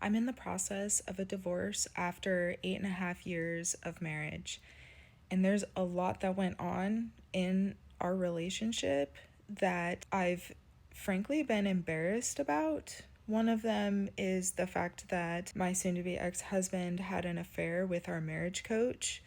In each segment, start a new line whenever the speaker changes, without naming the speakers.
I'm in the process of a divorce after 8.5 years of marriage. And there's a lot that went on in our relationship that I've frankly been embarrassed about. One of them is the fact that my soon to be ex husband had an affair with our marriage coach.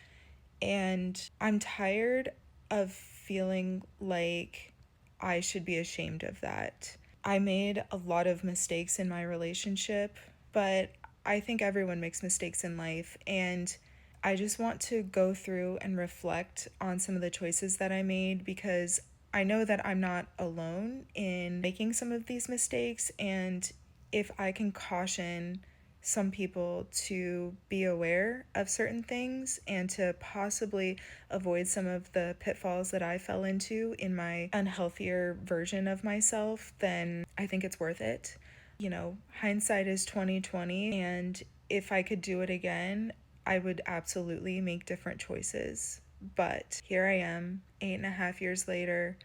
And I'm tired of feeling like I should be ashamed of that. I made a lot of mistakes in my relationship, but I think everyone makes mistakes in life. And I just want to go through and reflect on some of the choices that I made because I know that I'm not alone in making some of these mistakes. And if I can caution some people to be aware of certain things and to possibly avoid some of the pitfalls that I fell into in my unhealthier version of myself, then I think it's worth it. You know, hindsight is 2020, and if I could do it again, I would absolutely make different choices. But here I am, 8.5 years later,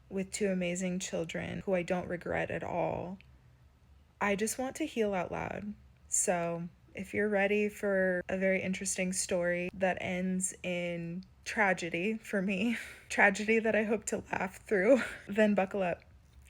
with two amazing children who I don't regret at all. I just want to heal out loud. So, if you're ready for a very interesting story that ends in tragedy for me, tragedy that I hope to laugh through, then buckle up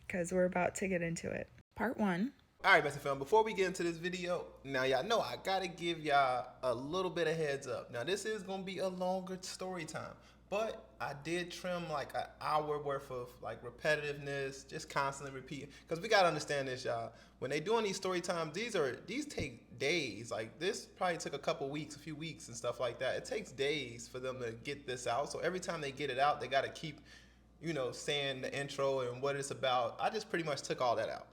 because we're about to get into it. Part one.
All right, Mr. Film. Before we get into this video, now y'all know I gotta give y'all a little bit of heads up. Now this is gonna be a longer story time, but I did trim like an hour worth of like repetitiveness, just constantly repeating. Cause we gotta understand this, y'all. When they doing these story times, these take days. Like this probably took a couple weeks, a few weeks, and stuff like that. It takes days for them to get this out. So every time they get it out, they gotta keep, saying the intro and what it's about. I just pretty much took all that out.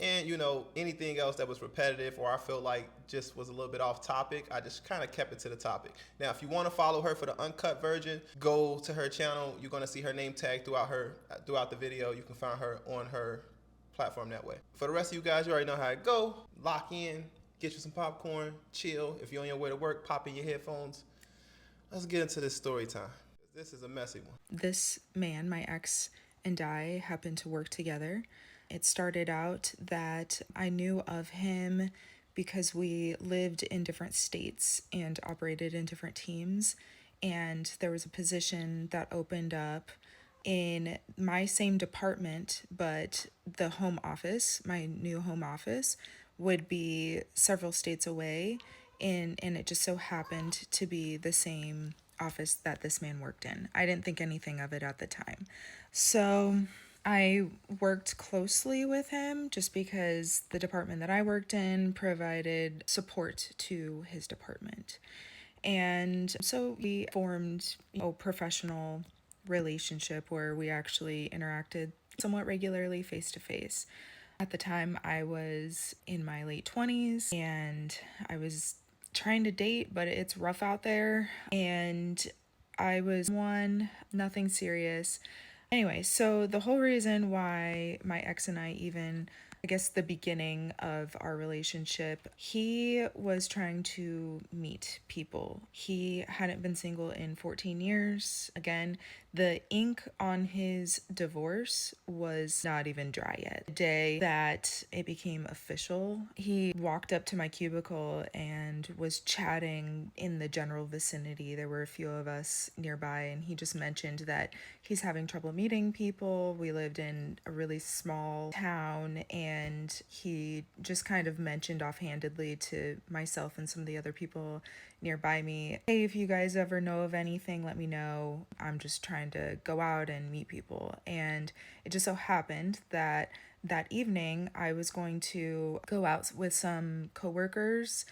And anything else that was repetitive or I felt like just was a little bit off topic, I just kind of kept it to the topic. Now if you want to follow her for the uncut version, go to her channel. You're going to see her name tag throughout the video. You can find her on her platform that way. For the rest of you guys, you already know how it go. Lock in, get you some popcorn, chill. If you're on your way to work, pop in your headphones. Let's get into this story time. This is a messy one.
This man, my ex, and I happened to work together. It started out that I knew of him because we lived in different states and operated in different teams. And there was a position that opened up in my same department, but the home office, my new home office, would be several states away. And it just so happened to be the same office that this man worked in. I didn't think anything of it at the time. So I worked closely with him just because the department that I worked in provided support to his department. And so we formed a professional relationship where we actually interacted somewhat regularly face to face. At the time, I was in my late 20s and I was trying to date, but it's rough out there. And I was nothing serious. Anyway, so the whole reason why my ex and I even, I guess the beginning of our relationship, he was trying to meet people. He hadn't been single in 14 years. Again, the ink on his divorce was not even dry yet. The day that it became official, he walked up to my cubicle and was chatting in the general vicinity. There were a few of us nearby, and he just mentioned that he's having trouble meeting people. We lived in a really small town, and he just kind of mentioned offhandedly to myself and some of the other people nearby me, hey, if you guys ever know of anything, let me know. I'm just trying to go out and meet people. And it just so happened that that evening I was going to go out with some coworkers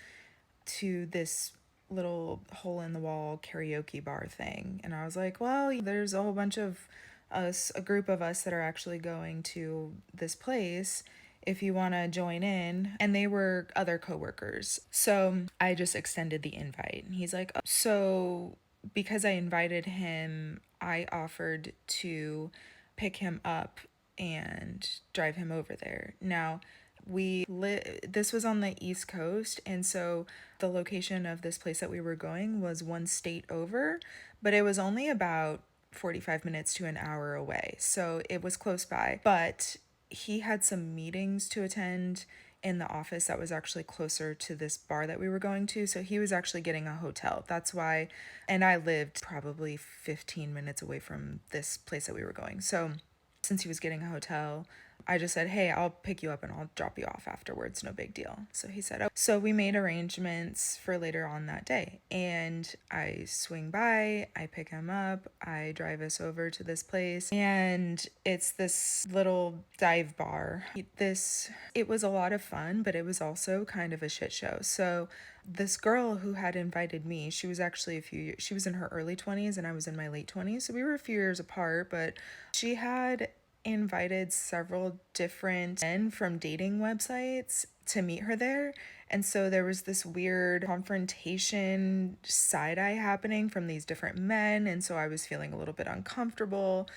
to this little hole in the wall karaoke bar thing. And I was like, well, there's a whole bunch of us, a group of us that are actually going to this place if you want to join in. And they were other coworkers. So I just extended the invite. And he's like, oh. So because I invited him, I offered to pick him up and drive him over there. Now, this was on the East Coast, and so the location of this place that we were going was one state over, but it was only about 45 minutes to an hour away, so it was close by. But he had some meetings to attend in the office that was actually closer to this bar that we were going to. So he was actually getting a hotel. That's why, and I lived probably 15 minutes away from this place that we were going. So since he was getting a hotel, I just said, hey, I'll pick you up and I'll drop you off afterwards. No big deal. So he said, oh. So we made arrangements for later on that day. And I swing by, I pick him up, I drive us over to this place. And it's this little dive bar. It was a lot of fun, but it was also kind of a shit show. So this girl who had invited me, she was actually she was in her early 20s and I was in my late 20s. So we were a few years apart, but she had invited several different men from dating websites to meet her there. And so there was this weird confrontation side eye happening from these different men. And so I was feeling a little bit uncomfortable.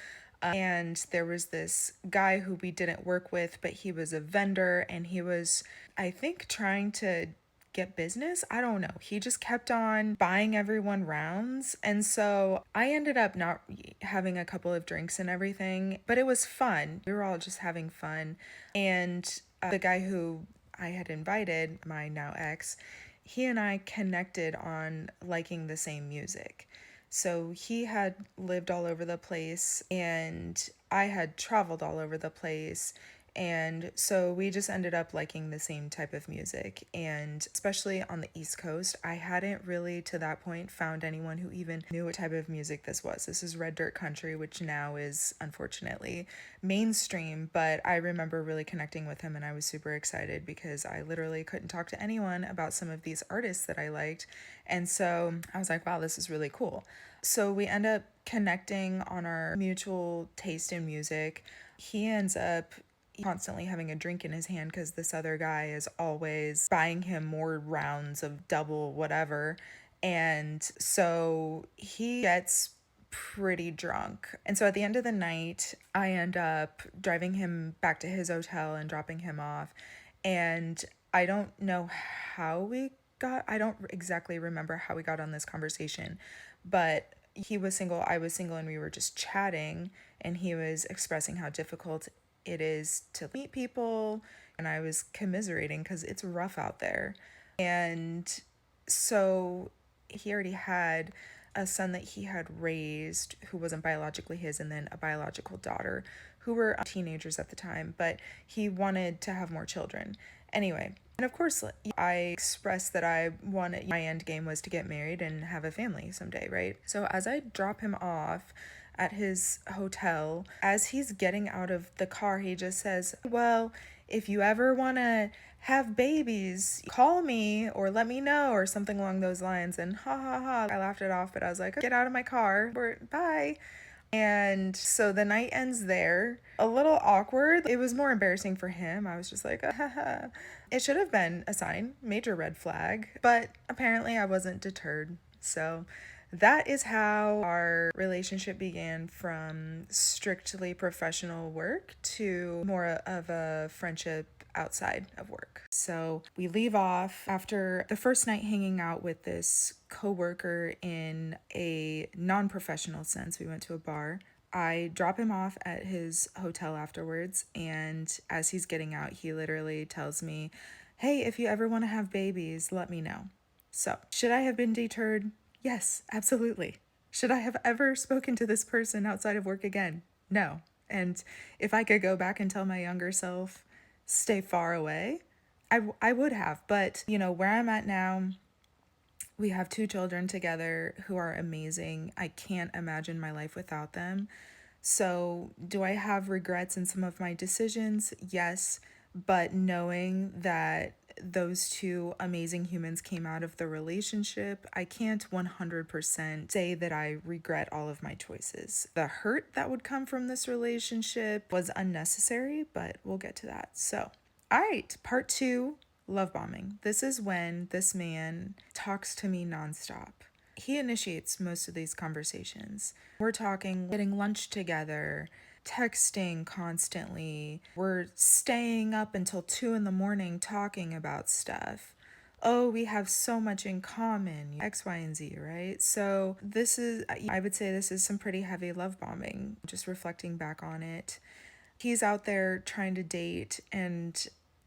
And there was this guy who we didn't work with, but he was a vendor and he was, I think, trying to get business. I don't know. He just kept on buying everyone rounds. And so I ended up not having a couple of drinks and everything, but it was fun. We were all just having fun. And the guy who I had invited, my now ex, he and I connected on liking the same music. So he had lived all over the place and I had traveled all over the place. And so we just ended up liking the same type of music. And especially on the East Coast, I hadn't really to that point found anyone who even knew what type of music this was. This is red dirt country, which now is unfortunately mainstream. But I remember really connecting with him and I was super excited because I literally couldn't talk to anyone about some of these artists that I liked. And so I was like, wow, this is really cool. So we end up connecting on our mutual taste in music. He ends up constantly having a drink in his hand because this other guy is always buying him more rounds of double whatever. And so he gets pretty drunk. And so at the end of the night, I end up driving him back to his hotel and dropping him off. And I don't know I don't exactly remember how we got on this conversation, but he was single, I was single, and we were just chatting. And he was expressing how difficult it is to meet people, and I was commiserating because it's rough out there. And so he already had a son that he had raised who wasn't biologically his, and then a biological daughter who were teenagers at the time, but he wanted to have more children. Anyway, and of course, I expressed that I wanted, my end game was to get married and have a family someday, right? So as I drop him off at his hotel, as he's getting out of the car, he just says, well, if you ever want to have babies, call me or let me know, or something along those lines. And ha ha ha, I laughed it off, but I was like, get out of my car, bye. And so the night ends there. A little awkward. It was more embarrassing for him. I was just like, haha. It should have been a sign, major red flag, but apparently I wasn't deterred. So that is how our relationship began, from strictly professional work to more of a friendship outside of work. So we leave off after the first night hanging out with this coworker in a non-professional sense. We went to a bar. I drop him off at his hotel afterwards, and as he's getting out, he literally tells me, hey, if you ever want to have babies, let me know. So, should I have been deterred? Yes, absolutely. Should I have ever spoken to this person outside of work again? No. And if I could go back and tell my younger self, stay far away, I would have. But, where I'm at now, we have 2 children together who are amazing. I can't imagine my life without them. So, do I have regrets in some of my decisions? Yes. But knowing that those 2 amazing humans came out of the relationship, I can't 100% say that I regret all of my choices. The hurt that would come from this relationship was unnecessary, but we'll get to that. So, all right, part 2, love bombing. This is when this man talks to me nonstop. He initiates most of these conversations. We're talking, getting lunch together, texting constantly. We're staying up until 2 in the morning talking about stuff. Oh, we have so much in common, X, Y, and Z, right? So I would say this is some pretty heavy love bombing, just reflecting back on it. He's out there trying to date, and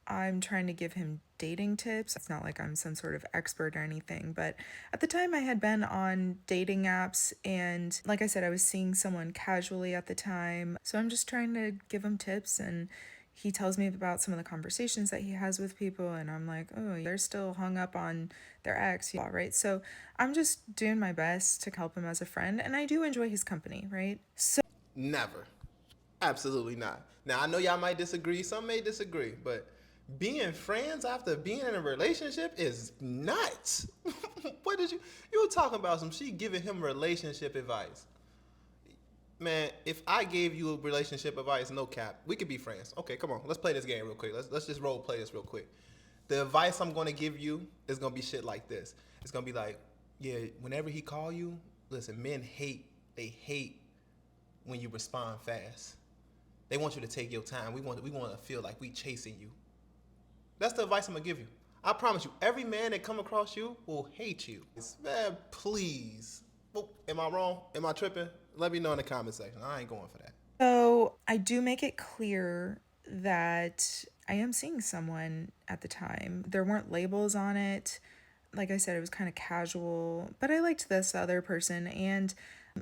I'm trying to give him dating tips. It's not like I'm some sort of expert or anything, but at the time I had been on dating apps, and like I said, I was seeing someone casually at the time. So I'm just trying to give him tips, and he tells me about some of the conversations that he has with people, and I'm like, oh, they're still hung up on their ex, right? So I'm just doing my best to help him as a friend, and I do enjoy his company, right? So
Never. Absolutely not. Now I know y'all might disagree. Some may disagree, but being friends after being in a relationship is nuts. What did you were talking about some she giving him relationship advice? Man, if I gave you a relationship advice, no cap, we could be friends. Okay, come on, let's play this game real quick. Let's just role play this real quick. The advice I'm gonna give you is gonna be shit like this. It's gonna be like, yeah, whenever he call you, listen, men hate when you respond fast. They want you to take your time. We want to feel like we chasing you. That's the advice I'm gonna give you. I promise you, every man that come across you will hate you. Man, please. Oh, am I wrong? Am I tripping? Let me know in the comment section. I ain't going for that.
So I do make it clear that I am seeing someone at the time. There weren't labels on it. Like I said, it was kind of casual, but I liked this other person, and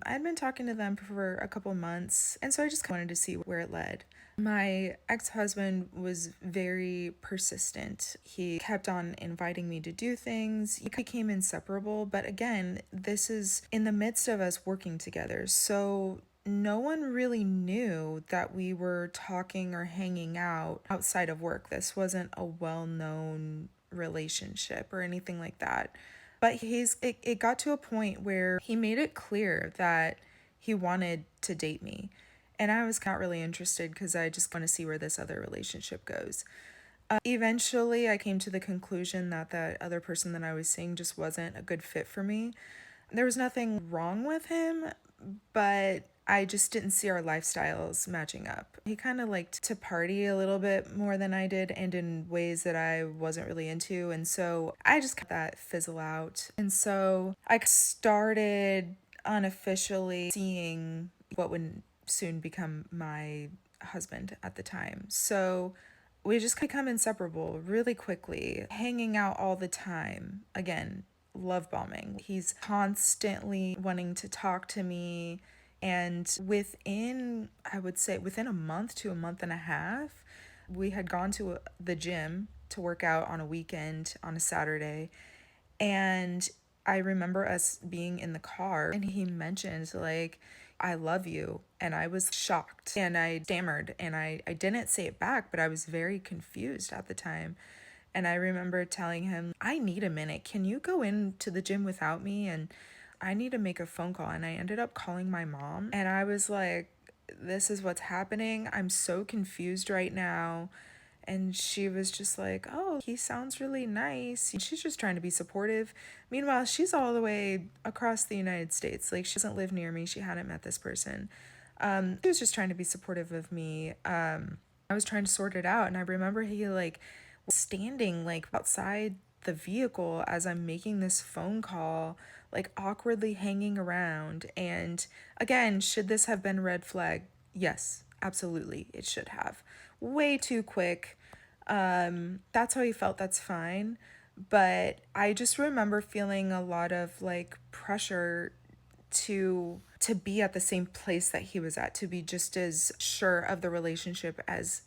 I'd been talking to them for a couple months, and so I just wanted to see where it led. My ex husband was very persistent. He kept on inviting me to do things. We became inseparable, but again, this is in the midst of us working together. So no one really knew that we were talking or hanging out outside of work. This wasn't a well known relationship or anything like that. But it got to a point where he made it clear that he wanted to date me. And I was not really interested because I just want to see where this other relationship goes. Eventually, I came to the conclusion that that other person that I was seeing just wasn't a good fit for me. There was nothing wrong with him, but I just didn't see our lifestyles matching up. He kind of liked to party a little bit more than I did and in ways that I wasn't really into. And so I just got that fizzle out. And so I started unofficially seeing what would soon become my husband at the time. So we just become inseparable really quickly, hanging out all the time. Again, love bombing. He's constantly wanting to talk to me. And within, I would say, within a month to a month and a half, we had gone to the gym to work out on a weekend on a Saturday. And I remember us being in the car and he mentioned, like, I love you. And I was shocked and I stammered and I didn't say it back, but I was very confused at the time. And I remember telling him, I need a minute. Can you go into the gym without me? And I need to make a phone call. And I ended up calling my mom. And I was like, this is what's happening. I'm so confused right now. And she was just like, oh, he sounds really nice. She's just trying to be supportive. Meanwhile, she's all the way across the United States. Like, she doesn't live near me. She hadn't met this person. He was just trying to be supportive of me. I was trying to sort it out. And I remember he, like, was standing, like, outside the vehicle as I'm making this phone call, like, awkwardly hanging around. And again, should this have been a red flag? Yes, absolutely, it should have. Way too quick. That's how he felt, that's fine. But I just remember feeling a lot of like pressure to be at the same place that he was at, to be just as sure of the relationship as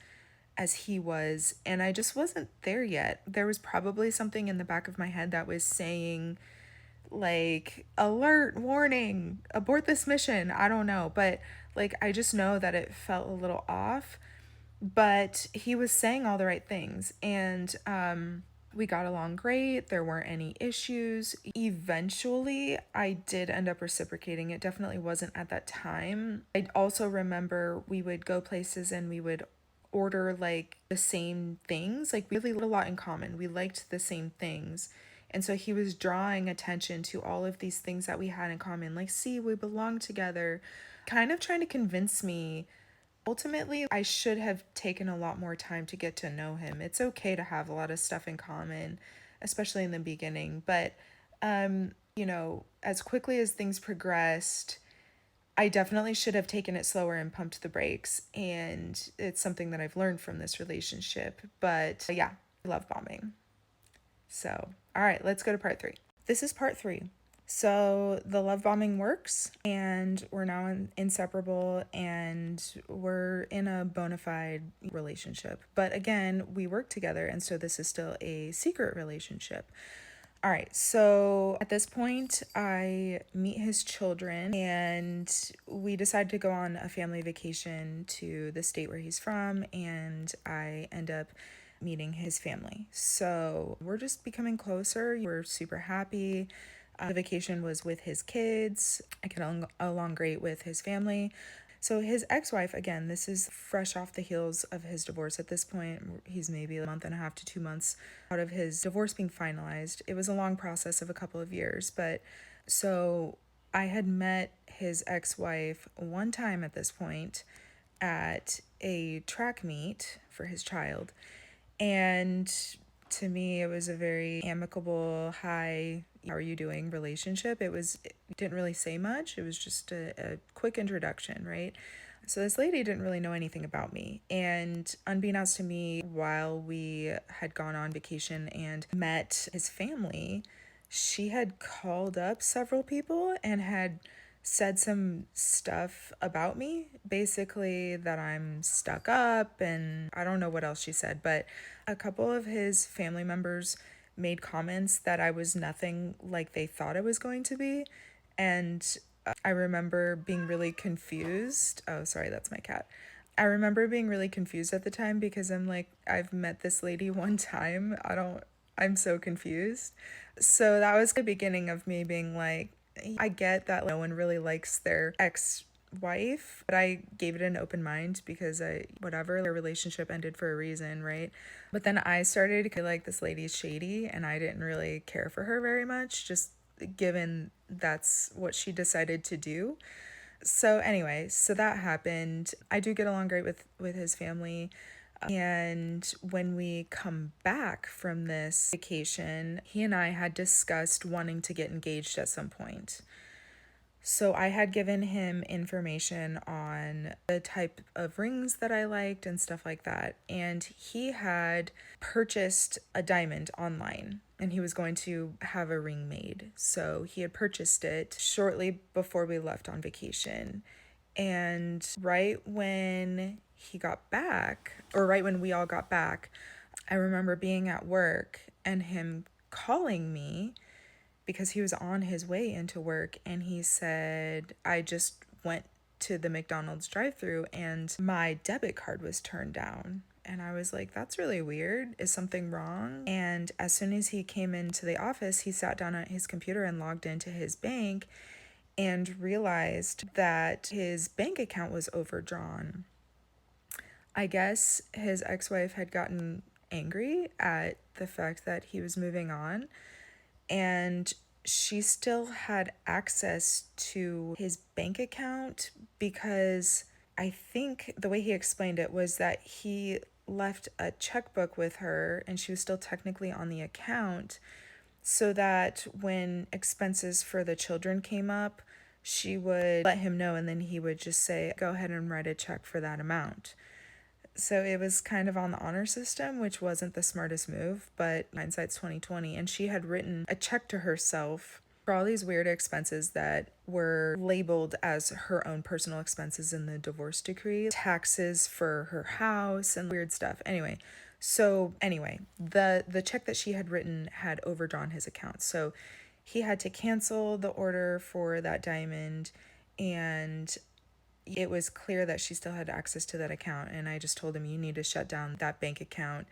he was, and I just wasn't there yet. There was probably something in the back of my head that was saying, like, alert, warning, abort this mission. I don't know, but like I just know that it felt a little off, but he was saying all the right things, and we got along great. There weren't any issues. Eventually, I did end up reciprocating. It definitely wasn't at that time. I also remember we would go places and we would order like the same things. Like, we really had a lot in common. We liked the same things. And so he was drawing attention to all of these things that we had in common. Like, see, we belong together. Kind of trying to convince me. Ultimately, I should have taken a lot more time to get to know him. It's okay to have a lot of stuff in common, especially in the beginning. But, as quickly as things progressed, I definitely should have taken it slower and pumped the brakes. And it's something that I've learned from this relationship. But yeah, I love bombing. So, all right, let's go to part three. This is part three. So the love bombing works, and we're now inseparable, and we're in a bona fide relationship. But again, we work together, and so this is still a secret relationship. All right, so at this point, I meet his children, and we decide to go on a family vacation to the state where he's from, and I end up meeting his family. So we're just becoming closer. We're super happy. The vacation was with his kids. I get along great with his family. So his ex-wife, again, this is fresh off the heels of his divorce at this point. He's maybe a month and a half to 2 months out of his divorce being finalized. It was a long process of a couple of years, but so I had met his ex-wife one time at this point at a track meet for his child. And to me, it was a very amicable, hi, how are you doing relationship. It didn't really say much. It was just a quick introduction, right? So this lady didn't really know anything about me. And unbeknownst to me, while we had gone on vacation and met his family, she had called up several people and had said some stuff about me, basically that I'm stuck up, and I don't know what else she said, but a couple of his family members made comments that I was nothing like they thought I was going to be. And I remember being really confused. Oh, sorry, that's my cat. I remember being really confused at the time because I'm like, I've met this lady one time. I'm so confused. So that was the beginning of me being like, I get that no one really likes their ex wife, but I gave it an open mind because whatever, their relationship ended for a reason, right? But then I started to feel like this lady's shady and I didn't really care for her very much, just given that's what she decided to do. So anyway, so that happened. I do get along great with his family. And when we come back from this vacation, he and I had discussed wanting to get engaged at some point. So I had given him information on the type of rings that I liked and stuff like that. And he had purchased a diamond online and he was going to have a ring made. So he had purchased it shortly before we left on vacation. And right when he got back, or right when we all got back, I remember being at work and him calling me because he was on his way into work and he said, I just went to the McDonald's drive-thru and my debit card was turned down. And I was like, that's really weird. Is something wrong? And as soon as he came into the office, he sat down at his computer and logged into his bank and realized that his bank account was overdrawn. I guess his ex-wife had gotten angry at the fact that he was moving on, and she still had access to his bank account because I think the way he explained it was that he left a checkbook with her and she was still technically on the account, so that when expenses for the children came up, she would let him know and then he would just say, go ahead and write a check for that amount. So it was kind of on the honor system, which wasn't the smartest move, but hindsight's 2020. And she had written a check to herself for all these weird expenses that were labeled as her own personal expenses in the divorce decree, taxes for her house and weird stuff. Anyway, the check that she had written had overdrawn his account. So he had to cancel the order for that diamond, and it was clear that she still had access to that account. And I just told him, you need to shut down that bank account.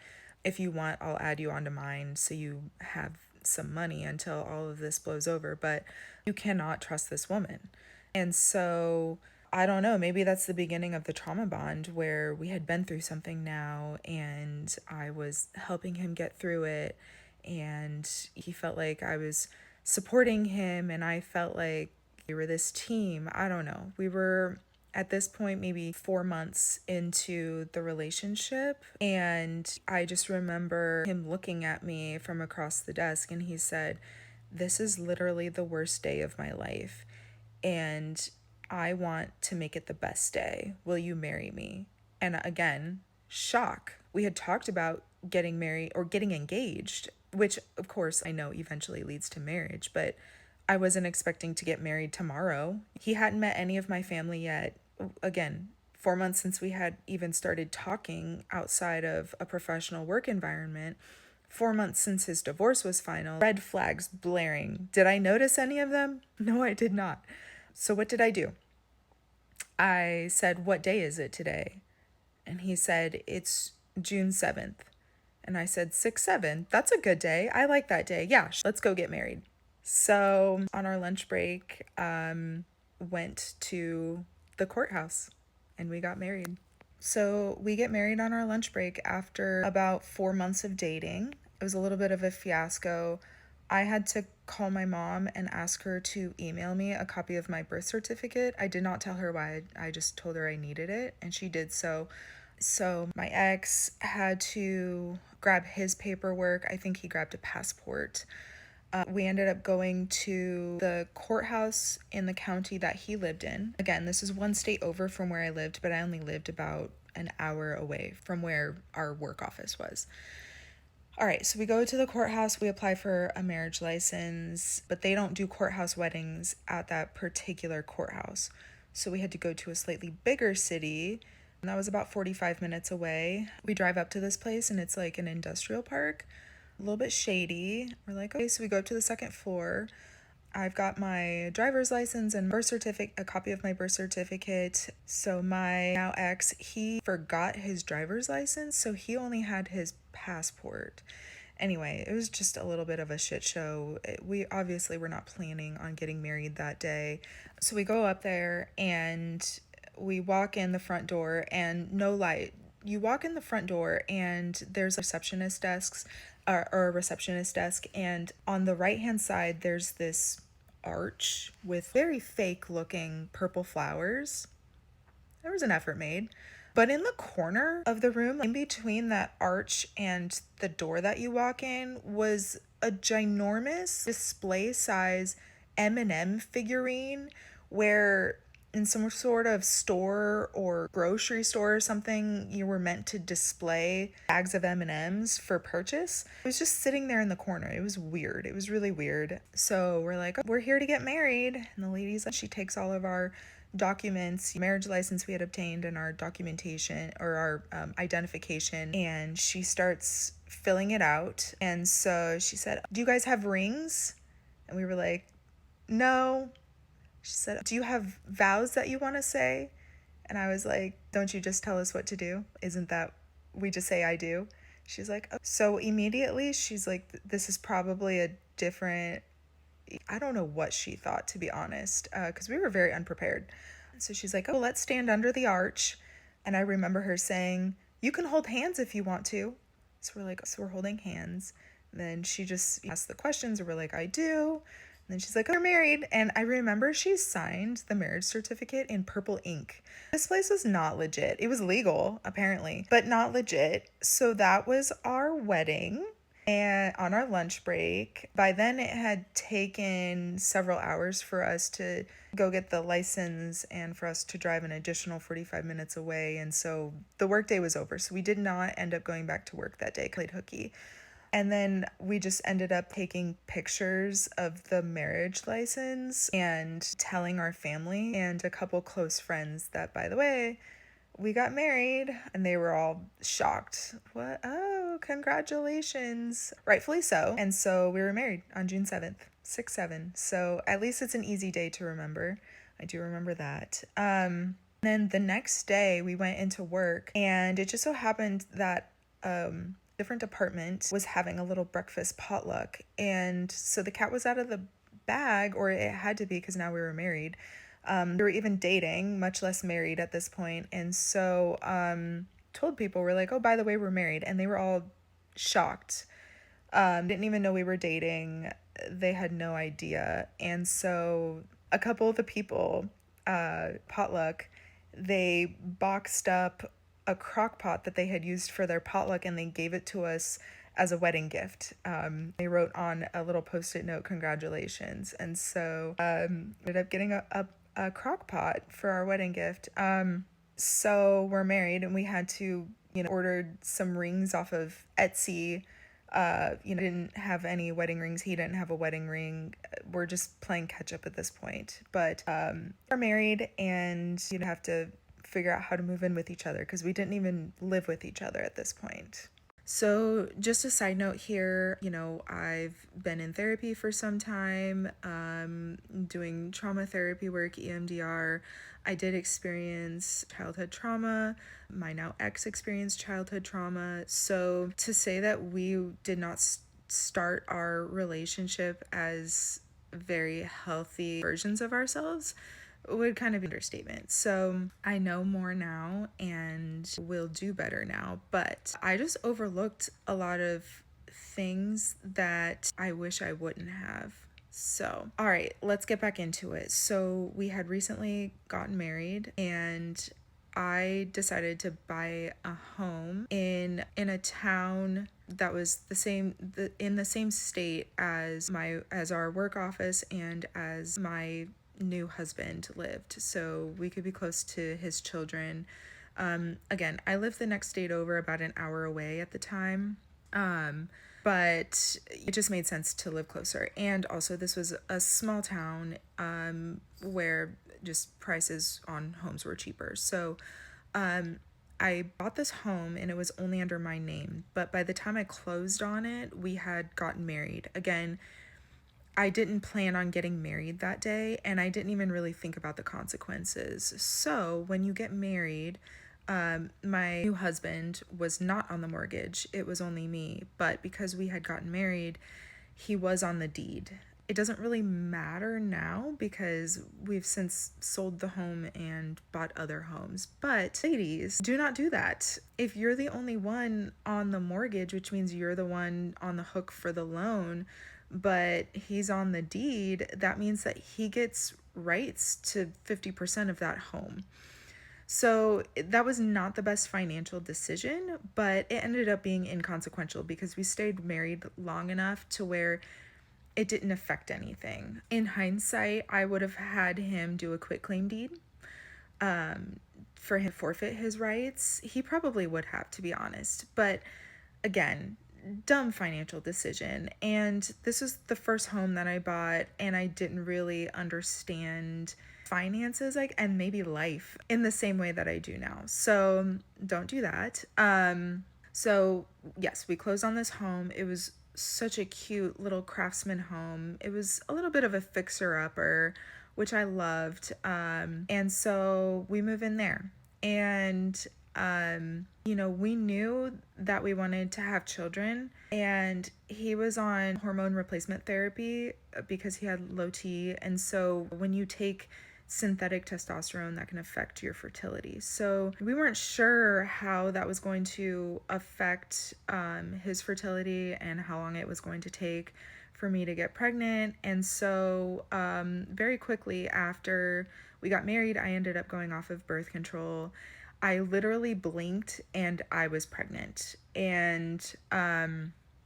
If you want, I'll add you onto mine so you have some money until all of this blows over. But you cannot trust this woman. And so I don't know, maybe that's the beginning of the trauma bond where we had been through something now and I was helping him get through it. And he felt like I was supporting him and I felt like we were this team. I don't know. We were at this point maybe 4 months into the relationship, and I just remember him looking at me from across the desk and he said, this is literally the worst day of my life. And I want to make it the best day. Will you marry me? And again, shock. We had talked about getting married or getting engaged, which of course I know eventually leads to marriage, but I wasn't expecting to get married tomorrow. He hadn't met any of my family yet. Again, 4 months since we had even started talking outside of a professional work environment. 4 months since his divorce was final. Red flags blaring. Did I notice any of them? No, I did not. So, what did I do? I said, "What day is it today?" And he said, "It's June 7th." And I said, 6/7. That's a good day. I like that day. Yeah, let's go get married. So, on our lunch break, went to the courthouse and we got married. So, we get married on our lunch break after about 4 months of dating. It was a little bit of a fiasco. I had to call my mom and ask her to email me a copy of my birth certificate. I did not tell her why. I just told her I needed it, and she did so. So my ex had to grab his paperwork. I think he grabbed a passport. We ended up going to the courthouse in the county that he lived in. Again, this is one state over from where I lived, but I only lived about an hour away from where our work office was. All right, so we go to the courthouse, we apply for a marriage license, but they don't do courthouse weddings at that particular courthouse. So we had to go to a slightly bigger city, and that was about 45 minutes away. We drive up to this place, and it's like an industrial park, a little bit shady. We're like, okay, so we go up to the second floor. I've got my driver's license and birth certificate, a copy of my birth certificate. So my now ex, he forgot his driver's license, so he only had his passport. Anyway, it was just a little bit of a shit show. We obviously were not planning on getting married that day. So we go up there and we walk in the front door, and no light. You walk in the front door and there's receptionist desks or a receptionist desk, and on the right hand side there's this arch with very fake looking purple flowers. There was an effort made. But in the corner of the room, in between that arch and the door that you walk in, was a ginormous display size M&M figurine where in some sort of store or grocery store or something you were meant to display bags of M&Ms for purchase. It was just sitting there in the corner. It was weird. It was really weird. So we're like, oh, we're here to get married. And the lady's like, she takes all of our documents, marriage license we had obtained, and our documentation or our identification, and she starts filling it out. And so she said, "Do you guys have rings?" And we were like, "No." She said, "Do you have vows that you want to say?" And I was like, "Don't you just tell us what to do? Isn't that we just say I do?" She's like, "Oh." So immediately she's like, "This is probably a different," I don't know what she thought, to be honest, because we were very unprepared. So she's like, "Oh, let's stand under the arch." And I remember her saying, "You can hold hands if you want to." So we're like, so we're holding hands. And then she just asked the questions, and we're like, "I do." And then she's like, "Oh, you're married." And I remember she signed the marriage certificate in purple ink. This place was not legit. It was legal, apparently, but not legit. So that was our wedding. And on our lunch break, by then it had taken several hours for us to go get the license and for us to drive an additional 45 minutes away. And so the workday was over. So we did not end up going back to work that day. Played hooky. And then we just ended up taking pictures of the marriage license and telling our family and a couple close friends that, by the way, we got married, and they were all shocked. What? Oh, congratulations. Rightfully so. And so we were married on June 7th, 6/7. So at least it's an easy day to remember. I do remember that. Then the next day we went into work, and it just so happened that different department was having a little breakfast potluck. And so the cat was out of the bag, or it had to be because now we were married. We were even dating, much less married at this point. And so told people, we're like, "Oh, by the way, we're married." And they were all shocked. Didn't even know we were dating. They had no idea. And so a couple of the people, potluck, they boxed up a crock pot that they had used for their potluck, and they gave it to us as a wedding gift. They wrote on a little post-it note, "Congratulations." And so ended up getting a a crock pot for our wedding gift. So we're married and we had to, ordered some rings off of Etsy. Didn't have any wedding rings. He didn't have a wedding ring. We're just playing catch up at this point. But we're married and have to figure out how to move in with each other because we didn't even live with each other at this point. So, just a side note here, I've been in therapy for some time, doing trauma therapy work, EMDR. I did experience childhood trauma. My now ex experienced childhood trauma. So, to say that we did not start our relationship as very healthy versions of ourselves would kind of be an understatement. So I know more now and will do better now, but I just overlooked a lot of things that I wish I wouldn't have. So, all right, let's get back into it. So, we had recently gotten married and I decided to buy a home in a town that was in the same state as our work office and as my new husband lived, so we could be close to his children. Again, I lived the next state over, about an hour away at the time. But it just made sense to live closer. And also, this was a small town where just prices on homes were cheaper. So I bought this home and it was only under my name. But by the time I closed on it, we had gotten married. Again, I didn't plan on getting married that day, and I didn't even really think about the consequences. So when you get married, my new husband was not on the mortgage. It was only me. But because we had gotten married, he was on the deed. It doesn't really matter now because we've since sold the home and bought other homes. But ladies, do not do that. If you're the only one on the mortgage, which means you're the one on the hook for the loan, but he's on the deed, that means that he gets rights to 50% of that home. So that was not the best financial decision, but it ended up being inconsequential because we stayed married long enough to where it didn't affect anything. In hindsight, I would have had him do a quitclaim deed for him to forfeit his rights. He probably would have, to be honest. But again, dumb financial decision. And this was the first home that I bought, and I didn't really understand finances, like, and maybe life in the same way that I do now. So don't do that. So yes, we closed on this home. It was such a cute little craftsman home. It was a little bit of a fixer-upper, which I loved. And so we move in there. And we knew that we wanted to have children, and he was on hormone replacement therapy because he had low T. And so when you take synthetic testosterone, that can affect your fertility. So we weren't sure how that was going to affect his fertility and how long it was going to take for me to get pregnant. And so very quickly after we got married, I ended up going off of birth control. I literally blinked and I was pregnant, and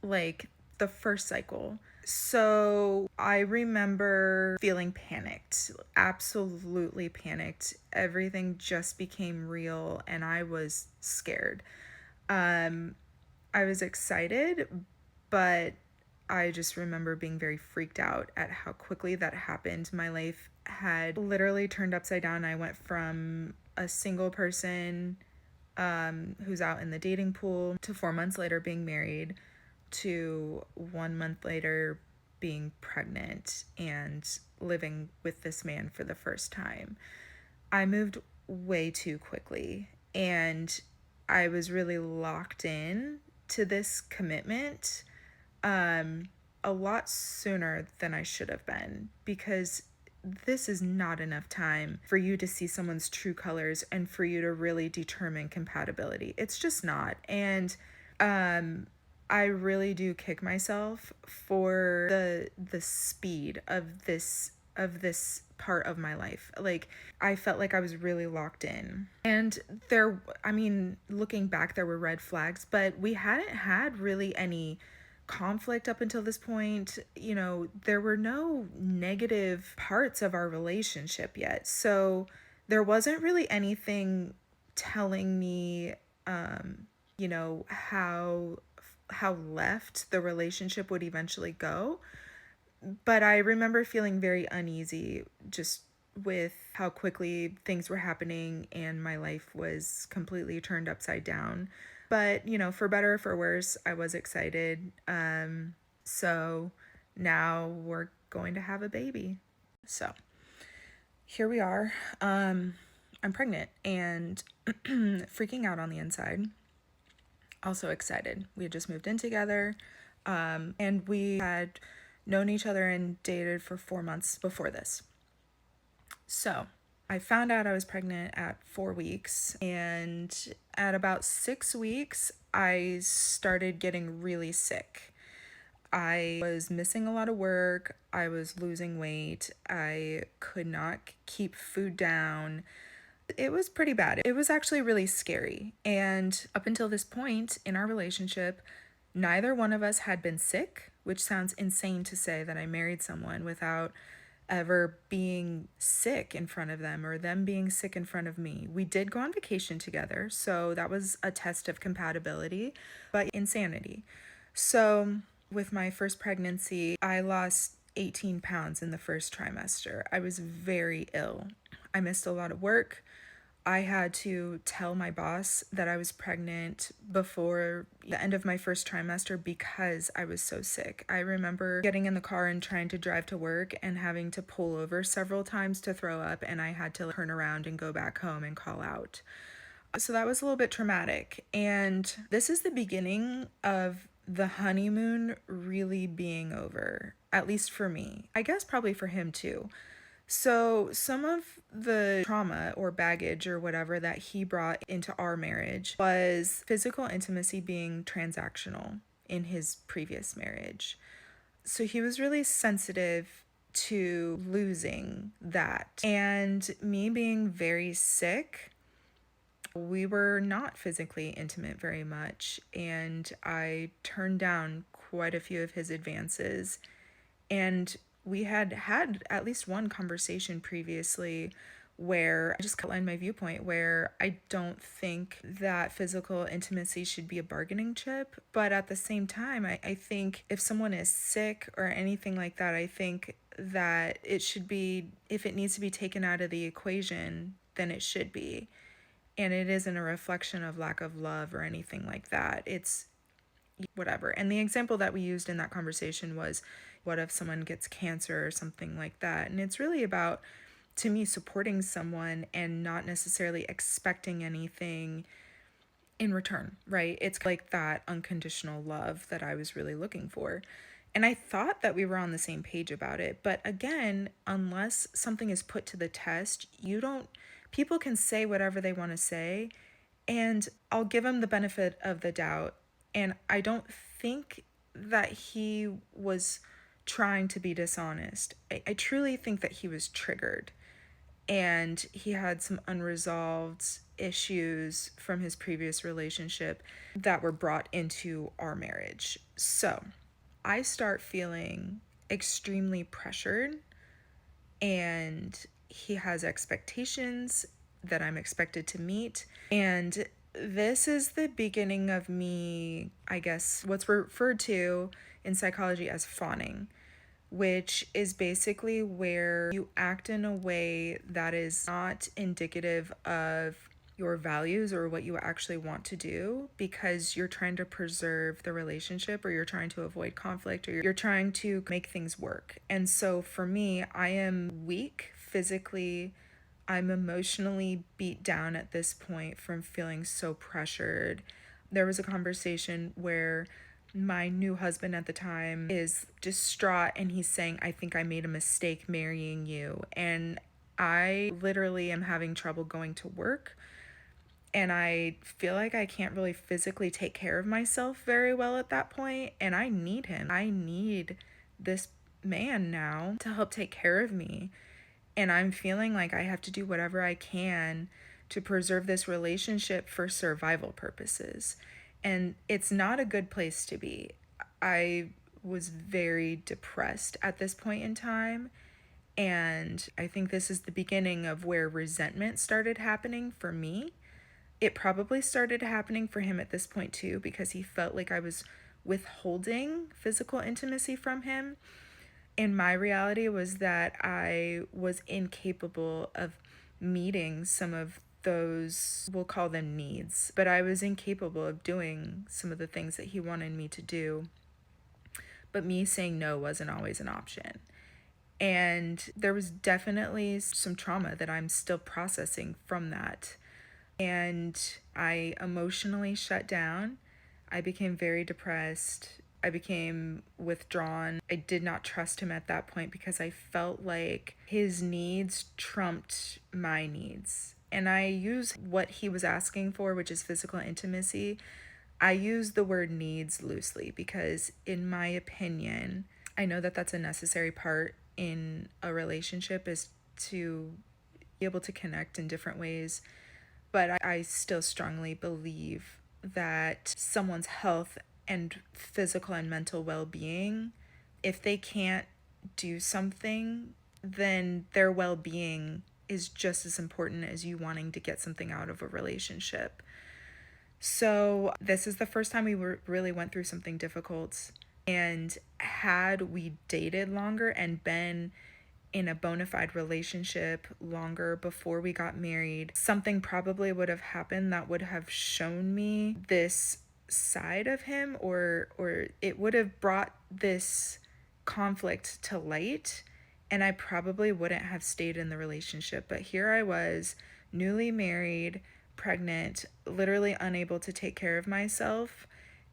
like the first cycle. So I remember feeling panicked, absolutely panicked. Everything just became real and I was scared. I was excited, but I just remember being very freaked out at how quickly that happened. My life had literally turned upside down. I went from a single person who's out in the dating pool to 4 months later being married to 1 month later being pregnant and living with this man for the first time. I moved way too quickly, and I was really locked in to this commitment a lot sooner than I should have been, because this is not enough time for you to see someone's true colors and for you to really determine compatibility. It's just not. And I really do kick myself for the speed of this part of my life. Like, I felt like I was really locked in. And looking back, there were red flags, but we hadn't had really any conflict up until this point. There were no negative parts of our relationship yet. So there wasn't really anything telling me, how left the relationship would eventually go. But I remember feeling very uneasy just with how quickly things were happening and my life was completely turned upside down. But, for better or for worse, I was excited. So now we're going to have a baby. So here we are. I'm pregnant and freaking out on the inside. Also excited. We had just moved in together, and we had known each other and dated for 4 months before this. So I found out I was pregnant at 4 weeks, and at about 6 weeks, I started getting really sick. I was missing a lot of work. I was losing weight. I could not keep food down. It was pretty bad. It was actually really scary. And up until this point in our relationship, neither one of us had been sick, which sounds insane to say that I married someone without ever being sick in front of them or them being sick in front of me. We did go on vacation together, so that was a test of compatibility, but insanity. So, with my first pregnancy, I lost 18 pounds in the first trimester. I was very ill. I missed a lot of work. I had to tell my boss that I was pregnant before the end of my first trimester because I was so sick. I remember getting in the car and trying to drive to work and having to pull over several times to throw up, and I had to turn around and go back home and call out. So that was a little bit traumatic. And this is the beginning of the honeymoon really being over, at least for me. I guess probably for him too. So, some of the trauma or baggage or whatever that he brought into our marriage was physical intimacy being transactional in his previous marriage. So, he was really sensitive to losing that. And me being very sick, we were not physically intimate very much. And I turned down quite a few of his advances. And we had had at least one conversation previously where I just outlined my viewpoint, where I don't think that physical intimacy should be a bargaining chip. But at the same time, I think if someone is sick or anything like that, I think that it should be, if it needs to be taken out of the equation, then it should be. And it isn't a reflection of lack of love or anything like that. It's whatever. And the example that we used in that conversation was, what if someone gets cancer or something like that? And it's really about, to me, supporting someone and not necessarily expecting anything in return, right? It's like that unconditional love that I was really looking for. And I thought that we were on the same page about it. But again, unless something is put to the test, people can say whatever they want to say, and I'll give him the benefit of the doubt. And I don't think that he was trying to be dishonest. I truly think that he was triggered and he had some unresolved issues from his previous relationship that were brought into our marriage. So I start feeling extremely pressured, and he has expectations that I'm expected to meet. And this is the beginning of me, I guess, what's referred to in psychology as fawning, which is basically where you act in a way that is not indicative of your values or what you actually want to do, because you're trying to preserve the relationship, or you're trying to avoid conflict, or you're trying to make things work. And so for me, I am weak physically. I'm emotionally beat down at this point from feeling so pressured. There was a conversation where my new husband at the time is distraught and he's saying, I think I made a mistake marrying you. And I literally am having trouble going to work. And I feel like I can't really physically take care of myself very well at that point. And I need him. I need this man now to help take care of me. And I'm feeling like I have to do whatever I can to preserve this relationship for survival purposes. And it's not a good place to be. I was very depressed at this point in time. And I think this is the beginning of where resentment started happening for me. It probably started happening for him at this point too, because he felt like I was withholding physical intimacy from him. And my reality was that I was incapable of meeting some of those, we'll call them needs, but I was incapable of doing some of the things that he wanted me to do. But me saying no wasn't always an option. And there was definitely some trauma that I'm still processing from that. And I emotionally shut down. I became very depressed. I became withdrawn. I did not trust him at that point because I felt like his needs trumped my needs. And I use what he was asking for, which is physical intimacy. I use the word needs loosely because, in my opinion, I know that that's a necessary part in a relationship, is to be able to connect in different ways. But I still strongly believe that someone's health and physical and mental well being, if they can't do something, then their well being is just as important as you wanting to get something out of a relationship. So, this is the first time really went through something difficult. And had we dated longer and been in a bona fide relationship longer before we got married, something probably would have happened that would have shown me this side of him, or it would have brought this conflict to light, and I probably wouldn't have stayed in the relationship. But here I was, newly married, pregnant, literally unable to take care of myself,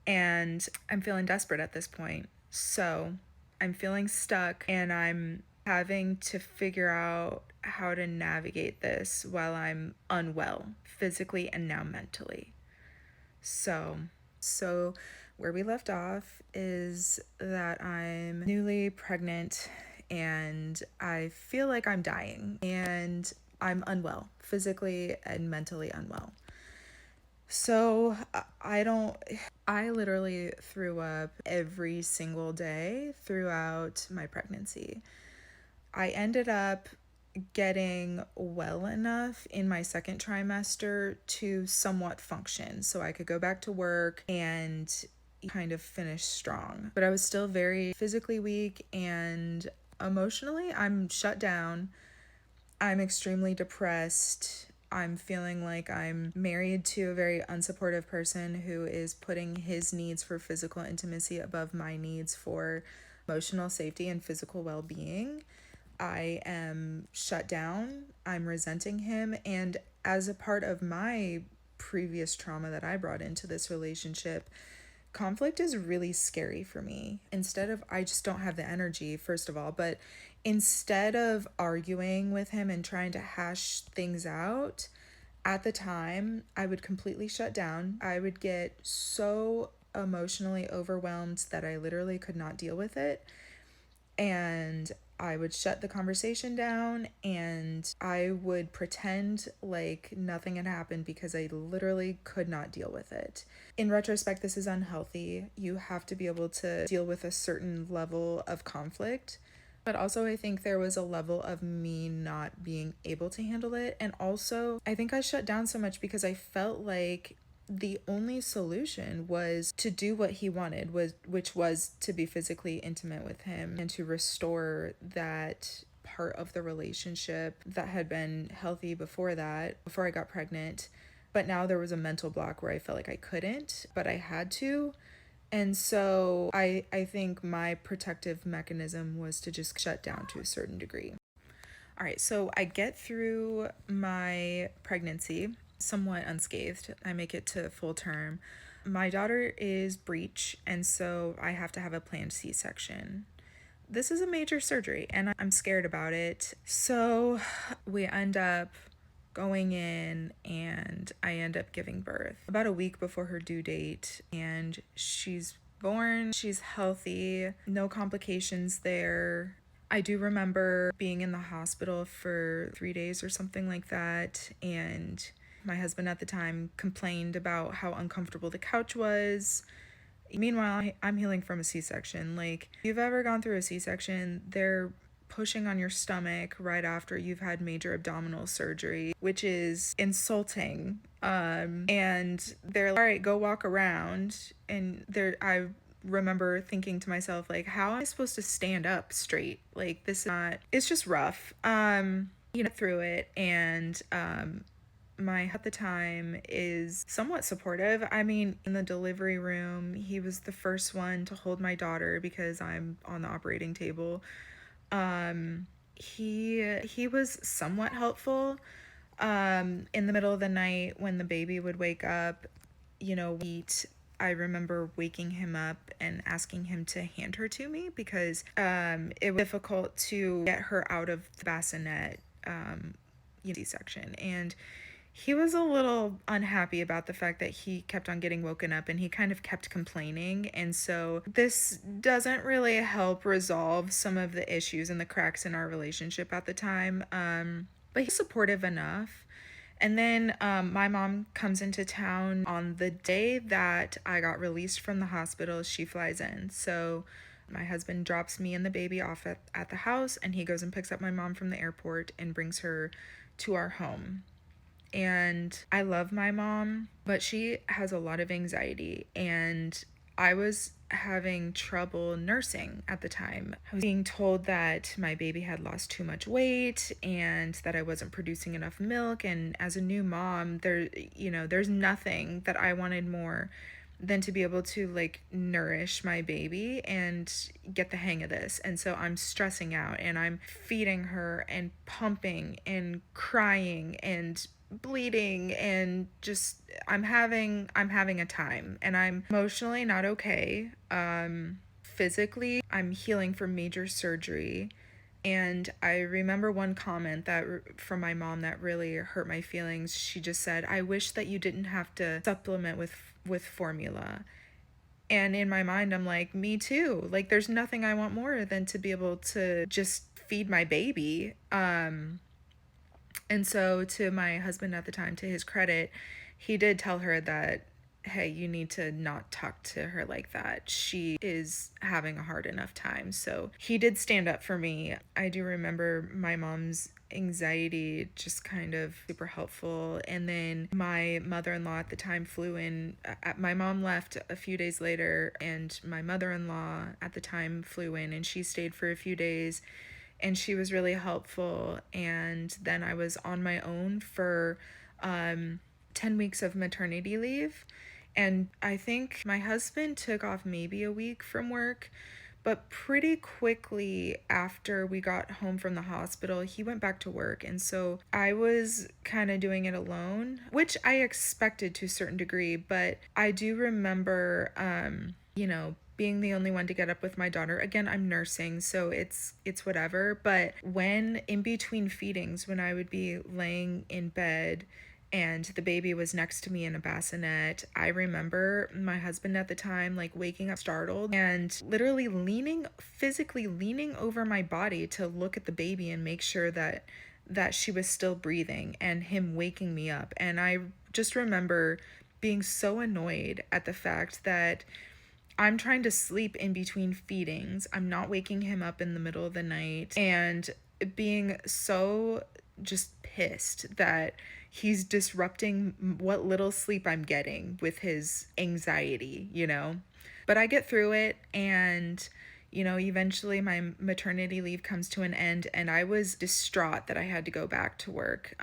and I'm feeling desperate at this point. So I'm feeling stuck, and I'm having to figure out how to navigate this while I'm unwell, physically and now mentally. So where we left off is that I'm newly pregnant and I feel like I'm dying, and I'm unwell, physically and mentally unwell. So I literally threw up every single day throughout my pregnancy. I ended up getting well enough in my second trimester to somewhat function so I could go back to work and kind of finish strong. But I was still very physically weak, and emotionally, I'm shut down. I'm extremely depressed. I'm feeling like I'm married to a very unsupportive person who is putting his needs for physical intimacy above my needs for emotional safety and physical well being. I am shut down. I'm resenting him. And as a part of my previous trauma that I brought into this relationship, conflict is really scary for me. I just don't have the energy, first of all, but instead of arguing with him and trying to hash things out, at the time, I would completely shut down. I would get so emotionally overwhelmed that I literally could not deal with it. And I would shut the conversation down and I would pretend like nothing had happened because I literally could not deal with it. In retrospect, this is unhealthy. You have to be able to deal with a certain level of conflict. But also, I think there was a level of me not being able to handle it. And also, I think I shut down so much because I felt like the only solution was to do what he wanted, which was to be physically intimate with him and to restore that part of the relationship that had been healthy before I got pregnant. But now there was a mental block where I felt like I couldn't, but I had to. And so I think my protective mechanism was to just shut down to a certain degree. All right, so I get through my pregnancy somewhat unscathed. I make it to full term. My daughter is breech, and so I have to have a planned C-section. This is a major surgery, and I'm scared about it. So we end up going in, and I end up giving birth about a week before her due date, and she's born. She's healthy, no complications there. I do remember being in the hospital for 3 days or something like that, and my husband at the time complained about how uncomfortable the couch was. Meanwhile, I'm healing from a C-section. Like, if you've ever gone through a C-section, they're pushing on your stomach right after you've had major abdominal surgery, which is insulting. And they're like, all right, go walk around. And I remember thinking to myself, like, how am I supposed to stand up straight? Like, this is not, it's just rough. Through it. And my at the time is somewhat supportive. I mean, in the delivery room, he was the first one to hold my daughter because I'm on the operating table. He was somewhat helpful. In the middle of the night when the baby would wake up, eat. I remember waking him up and asking him to hand her to me because it was difficult to get her out of the bassinet C-section. And he was a little unhappy about the fact that he kept on getting woken up and he kind of kept complaining. And so this doesn't really help resolve some of the issues and the cracks in our relationship at the time. But he's supportive enough. And then my mom comes into town on the day that I got released from the hospital. She flies in. So my husband drops me and the baby off at the house, and he goes and picks up my mom from the airport and brings her to our home. And I love my mom, but she has a lot of anxiety. And I was having trouble nursing at the time. I was being told that my baby had lost too much weight and that I wasn't producing enough milk. And as a new mom, there's nothing that I wanted more than to be able to like nourish my baby and get the hang of this. And so I'm stressing out and I'm feeding her and pumping and crying and bleeding and just I'm having a time, and I'm emotionally not okay. Physically I'm healing from major surgery. And I remember one comment from my mom that really hurt my feelings. She just said, "I wish that you didn't have to supplement with formula." And in my mind, I'm like, me too. Like, there's nothing I want more than to be able to just feed my baby. And so, to my husband at the time, to his credit, he did tell her that, hey, you need to not talk to her like that. She is having a hard enough time. So he did stand up for me. I do remember my mom's anxiety just kind of super helpful. And then my mother-in-law at the time flew in. My mom left a few days later, and my mother-in-law at the time flew in, and she stayed for a few days, and she was really helpful. And then I was on my own for 10 weeks of maternity leave. And I think my husband took off maybe a week from work, but pretty quickly after we got home from the hospital, he went back to work. And so I was kind of doing it alone, which I expected to a certain degree. But I do remember, being the only one to get up with my daughter. Again, I'm nursing, so it's whatever. But when in between feedings, when I would be laying in bed and the baby was next to me in a bassinet, I remember my husband at the time like waking up startled and literally physically leaning over my body to look at the baby and make sure that she was still breathing, and him waking me up. And I just remember being so annoyed at the fact that I'm trying to sleep in between feedings. I'm not waking him up in the middle of the night, and being so just pissed that he's disrupting what little sleep I'm getting with his anxiety. But I get through it, and eventually my maternity leave comes to an end, and I was distraught that I had to go back to work.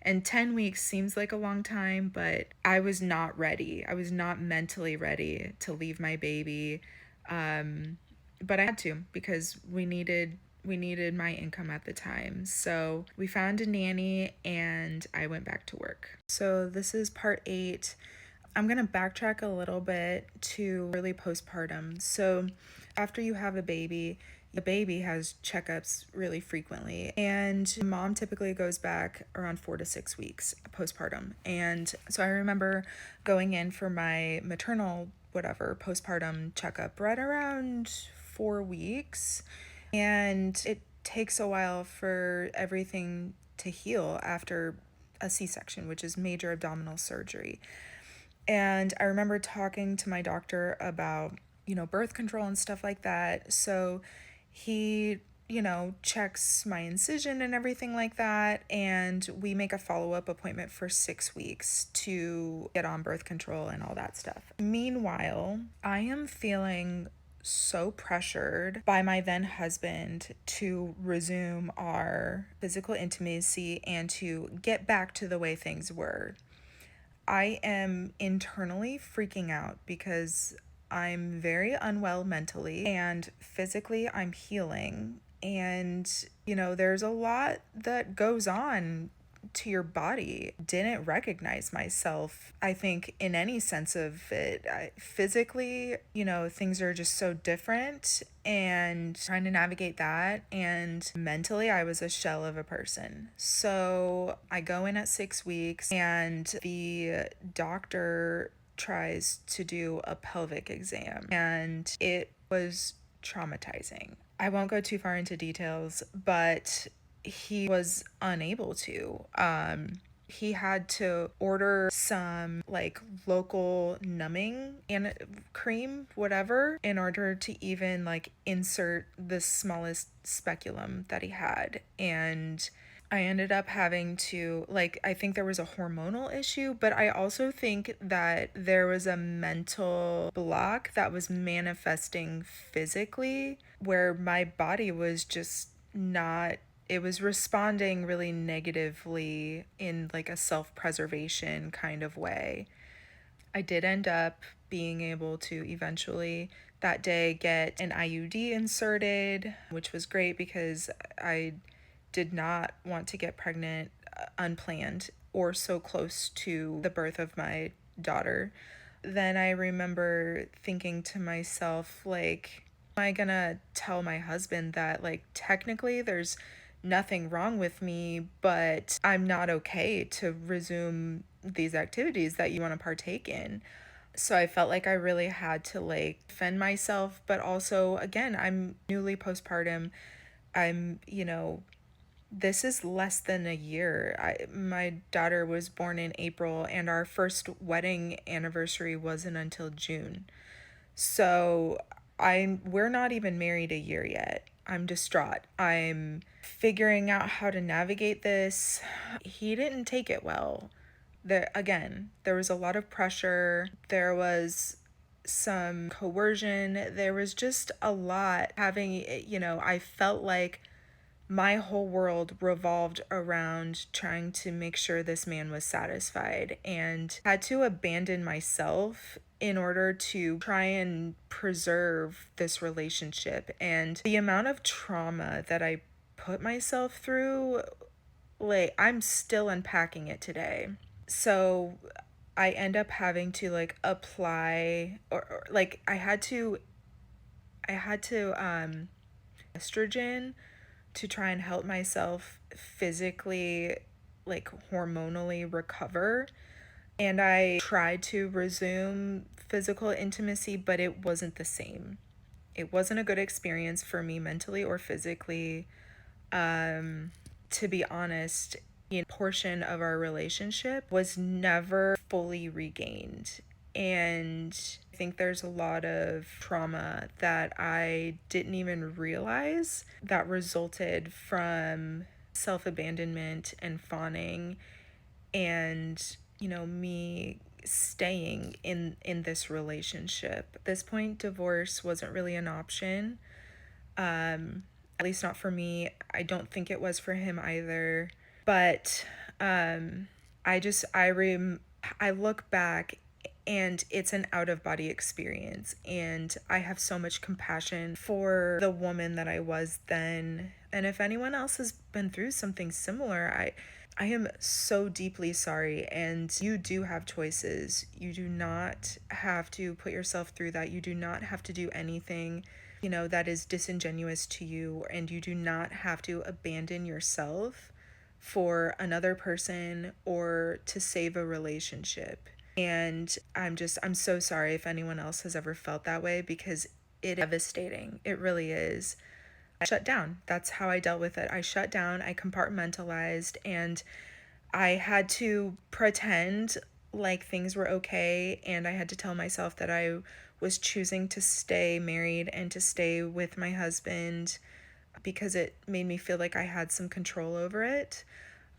And 10 weeks seems like a long time, but I was not ready. I was not mentally ready to leave my baby. But I had to because we needed my income at the time. So we found a nanny and I went back to work. So this is part 8. I'm going to backtrack a little bit to early postpartum. So after you have a baby, the baby has checkups really frequently, and mom typically goes back around 4 to 6 weeks postpartum. And so I remember going in for my maternal postpartum checkup right around 4 weeks, and it takes a while for everything to heal after a C-section, which is major abdominal surgery. And I remember talking to my doctor about, birth control and stuff like that. So he, checks my incision and everything like that. And we make a follow up appointment for 6 weeks to get on birth control and all that stuff. Meanwhile, I am feeling so pressured by my then husband to resume our physical intimacy and to get back to the way things were. I am internally freaking out because I'm very unwell mentally and physically I'm healing. And, there's a lot that goes on to your body. Didn't recognize myself, I think, in any sense of it. Physically, things are just so different and trying to navigate that. And mentally, I was a shell of a person. So I go in at 6 weeks, and the doctor tries to do a pelvic exam, and it was traumatizing. I won't go too far into details, but he was unable to. He had to order some like local numbing and cream, whatever, in order to even like insert the smallest speculum that he had. And I ended up having to, like, I think there was a hormonal issue, but I also think that there was a mental block that was manifesting physically where my body was just not, it was responding really negatively in like a self-preservation kind of way. I did end up being able to eventually that day get an IUD inserted, which was great because I did not want to get pregnant unplanned or so close to the birth of my daughter. Then I remember thinking to myself, like, am I gonna tell my husband that, like, technically there's nothing wrong with me, but I'm not okay to resume these activities that you want to partake in? So I felt like I really had to like defend myself, but also, again, I'm newly postpartum. I'm, this is less than a year. My daughter was born in April, and our first wedding anniversary wasn't until June. So we're not even married a year yet. I'm distraught. I'm figuring out how to navigate this. He didn't take it well. There was a lot of pressure. There was some coercion. There was just a lot having, I felt like my whole world revolved around trying to make sure this man was satisfied, and had to abandon myself in order to try and preserve this relationship. And the amount of trauma that I put myself through, like, I'm still unpacking it today. So I end up having to like apply, or like I had to estrogen to try and help myself physically, like hormonally recover. And I tried to resume physical intimacy, but it wasn't the same. It wasn't a good experience for me mentally or physically. To be honest, portion of our relationship was never fully regained. And I think there's a lot of trauma that I didn't even realize that resulted from self abandonment and fawning, and, me staying in this relationship. At this point, divorce wasn't really an option. At least not for me. I don't think it was for him either. But I just I look back, and it's an out of body experience, and I have so much compassion for the woman that I was then. And if anyone else has been through something similar, I am so deeply sorry, and you do have choices. You do not have to put yourself through that. You do not have to do anything, that is disingenuous to you, and you do not have to abandon yourself for another person or to save a relationship. And I'm so sorry if anyone else has ever felt that way, because it is devastating. It really is. I shut down. That's how I dealt with it. I shut down, I compartmentalized, and I had to pretend like things were okay, and I had to tell myself that I was choosing to stay married and to stay with my husband because it made me feel like I had some control over it.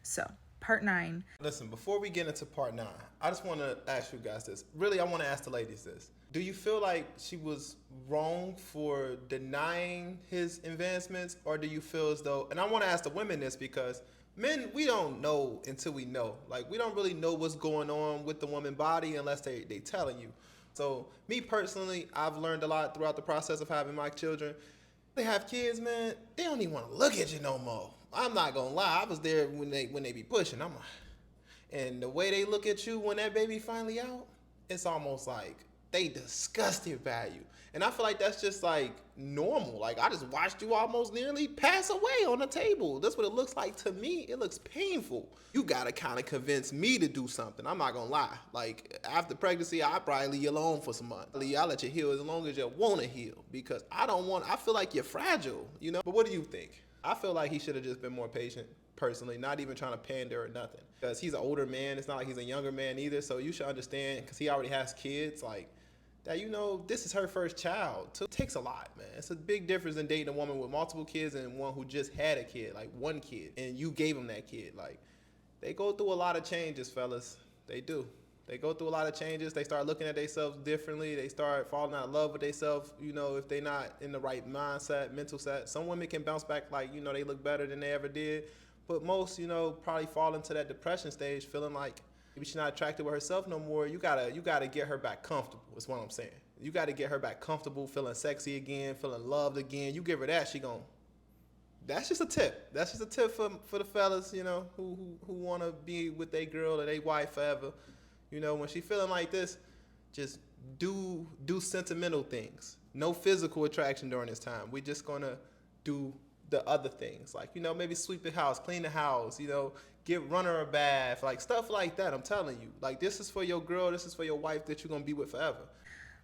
So, part 9.
Listen, before we get into part 9, I just want to ask you guys this. Really, I want to ask the ladies this. Do you feel like she was wrong for denying his advancements, or do you feel as though, and I want to ask the women this because men, we don't know until we know. Like, we don't really know what's going on with the woman body unless they telling you. So, me personally, I've learned a lot throughout the process of having my children. They have kids, man, they don't even want to look at you no more. I'm not gonna lie, I was there when they be pushing. I'm like, and the way they look at you when that baby finally out, it's almost like they disgusted by you. And I feel like that's just like normal. Like I just watched you almost nearly pass away on the table. That's what it looks like to me. It looks painful. You gotta kind of convince me to do something. I'm not gonna lie. Like after pregnancy, I probably leave you alone for some months. I'll let you heal as long as you wanna heal because I don't want. I feel like you're fragile, you know. But what do you think? I feel like he should have just been more patient personally, not even trying to pander or nothing. Because he's an older man. It's not like he's a younger man either. So you should understand, because he already has kids, like, that you know, this is her first child. So it takes a lot, man. It's a big difference in dating a woman with multiple kids and one who just had a kid, like one kid, and you gave him that kid. Like, they go through a lot of changes, fellas. They do. They go through a lot of changes. They start looking at themselves differently. They start falling out of love with themselves, you know, if they're not in the right mindset, mental set. Some women can bounce back like, you know, they look better than they ever did. But most, you know, probably fall into that depression stage feeling like maybe she's not attracted with herself no more. You gotta get her back comfortable, is what I'm saying. You gotta get her back comfortable, feeling sexy again, feeling loved again. You give her that, she gon' that's just a tip. That's just a tip for the fellas, you know, who want to be with their girl or their wife forever. You know, when she feeling like this, just do sentimental things. No physical attraction during this time. We just gonna do the other things, like you know, maybe sweep the house, clean the house, you know, run her a bath, like stuff like that. I'm telling you, like this is for your girl, this is for your wife that you're gonna be with forever.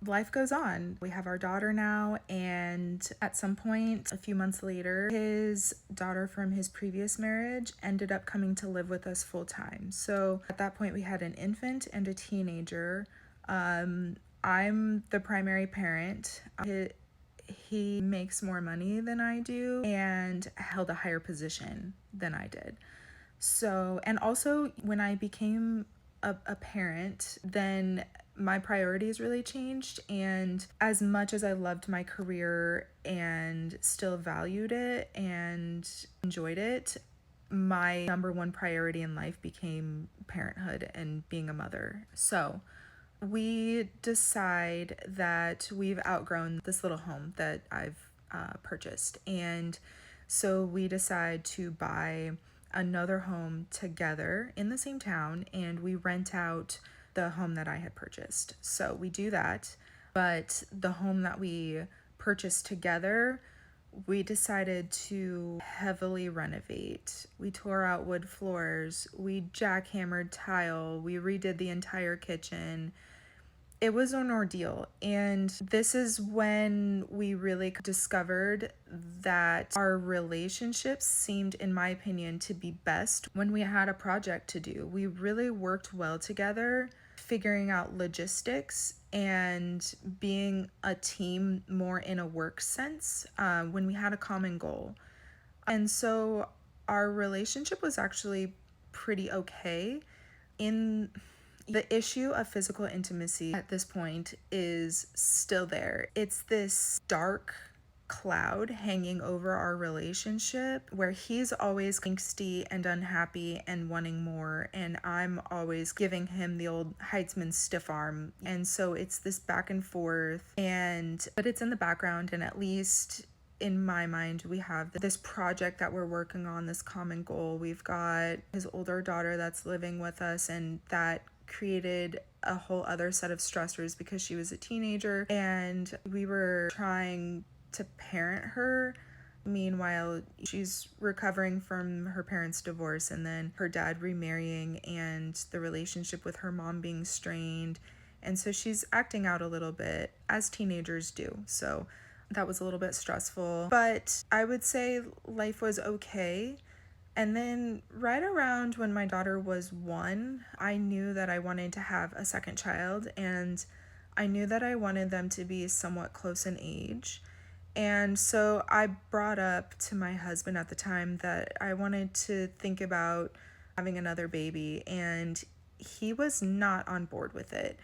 Life goes on. We have our daughter now, and at some point, a few months later, his daughter from his previous marriage ended up coming to live with us full time. So at that point, we had an infant and a teenager. I'm the primary parent. He makes more money than I do and held a higher position than I did. So, and also when I became a parent, then my priorities really changed. And as much as I loved my career and still valued it and enjoyed it, my number one priority in life became parenthood and being a mother. So we decide that we've outgrown this little home that I've purchased. And so we decide to buy another home together in the same town, and we rent out the home that I had purchased. So we do that. But the home that we purchased together, we decided to heavily renovate. We tore out wood floors, we jackhammered tile, we redid the entire kitchen. It was an ordeal. And this is when we really discovered that our relationship seemed, in my opinion, to be best when we had a project to do. We really worked well together, figuring out logistics and being a team more in a work sense when we had a common goal. And so our relationship was actually pretty okay. In the issue of physical intimacy at this point is still there. It's this dark cloud hanging over our relationship where he's always angsty and unhappy and wanting more, and I'm always giving him the old Heitzman stiff arm. And so it's this back and forth, but it's in the background, and at least in my mind, we have this project that we're working on, this common goal. We've got his older daughter that's living with us, and that created a whole other set of stressors because she was a teenager and we were trying to parent her. Meanwhile, she's recovering from her parents' divorce and then her dad remarrying and the relationship with her mom being strained. And so she's acting out a little bit, as teenagers do. So that was a little bit stressful. But I would say life was okay. And then, right around when my daughter was 1, I knew that I wanted to have a second child, and I knew that I wanted them to be somewhat close in age. And so I brought up to my husband at the time that I wanted to think about having another baby, and he was not on board with it.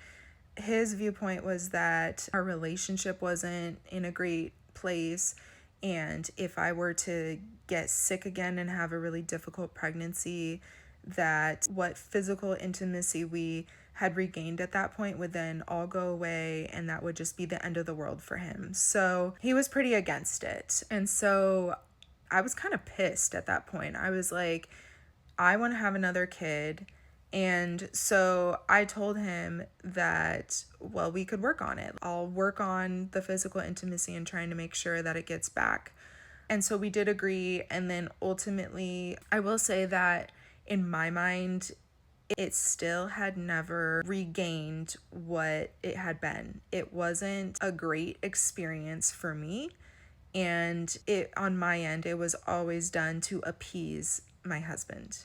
His viewpoint was that our relationship wasn't in a great place, and if I were to get sick again and have a really difficult pregnancy, that what physical intimacy we had regained at that point would then all go away, and that would just be the end of the world for him. So he was pretty against it. And so I was kind of pissed at that point. I was like, I want to have another kid. And so I told him that, well, we could work on it. I'll work on the physical intimacy and trying to make sure that it gets back. And so we did agree. And then ultimately, I will say that in my mind, it still had never regained what it had been. It wasn't a great experience for me. And it, on my end, it was always done to appease my husband.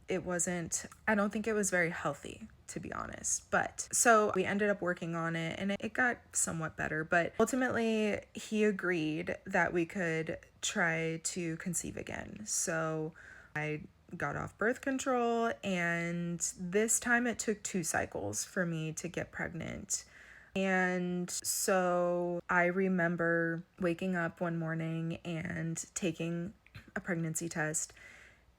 It wasn't, I don't think it was very healthy, to be honest. But so we ended up working on it, and it got somewhat better. But ultimately, he agreed that we could try to conceive again. So I got off birth control, and this time it took 2 cycles for me to get pregnant. And so I remember waking up one morning and taking a pregnancy test,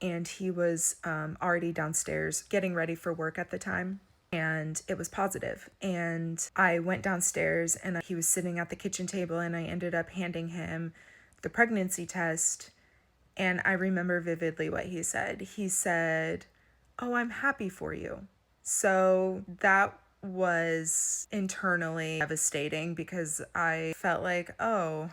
and he was already downstairs getting ready for work at the time, and it was positive. And I went downstairs, and he was sitting at the kitchen table, and I ended up handing him the pregnancy test. And I remember vividly what he said. He said, "Oh, I'm happy for you." So that was internally devastating, because I felt like, oh,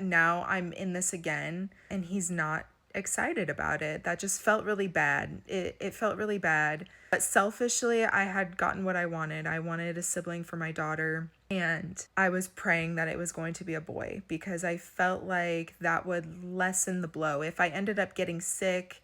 now I'm in this again, and he's not excited about it. That just felt really bad. It felt really bad. But selfishly, I had gotten what I wanted. I wanted a sibling for my daughter, and I was praying that it was going to be a boy, because I felt like that would lessen the blow. If I ended up getting sick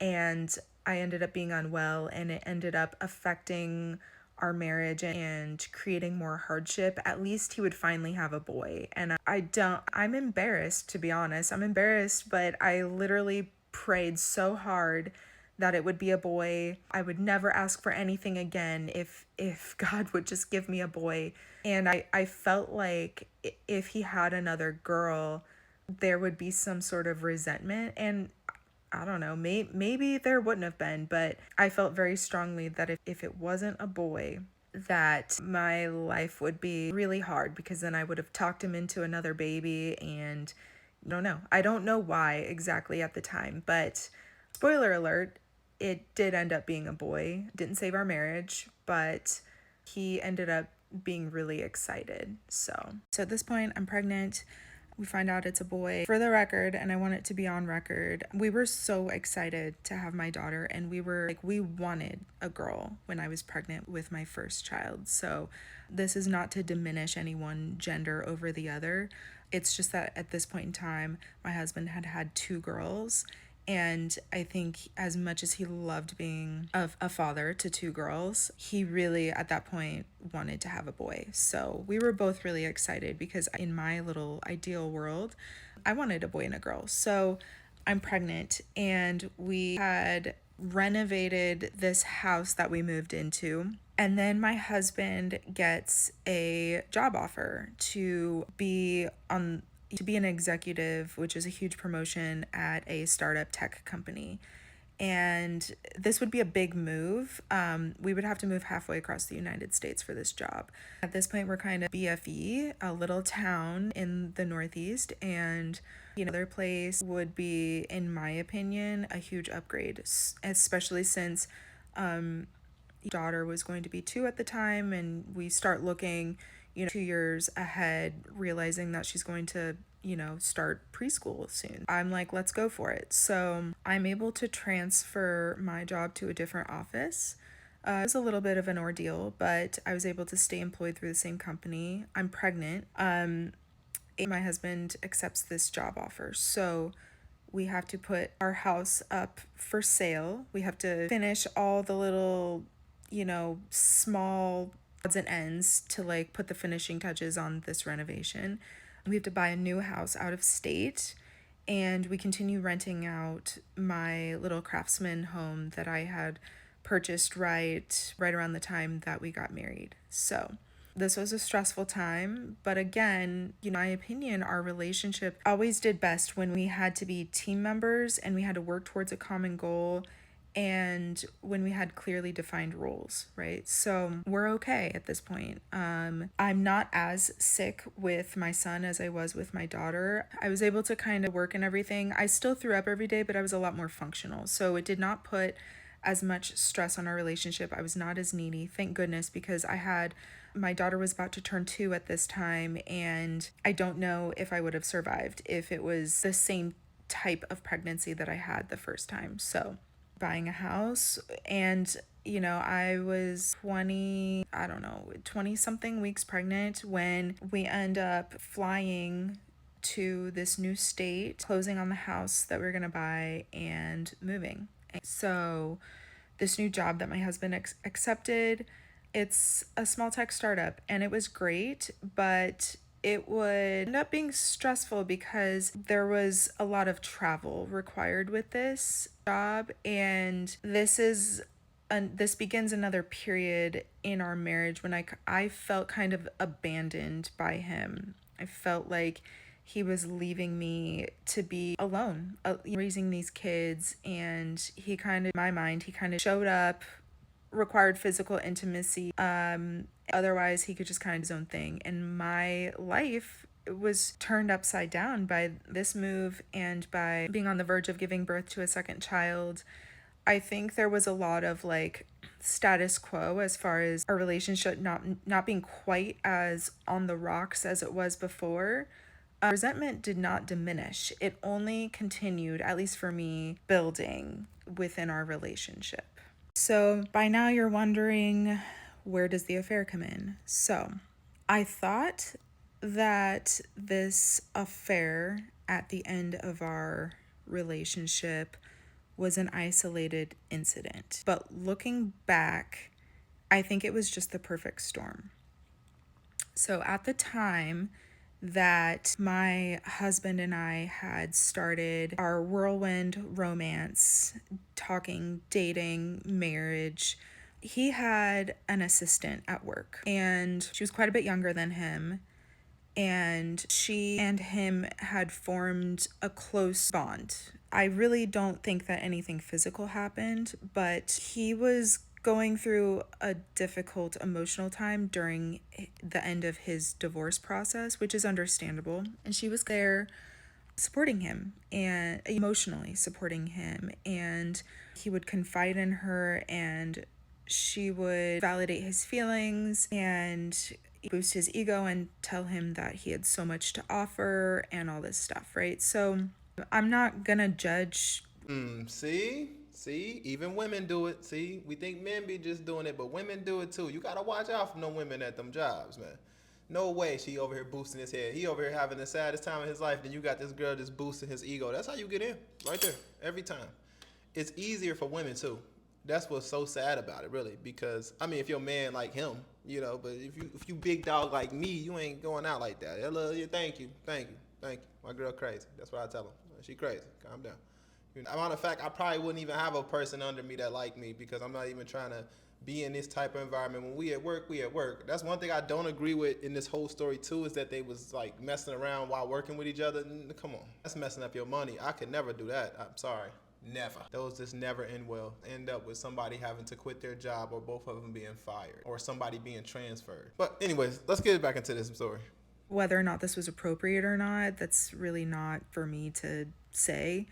and I ended up being unwell, and it ended up affecting our marriage and creating more hardship, at least he would finally have a boy. And I'm embarrassed, to be honest. I'm embarrassed, but I literally prayed so hard that it would be a boy. I would never ask for anything again if God would just give me a boy. And I felt like if he had another girl, there would be some sort of resentment. And I don't know, maybe there wouldn't have been, but I felt very strongly that if it wasn't a boy, that my life would be really hard, because then I would have talked him into another baby. And I don't know why exactly at the time, but spoiler alert, it did end up being a boy. Didn't save our marriage, but he ended up being really excited. So at this point, I'm pregnant. We find out it's a boy. For the record, and I want it to be on record, we were so excited to have my daughter, and we wanted a girl when I was pregnant with my first child. So this is not to diminish any one gender over the other. It's just that at this point in time, my husband had had 2 girls. And I think as much as he loved being a father to 2 girls, he really at that point wanted to have a boy. So we were both really excited, because in my little ideal world, I wanted a boy and a girl. So I'm pregnant, and we had renovated this house that we moved into. And then my husband gets a job offer to be an executive, which is a huge promotion at a startup tech company. And this would be a big move. We would have to move halfway across the United States for this job. At this point, we're kind of BFE, a little town in the Northeast, and their place would be, in my opinion, a huge upgrade, especially since daughter was going to be 2 at the time, and we start looking 2 years ahead, realizing that she's going to start preschool soon. I'm like, let's go for it. So I'm able to transfer my job to a different office. It was a little bit of an ordeal, but I was able to stay employed through the same company. I'm pregnant. My husband accepts this job offer. So We have to put our house up for sale. We have to finish all the little, small odds and ends to like put the finishing touches on this renovation. We have to buy a new house out of state, and we continue renting out my little craftsman home that I had purchased right around the time that we got married. So, this was a stressful time, but again, in my opinion, our relationship always did best when we had to be team members and we had to work towards a common goal, and when we had clearly defined roles, right? So we're okay at this point. I'm not as sick with my son as I was with my daughter. I was able to kind of work and everything. I still threw up every day, but I was a lot more functional. So it did not put as much stress on our relationship. I was not as needy, thank goodness, because my daughter was about to turn 2 at this time, and I don't know if I would have survived if it was the same type of pregnancy that I had the first time. So, buying a house, and I was 20, I don't know, 20 something weeks pregnant when we end up flying to this new state, closing on the house that we're going to buy, and moving. So, this new job that my husband accepted, it's a small tech startup, and it was great, but it would end up being stressful because there was a lot of travel required with this job, and this begins another period in our marriage when I felt kind of abandoned by him. I felt like he was leaving me to be alone, raising these kids, and he kind of, in my mind, he kind of showed up, required physical intimacy. Otherwise, he could just kind of do his own thing. And my life was turned upside down by this move and by being on the verge of giving birth to a second child. I think there was a lot of like status quo as far as our relationship not being quite as on the rocks as it was before. Resentment did not diminish. It only continued, at least for me, building within our relationship. So by now you're wondering, where does the affair come in? So I thought that this affair at the end of our relationship was an isolated incident. But looking back, I think it was just the perfect storm. So at the time that my husband and I had started our whirlwind romance, talking, dating, marriage, he had an assistant at work, and she was quite a bit younger than him. And she and him had formed a close bond. I really don't think that anything physical happened, but he was going through a difficult emotional time during the end of his divorce process, which is understandable. And she was there supporting him and emotionally supporting him. And he would confide in her, and she would validate his feelings and boost his ego and tell him that he had so much to offer and all this stuff, right? So I'm not gonna judge.
See, even women do it. See, we think men be just doing it, but women do it too. You gotta watch out for no women at them jobs, man. No way she over here boosting his head. He over here having the saddest time of his life. Then you got this girl just boosting his ego. That's how you get in, right there, every time. It's easier for women too. That's what's so sad about it, really. Because I mean, if you're a man like him, but if you big dog like me, you ain't going out like that. I love you. Thank you, thank you, thank you. My girl crazy. That's what I tell her. She crazy. Calm down. Matter of fact, I probably wouldn't even have a person under me that like me because I'm not even trying to be in this type of environment. When we at work, we at work. That's one thing I don't agree with in this whole story too, is that they was like messing around while working with each other. Come on, that's messing up your money. I could never do that. I'm sorry. Never. Those just never end well. End up with somebody having to quit their job, or both of them being fired, or somebody being transferred. But anyways, let's get back into this story.
Whether or not this was appropriate or not, that's really not for me to say.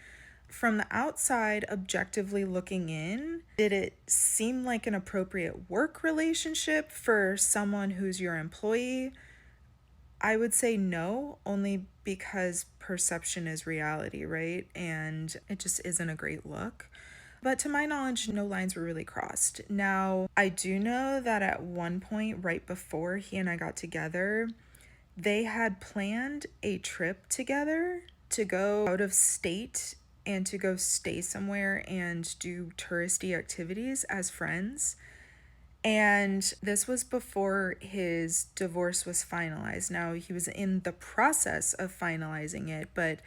From the outside, objectively looking in, did it seem like an appropriate work relationship for someone who's your employee? I would say no, only because perception is reality, right? And it just isn't a great look. But to my knowledge, no lines were really crossed. Now, I do know that at one point, right before he and I got together, they had planned a trip together to go out of state and to go stay somewhere and do touristy activities as friends. And this was before his divorce was finalized. Now, he was in the process of finalizing it, but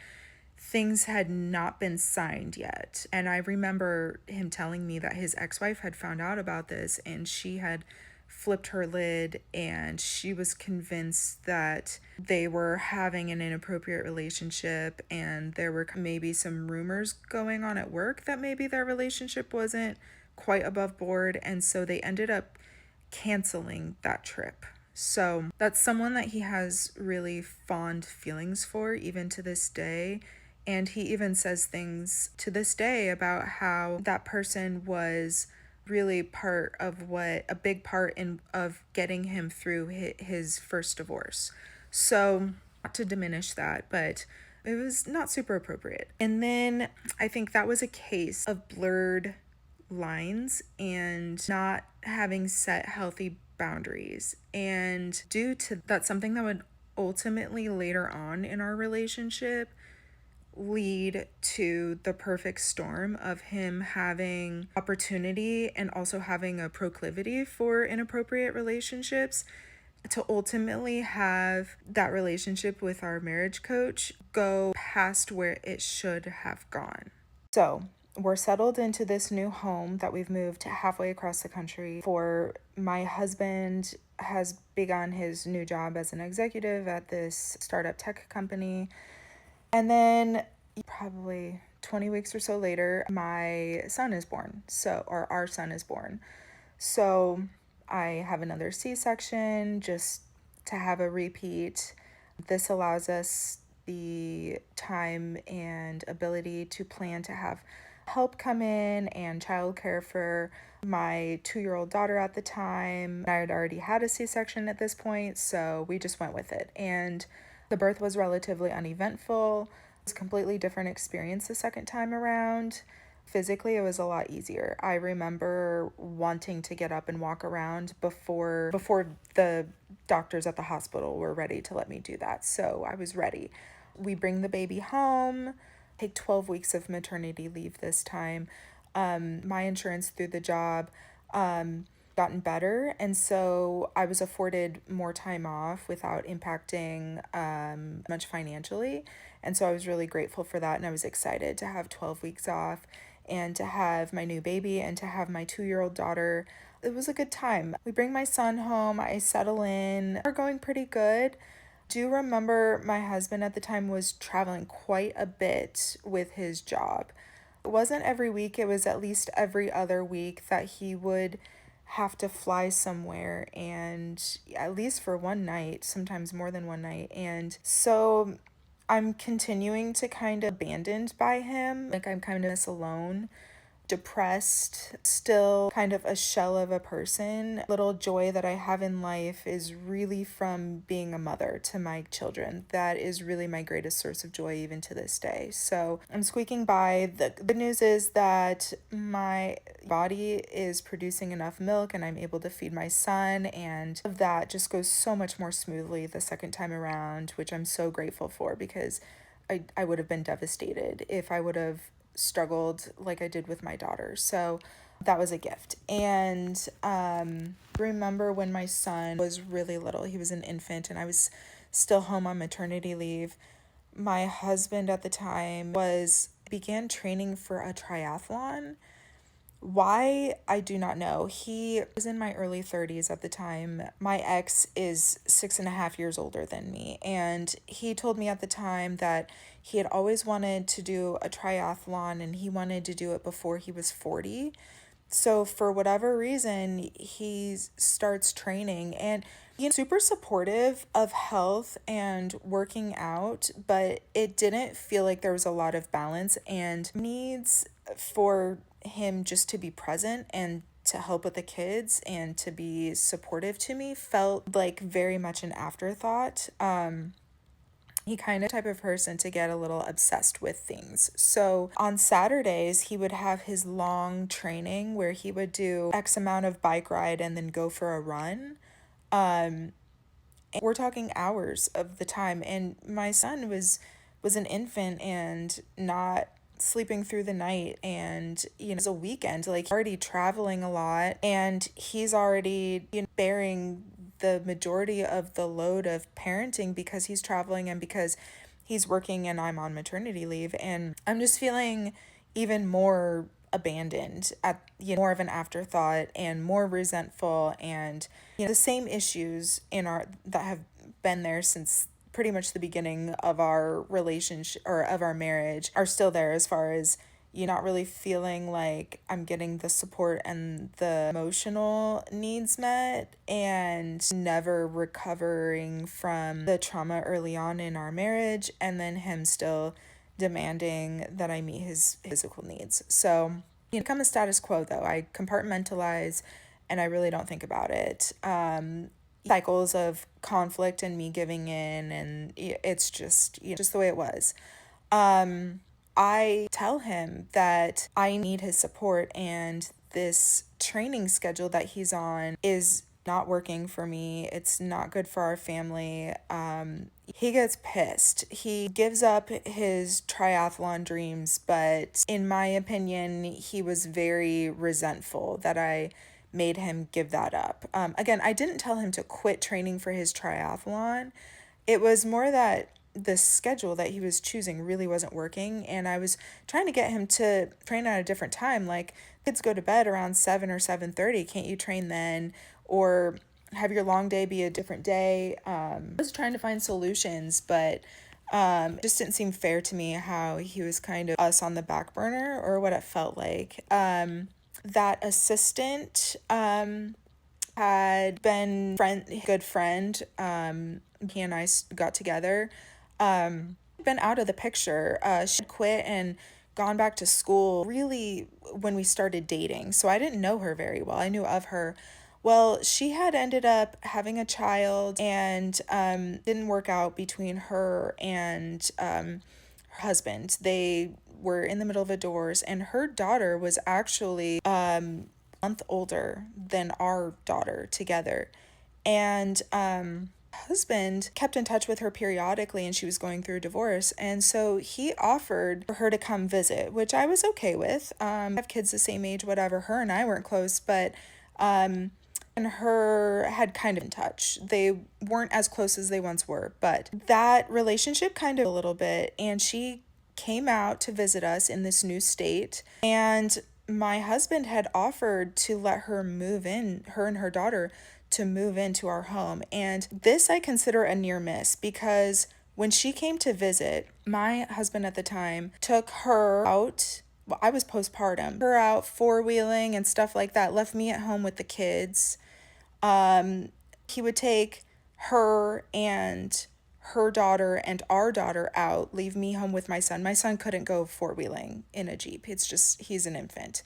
things had not been signed yet. And I remember him telling me that his ex wife had found out about this and she had flipped her lid and she was convinced that they were having an inappropriate relationship, and there were maybe some rumors going on at work that maybe their relationship wasn't quite above board, and so they ended up canceling that trip. So that's someone that he has really fond feelings for, even to this day. And he even says things to this day about how that person was really part of what a big part in of getting him through his first divorce. So, not to diminish that, but it was not super appropriate. And then I think that was a case of blurred lines and not having set healthy boundaries. And due to that's something that would ultimately later on in our relationship lead to the perfect storm of him having opportunity and also having a proclivity for inappropriate relationships, to ultimately have that relationship with our marriage coach go past where it should have gone. So, we're settled into this new home that we've moved halfway across the country for. My husband has begun his new job as an executive at this startup tech company. And then probably 20 weeks or so later, my son is born. So, or our son is born. So, I have another C-section just to have a repeat. This allows us the time and ability to plan to have help come in and childcare for my 2-year-old daughter at the time. I had already had a C-section at this point, so we just went with it. And the birth was relatively uneventful. It was a completely different experience the second time around. Physically, it was a lot easier. I remember wanting to get up and walk around before the doctors at the hospital were ready to let me do that. So I was ready. We bring the baby home, take 12 weeks of maternity leave this time. My insurance through the job gotten better, and so I was afforded more time off without impacting much financially. And so I was really grateful for that, and I was excited to have 12 weeks off and to have my new baby and to have my 2-year-old daughter. It was a good time. We bring my son home, I settle in. We're going pretty good. Do remember my husband at the time was traveling quite a bit with his job. It wasn't every week, it was at least every other week that he would have to fly somewhere, and at least for one night, sometimes more than one night. And so I'm continuing to kind of abandoned by him. Like, I'm kind of this alone, depressed, still kind of a shell of a person. Little joy that I have in life is really from being a mother to my children. That is really my greatest source of joy even to this day. So I'm squeaking by. The good news is that my body is producing enough milk and I'm able to feed my son, and that just goes so much more smoothly the second time around, which I'm so grateful for, because I would have been devastated if I would have struggled like I did with my daughter. So that was a gift. And remember when my son was really little, he was an infant and I was still home on maternity leave. My husband at the time began training for a triathlon. Why, I do not know. He was in my early 30s at the time. My ex is 6.5 years older than me. And he told me at the time that he had always wanted to do a triathlon and he wanted to do it before he was 40. So for whatever reason, he starts training, and he's super supportive of health and working out, but it didn't feel like there was a lot of balance, and needs for him just to be present and to help with the kids and to be supportive to me felt like very much an afterthought. He kind of type of person to get a little obsessed with things. So on Saturdays, he would have his long training where he would do X amount of bike ride and then go for a run. We're talking hours of the time, and my son was an infant and not sleeping through the night, and it's a weekend, like already traveling a lot, and he's already bearing the majority of the load of parenting because he's traveling and because he's working and I'm on maternity leave. And I'm just feeling even more abandoned, at more of an afterthought and more resentful, and the same issues in our that have been there since pretty much the beginning of our relationship or of our marriage are still there, as far as not really feeling like I'm getting the support and the emotional needs met, and never recovering from the trauma early on in our marriage, and then him still demanding that I meet his physical needs. So, become a status quo though. I compartmentalize and I really don't think about it. Cycles of conflict and me giving in, and it's just just the way it was. I tell him that I need his support, and this training schedule that he's on is not working for me. It's not good for our family. He gets pissed. He gives up his triathlon dreams, but in my opinion, he was very resentful that I made him give that up. Again, I didn't tell him to quit training for his triathlon. It was more that the schedule that he was choosing really wasn't working, and I was trying to get him to train at a different time. Like, kids go to bed around 7 or 7:30. Can't you train then? Or have your long day be a different day? I was trying to find solutions, but it just didn't seem fair to me how he was kind of us on the back burner, or what it felt like. That assistant had been good friend. He and I got together. Been out of the picture. She quit and gone back to school really when we started dating. So I didn't know her very well. I knew of her. Well, she had ended up having a child, and didn't work out between her and her husband. They were in the middle of a divorce, and her daughter was actually month older than our daughter together. And husband kept in touch with her periodically, and she was going through a divorce, and so he offered for her to come visit, which I was okay with. I have kids the same age, whatever. Her and I weren't close, but and her had kind of in touch. They weren't as close as they once were, but that relationship kind of a little bit, and she came out to visit us in this new state, and my husband had offered to let her move in, her and her daughter, to move into our home. And this I consider a near miss, because when she came to visit, my husband at the time took her out. Well, I was postpartum. Her out four-wheeling and stuff like that, left me at home with the kids. He would take her and her daughter and our daughter out, leave me home with my son. My son couldn't go four-wheeling in a Jeep. It's just, he's an infant.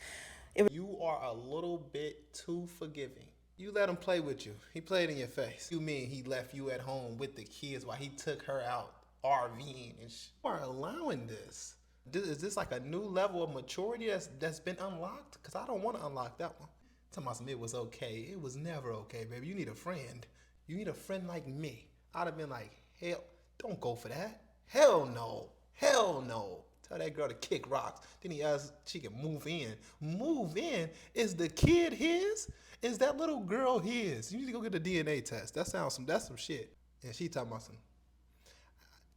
You are a little bit too forgiving. You let him play with you. He played in your face. You mean he left you at home with the kids while he took her out RVing? And you are allowing this. Is this like a new level of maturity that's been unlocked? Because I don't want to unlock that one. Talking about some it was okay. It was never okay, baby. You need a friend. You need a friend like me. I'd have been like, hell, don't go for that. Hell no. Hell no. Tell that girl to kick rocks. Then he asked she can move in. Move in? Is the kid his? Is that little girl his? You need to go get a DNA test. That's some shit. And she talking about some.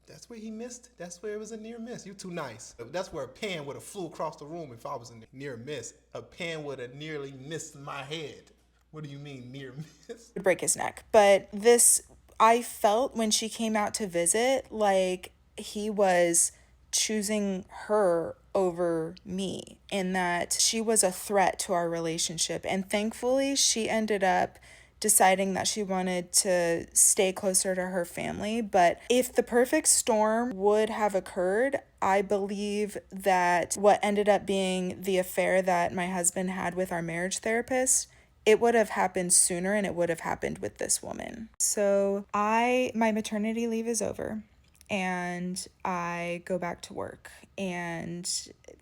That's where he missed. That's where it was a near miss. You too nice. That's where a pen would have flew across the room if I was a near miss. A pen would have nearly missed my head. What do you mean near miss?
Break his neck. But this, I felt when she came out to visit, like he was choosing her over me, and that she was a threat to our relationship. And thankfully, she ended up deciding that she wanted to stay closer to her family. But if the perfect storm would have occurred, I believe that what ended up being the affair that my husband had with our marriage therapist, it would have happened sooner, and it would have happened with this woman. So my maternity leave is over, and I go back to work, and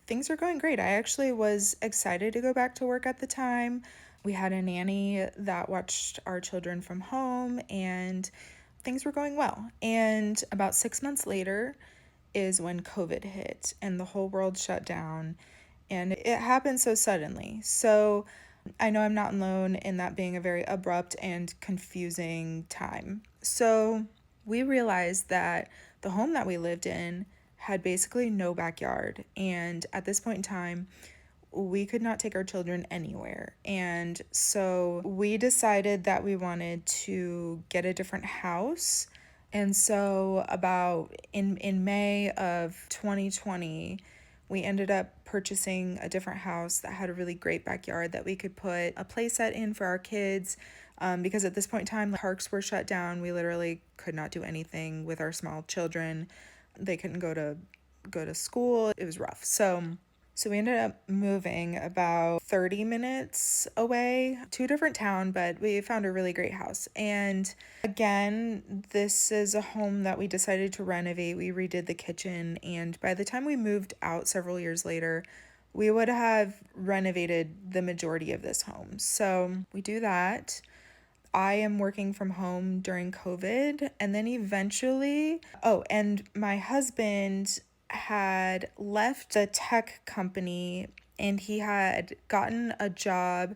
things are going great. I actually was excited to go back to work at the time. We had a nanny that watched our children from home, and things were going well. And about 6 months later, is when COVID hit and the whole world shut down, and it happened so suddenly. So I know I'm not alone in that being a very abrupt and confusing time. So we realized that the home that we lived in had basically no backyard, and at this point in time, we could not take our children anywhere. And so we decided that we wanted to get a different house. And so about in May of 2020, we ended up purchasing a different house that had a really great backyard that we could put a play set in for our kids. Because at this point in time, the parks were shut down. We literally could not do anything with our small children. They couldn't go to school. It was rough. So we ended up moving about 30 minutes away to a different town, but we found a really great house. And again, this is a home that we decided to renovate. We redid the kitchen, and by the time we moved out several years later, we would have renovated the majority of this home. So we do that. I am working from home during COVID, and then eventually, and my husband had left the tech company and he had gotten a job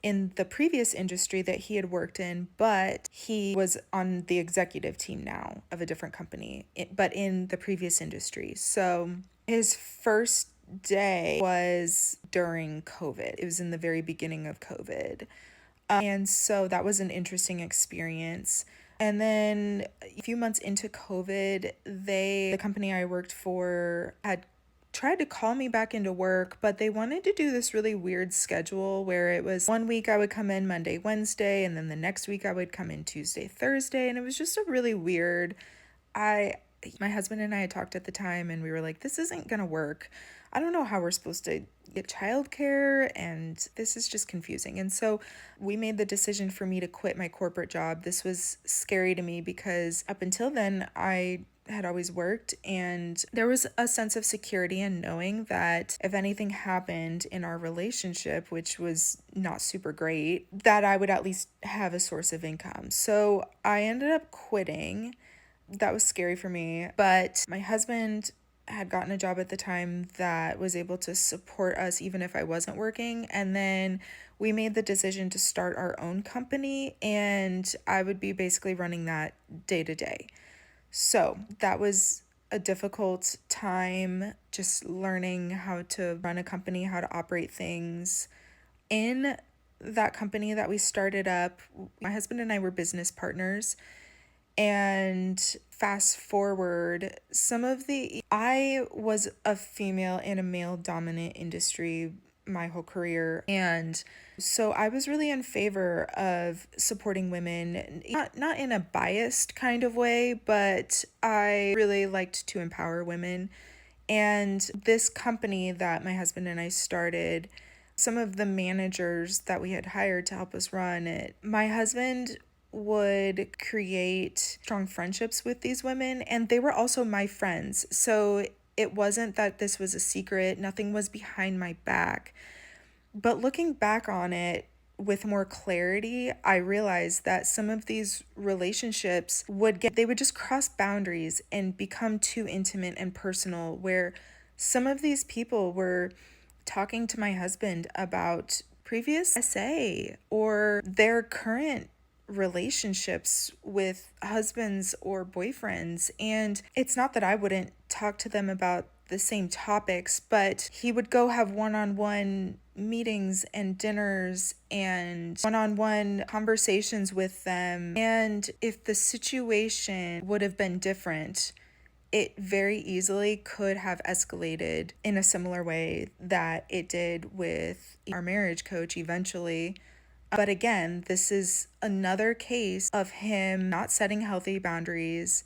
in the previous industry that he had worked in, but he was on the executive team now of a different company, but in the previous industry. So his first day was during COVID. It was in the very beginning of COVID. And so that was an interesting experience. And then a few months into COVID, the company I worked for had tried to call me back into work, but they wanted to do this really weird schedule where it was one week I would come in Monday, Wednesday, and then the next week I would come in Tuesday, Thursday. And it was just a really weird, I my husband and I had talked at the time and we were like, this isn't gonna work. I don't know how we're supposed to get childcare, and this is just confusing. And so we made the decision for me to quit my corporate job. This was scary to me because up until then I had always worked, and there was a sense of security in knowing that if anything happened in our relationship, which was not super great, that I would at least have a source of income. So I ended up quitting. That was scary for me, but my husband had gotten a job at the time that was able to support us even if I wasn't working. And then we made the decision to start our own company, and I would be basically running that day to day. So that was a difficult time, just learning how to run a company, how to operate things. In that company that we started up, my husband and I were business partners. And fast forward, I was a female in a male dominant industry my whole career. And so I was really in favor of supporting women, not in a biased kind of way, but I really liked to empower women. And this company that my husband and I started, some of the managers that we had hired to help us run it, my husband would create strong friendships with these women, and they were also my friends. So it wasn't that this was a secret, nothing was behind my back. But looking back on it with more clarity, I realized that some of these relationships they would just cross boundaries and become too intimate and personal, where some of these people were talking to my husband about previous SA or their current relationships with husbands or boyfriends. And it's not that I wouldn't talk to them about the same topics, but he would go have one-on-one meetings and dinners and one-on-one conversations with them. And if the situation would have been different, it very easily could have escalated in a similar way that it did with our marriage coach eventually. But again, this is another case of him not setting healthy boundaries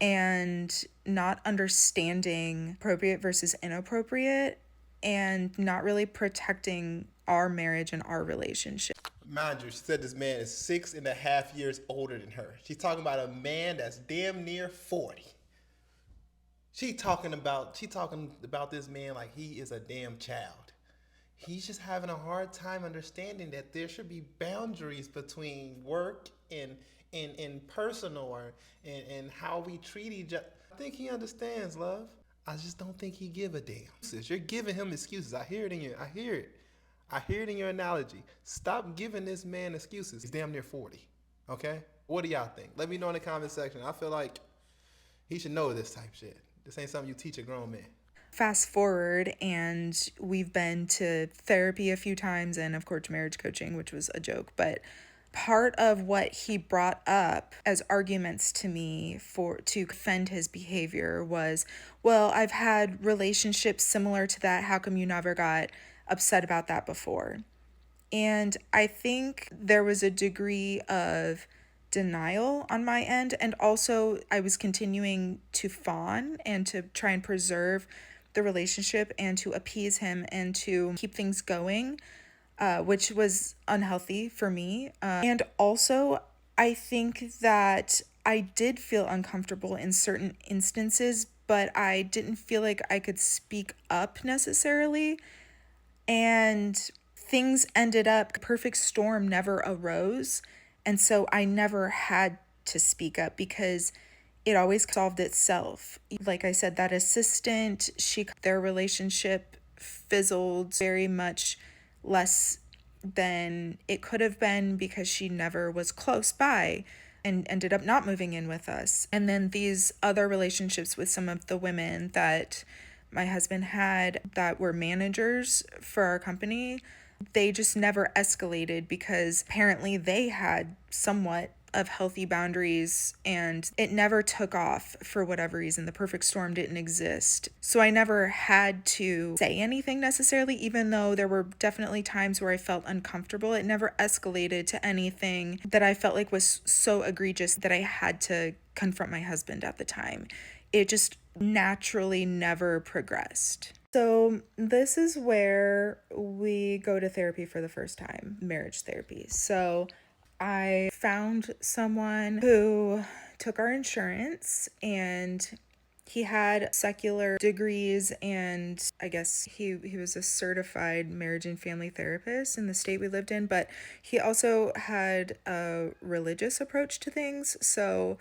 and not understanding appropriate versus inappropriate and not really protecting our marriage and our relationship.
Mind you, she said this man is 6.5 years older than her. She's talking about a man that's damn near 40. She talking about this man like he is a damn child. He's just having a hard time understanding that there should be boundaries between work and personal, and how we treat each other. I think he understands, love. I just don't think he give a damn. You're giving him excuses. I hear it in your. I hear it. I hear it in your analogy. Stop giving this man excuses. He's damn near 40. Okay? What do y'all think? Let me know in the comment section. I feel like he should know this type shit. This ain't something you teach a grown man.
Fast forward, and we've been to therapy a few times and, of course, marriage coaching, which was a joke. But part of what he brought up as arguments to me for to defend his behavior was, well, I've had relationships similar to that. How come you never got upset about that before? And I think there was a degree of denial on my end. And also, I was continuing to fawn and to try and preserve the relationship and to appease him and to keep things going, which was unhealthy for me. And also, I think that I did feel uncomfortable in certain instances, but I didn't feel like I could speak up necessarily. And things ended up, perfect storm never arose. And so I never had to speak up because it always solved itself. Like I said, that assistant, their relationship fizzled very much less than it could have been because she never was close by and ended up not moving in with us. And then these other relationships with some of the women that my husband had that were managers for our company, they just never escalated because apparently they had somewhat of healthy boundaries and it never took off for whatever reason. The perfect storm didn't exist. So I never had to say anything necessarily, even though there were definitely times where I felt uncomfortable. It never escalated to anything that I felt like was so egregious that I had to confront my husband at the time. It just naturally never progressed. So this is where we go to therapy for the first time, marriage therapy. So I found someone who took our insurance and he had secular degrees and I guess he was a certified marriage and family therapist in the state we lived in, but he also had a religious approach to things. So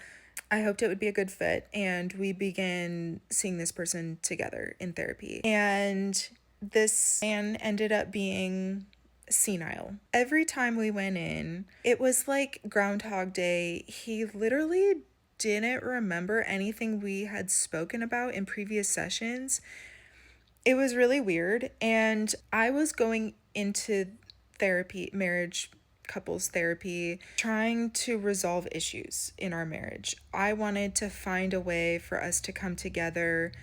I hoped it would be a good fit, and we began seeing this person together in therapy. And this man ended up being senile. Every time we went in, it was like Groundhog Day. He literally didn't remember anything we had spoken about in previous sessions. It was really weird. And I was going into therapy, marriage couples therapy, trying to resolve issues in our marriage. I wanted to find a way for us to come together.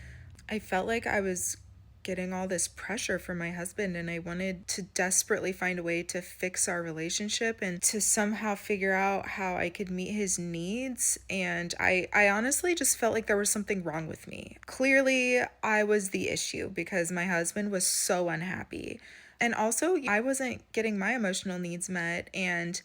I felt like I was getting all this pressure from my husband and I wanted to desperately find a way to fix our relationship and to somehow figure out how I could meet his needs. And I honestly just felt like there was something wrong with me. Clearly, I was the issue because my husband was so unhappy. And also, I wasn't getting my emotional needs met, and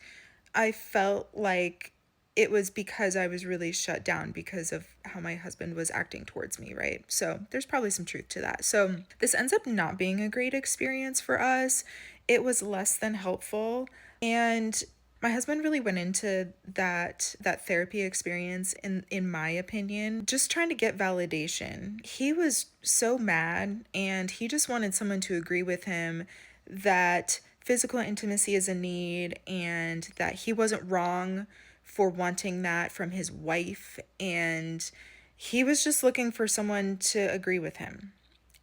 I felt like it was because I was really shut down because of how my husband was acting towards me, right? So there's probably some truth to that. So this ends up not being a great experience for us. It was less than helpful. And my husband really went into that therapy experience in my opinion just trying to get validation. He was so mad and he just wanted someone to agree with him that physical intimacy is a need and that he wasn't wrong for wanting that from his wife, and he was just looking for someone to agree with him.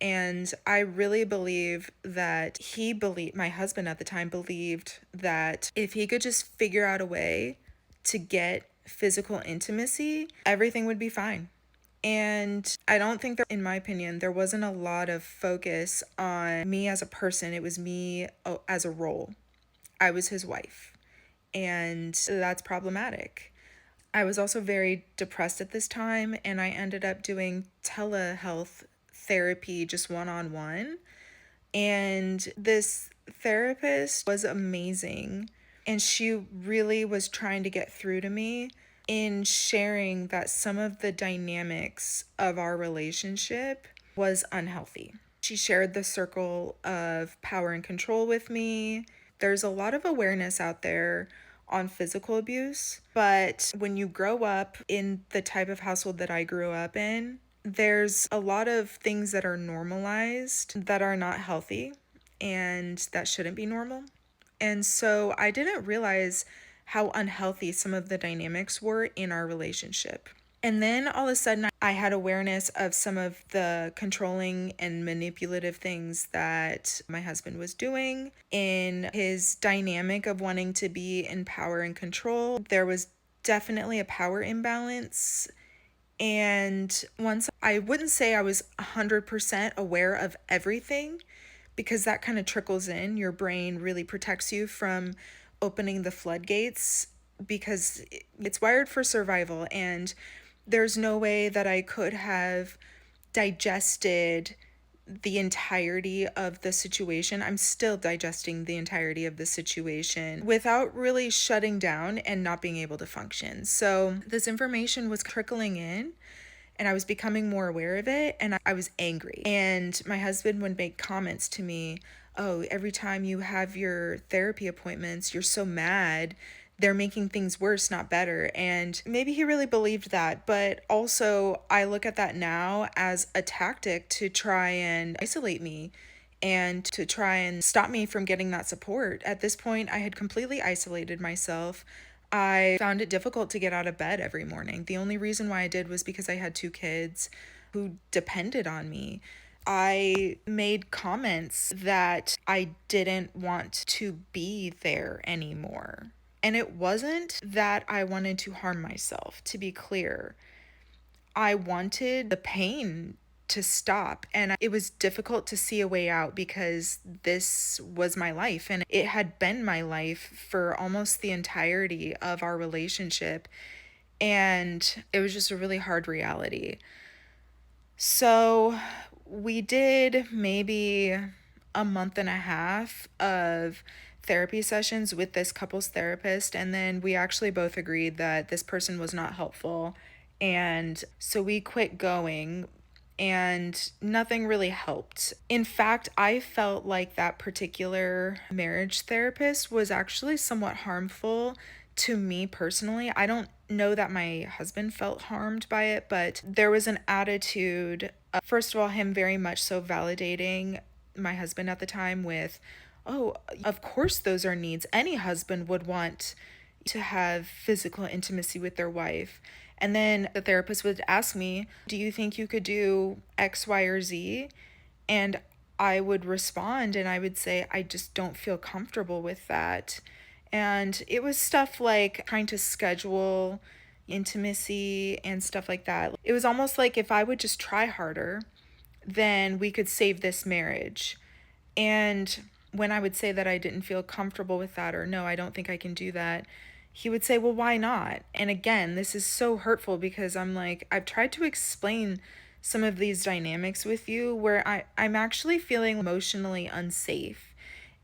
And I really believe that my husband at the time believed that if he could just figure out a way to get physical intimacy, everything would be fine. And I don't think that, in my opinion, there wasn't a lot of focus on me as a person. It was me as a role. I was his wife. And that's problematic. I was also very depressed at this time, and I ended up doing telehealth therapy just one-on-one. And this therapist was amazing, and she really was trying to get through to me in sharing that some of the dynamics of our relationship was unhealthy. She shared the circle of power and control with me. There's a lot of awareness out there on physical abuse. But when you grow up in the type of household that I grew up in, there's a lot of things that are normalized that are not healthy and that shouldn't be normal. And so I didn't realize how unhealthy some of the dynamics were in our relationship. And then all of a sudden, I had awareness of some of the controlling and manipulative things that my husband was doing in his dynamic of wanting to be in power and control. There was definitely a power imbalance. And once I wouldn't say I was 100% aware of everything, because that kind of trickles in. Your brain really protects you from opening the floodgates because it's wired for survival. And there's no way that I could have digested the entirety of the situation. I'm still digesting the entirety of the situation without really shutting down and not being able to function. So this information was trickling in and I was becoming more aware of it, and I was angry. And my husband would make comments to me, "Oh, every time you have your therapy appointments, you're so mad. They're making things worse, not better." And maybe he really believed that, but also I look at that now as a tactic to try and isolate me and to try and stop me from getting that support. At this point, I had completely isolated myself. I found it difficult to get out of bed every morning. The only reason why I did was because I had two kids who depended on me. I made comments that I didn't want to be there anymore. And it wasn't that I wanted to harm myself, to be clear. I wanted the pain to stop, and it was difficult to see a way out because this was my life and it had been my life for almost the entirety of our relationship, and it was just a really hard reality. So we did maybe a month and a half of therapy sessions with this couples therapist, and then we actually both agreed that this person was not helpful. And so we quit going, and nothing really helped. In fact, I felt like that particular marriage therapist was actually somewhat harmful to me personally. I don't know that my husband felt harmed by it, but there was an attitude, first of all, him very much so validating my husband at the time with, "Oh, of course, those are needs. Any husband would want to have physical intimacy with their wife." And then the therapist would ask me, "Do you think you could do X, Y, or Z?" And I would respond and I would say, "I just don't feel comfortable with that." And it was stuff like trying to schedule intimacy and stuff like that. It was almost like if I would just try harder, then we could save this marriage. And when I would say that I didn't feel comfortable with that, or no, I don't think I can do that, he would say, "Well, why not?" And again, this is so hurtful because I'm like, I've tried to explain some of these dynamics with you where I'm actually feeling emotionally unsafe.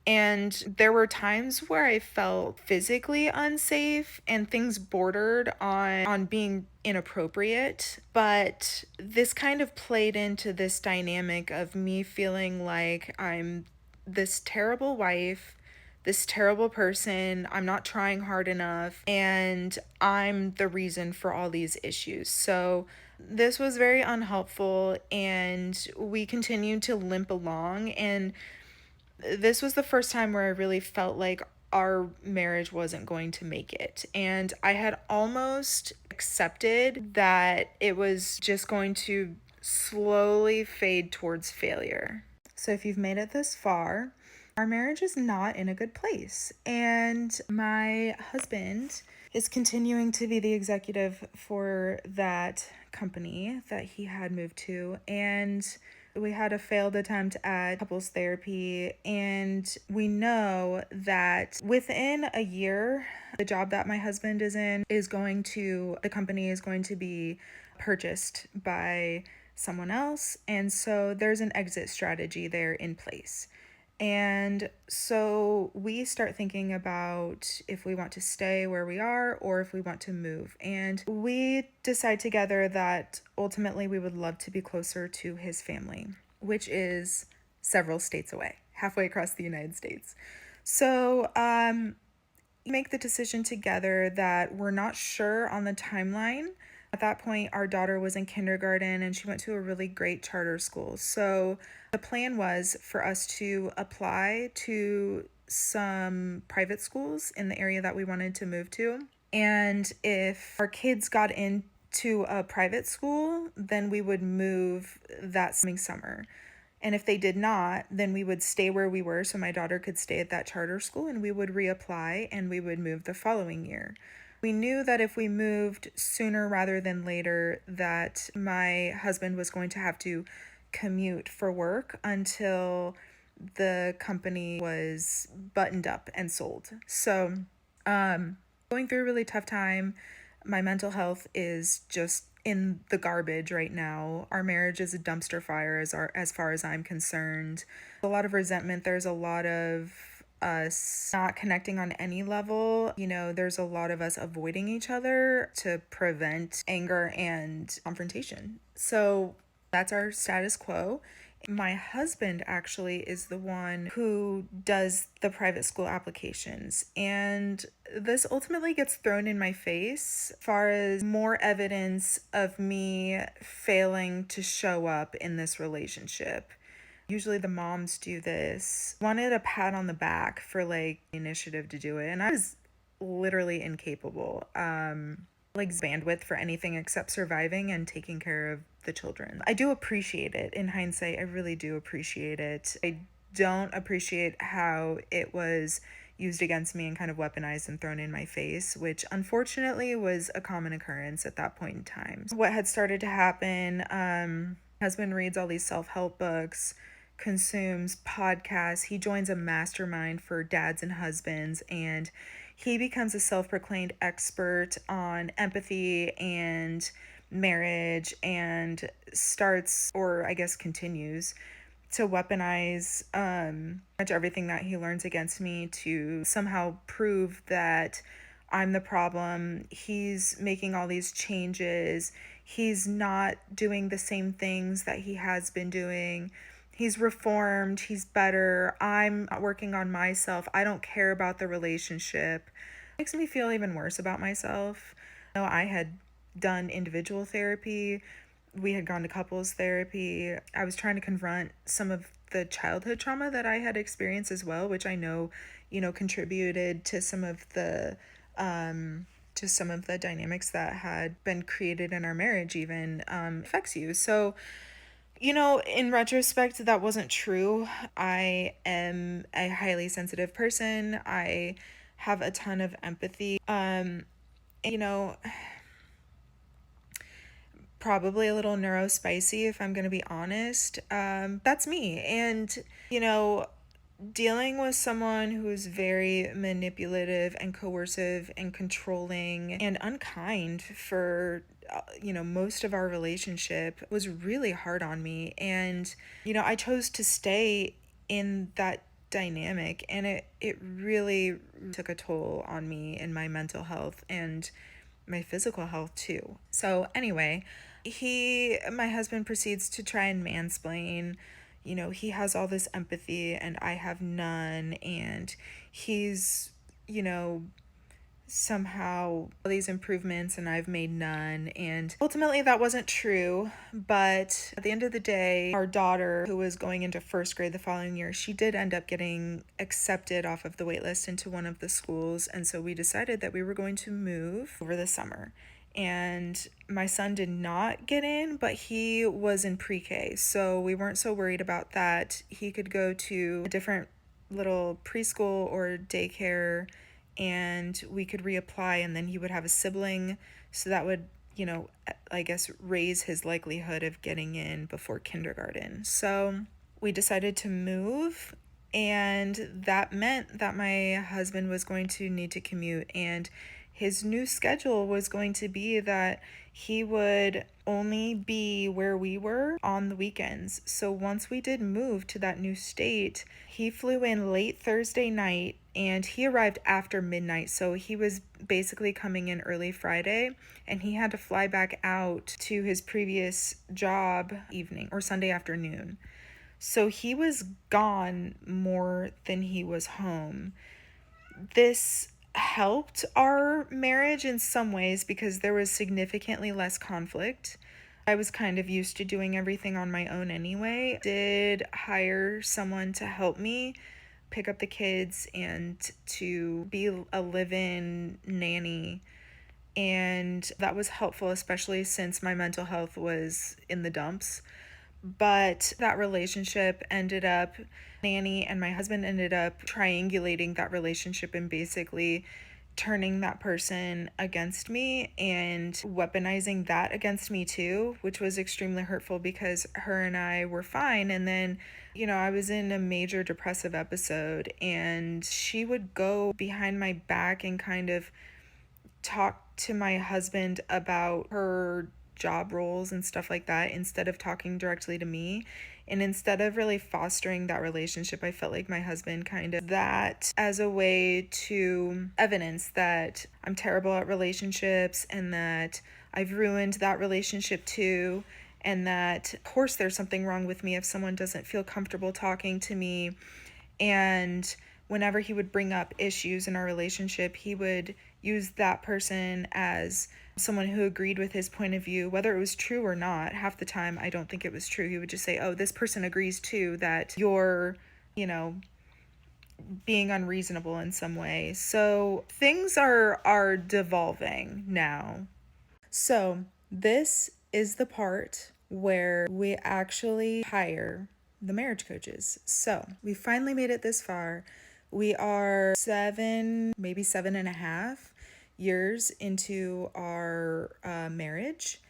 And there were times where I felt physically unsafe and things bordered on being inappropriate. But this kind of played into this dynamic of me feeling like I'm this terrible wife, this terrible person, I'm not trying hard enough, and I'm the reason for all these issues. So this was very unhelpful, and we continued to limp along. And this was the first time where I really felt like our marriage wasn't going to make it. And I had almost accepted that it was just going to slowly fade towards failure. So if you've made it this far, our marriage is not in a good place. And my husband is continuing to be the executive for that company that he had moved to. And we had a failed attempt at couples therapy, and we know that within a year, the job that my husband is in the company is going to be purchased by someone else, and so there's an exit strategy there in place. And so we start thinking about if we want to stay where we are or if we want to move. And we decide together that ultimately we would love to be closer to his family, which is several states away, halfway across the United States. So, make the decision together that we're not sure on the timeline. At that point, our daughter was in kindergarten and she went to a really great charter school. So the plan was for us to apply to some private schools in the area that we wanted to move to. And if our kids got into a private school, then we would move that summer. And if they did not, then we would stay where we were so my daughter could stay at that charter school, and we would reapply and we would move the following year. We knew that if we moved sooner rather than later, that my husband was going to have to commute for work until the company was buttoned up and sold. So, going through a really tough time. My mental health is just in the garbage right now. Our marriage is a dumpster fire as far as I'm concerned. A lot of resentment. There's a lot of us not connecting on any level. There's a lot of us avoiding each other to prevent anger and confrontation. So that's our status quo. My husband actually is the one who does the private school applications. And this ultimately gets thrown in my face as far as more evidence of me failing to show up in this relationship. Usually the moms do this. Wanted a pat on the back for initiative to do it. And I was literally incapable. Bandwidth for anything except surviving and taking care of the children. I do appreciate it. In hindsight, I really do appreciate it. I don't appreciate how it was used against me and kind of weaponized and thrown in my face, which unfortunately was a common occurrence at that point in time. What had started to happen, husband reads all these self-help books, consumes podcasts. He joins a mastermind for dads and husbands, and he becomes a self-proclaimed expert on empathy and marriage, and starts, or I guess continues, to weaponize much everything that he learns against me to somehow prove that I'm the problem. He's making all these changes. He's not doing the same things that he has been doing. He's reformed. He's better. I'm working on myself. I don't care about the relationship. It makes me feel even worse about myself. I had done individual therapy. We had gone to couples therapy. I was trying to confront some of the childhood trauma that I had experienced as well, which I know, contributed to some of the dynamics that had been created in our marriage even affects you. So, in retrospect, that wasn't true. I am a highly sensitive person. I have a ton of empathy. You know, probably a little neurospicy if I'm going to be honest. That's me. And, dealing with someone who's very manipulative and coercive and controlling and unkind for most of our relationship was really hard on me. And I chose to stay in that dynamic, and it really took a toll on me and my mental health and my physical health too. So anyway, my husband proceeds to try and mansplain. He has all this empathy and I have none, and he's, somehow all these improvements and I've made none. And ultimately that wasn't true. But at the end of the day, our daughter, who was going into first grade the following year, she did end up getting accepted off of the wait list into one of the schools. And so we decided that we were going to move over the summer. And my son did not get in, but he was in pre-K. So we weren't so worried about that. He could go to a different little preschool or daycare, and we could reapply, and then he would have a sibling. So that would, I guess raise his likelihood of getting in before kindergarten. So we decided to move, and that meant that my husband was going to need to commute, and his new schedule was going to be that he would only be where we were on the weekends. So once we did move to that new state, he flew in late Thursday night and he arrived after midnight. So he was basically coming in early Friday, and he had to fly back out to his previous job evening or Sunday afternoon. So he was gone more than he was home. This helped our marriage in some ways because there was significantly less conflict. I was kind of used to doing everything on my own anyway. Did hire someone to help me pick up the kids and to be a live-in nanny, and that was helpful, especially since my mental health was in the dumps. But that relationship ended up, Nanny and my husband ended up triangulating that relationship and basically turning that person against me and weaponizing that against me too, which was extremely hurtful because her and I were fine. And then, I was in a major depressive episode, and she would go behind my back and kind of talk to my husband about her job roles and stuff like that instead of talking directly to me. And instead of really fostering that relationship, I felt like my husband kind of that as a way to evidence that I'm terrible at relationships and that I've ruined that relationship too. And that, of course, there's something wrong with me if someone doesn't feel comfortable talking to me. And whenever he would bring up issues in our relationship, he would use that person as someone who agreed with his point of view, whether it was true or not. Half the time, I don't think it was true. He would just say, oh, this person agrees too that you're, you know, being unreasonable in some way. So things are devolving now. So this is the part where we actually hire the marriage coaches. So we finally made it this far. We are 7, maybe 7.5 years into our marriage.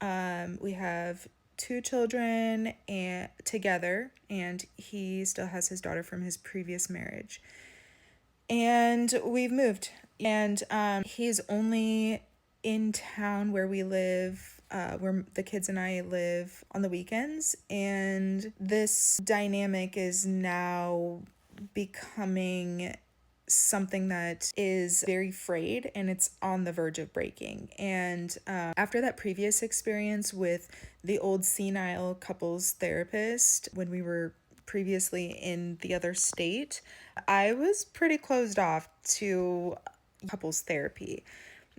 We have 2 children and together, and he still has his daughter from his previous marriage. And we've moved, and he's only in town where we live, where the kids and I live on the weekends. And this dynamic is now becoming something that is very frayed, and it's on the verge of breaking. And after that previous experience with the old senile couples therapist, when we were previously in the other state, I was pretty closed off to couples therapy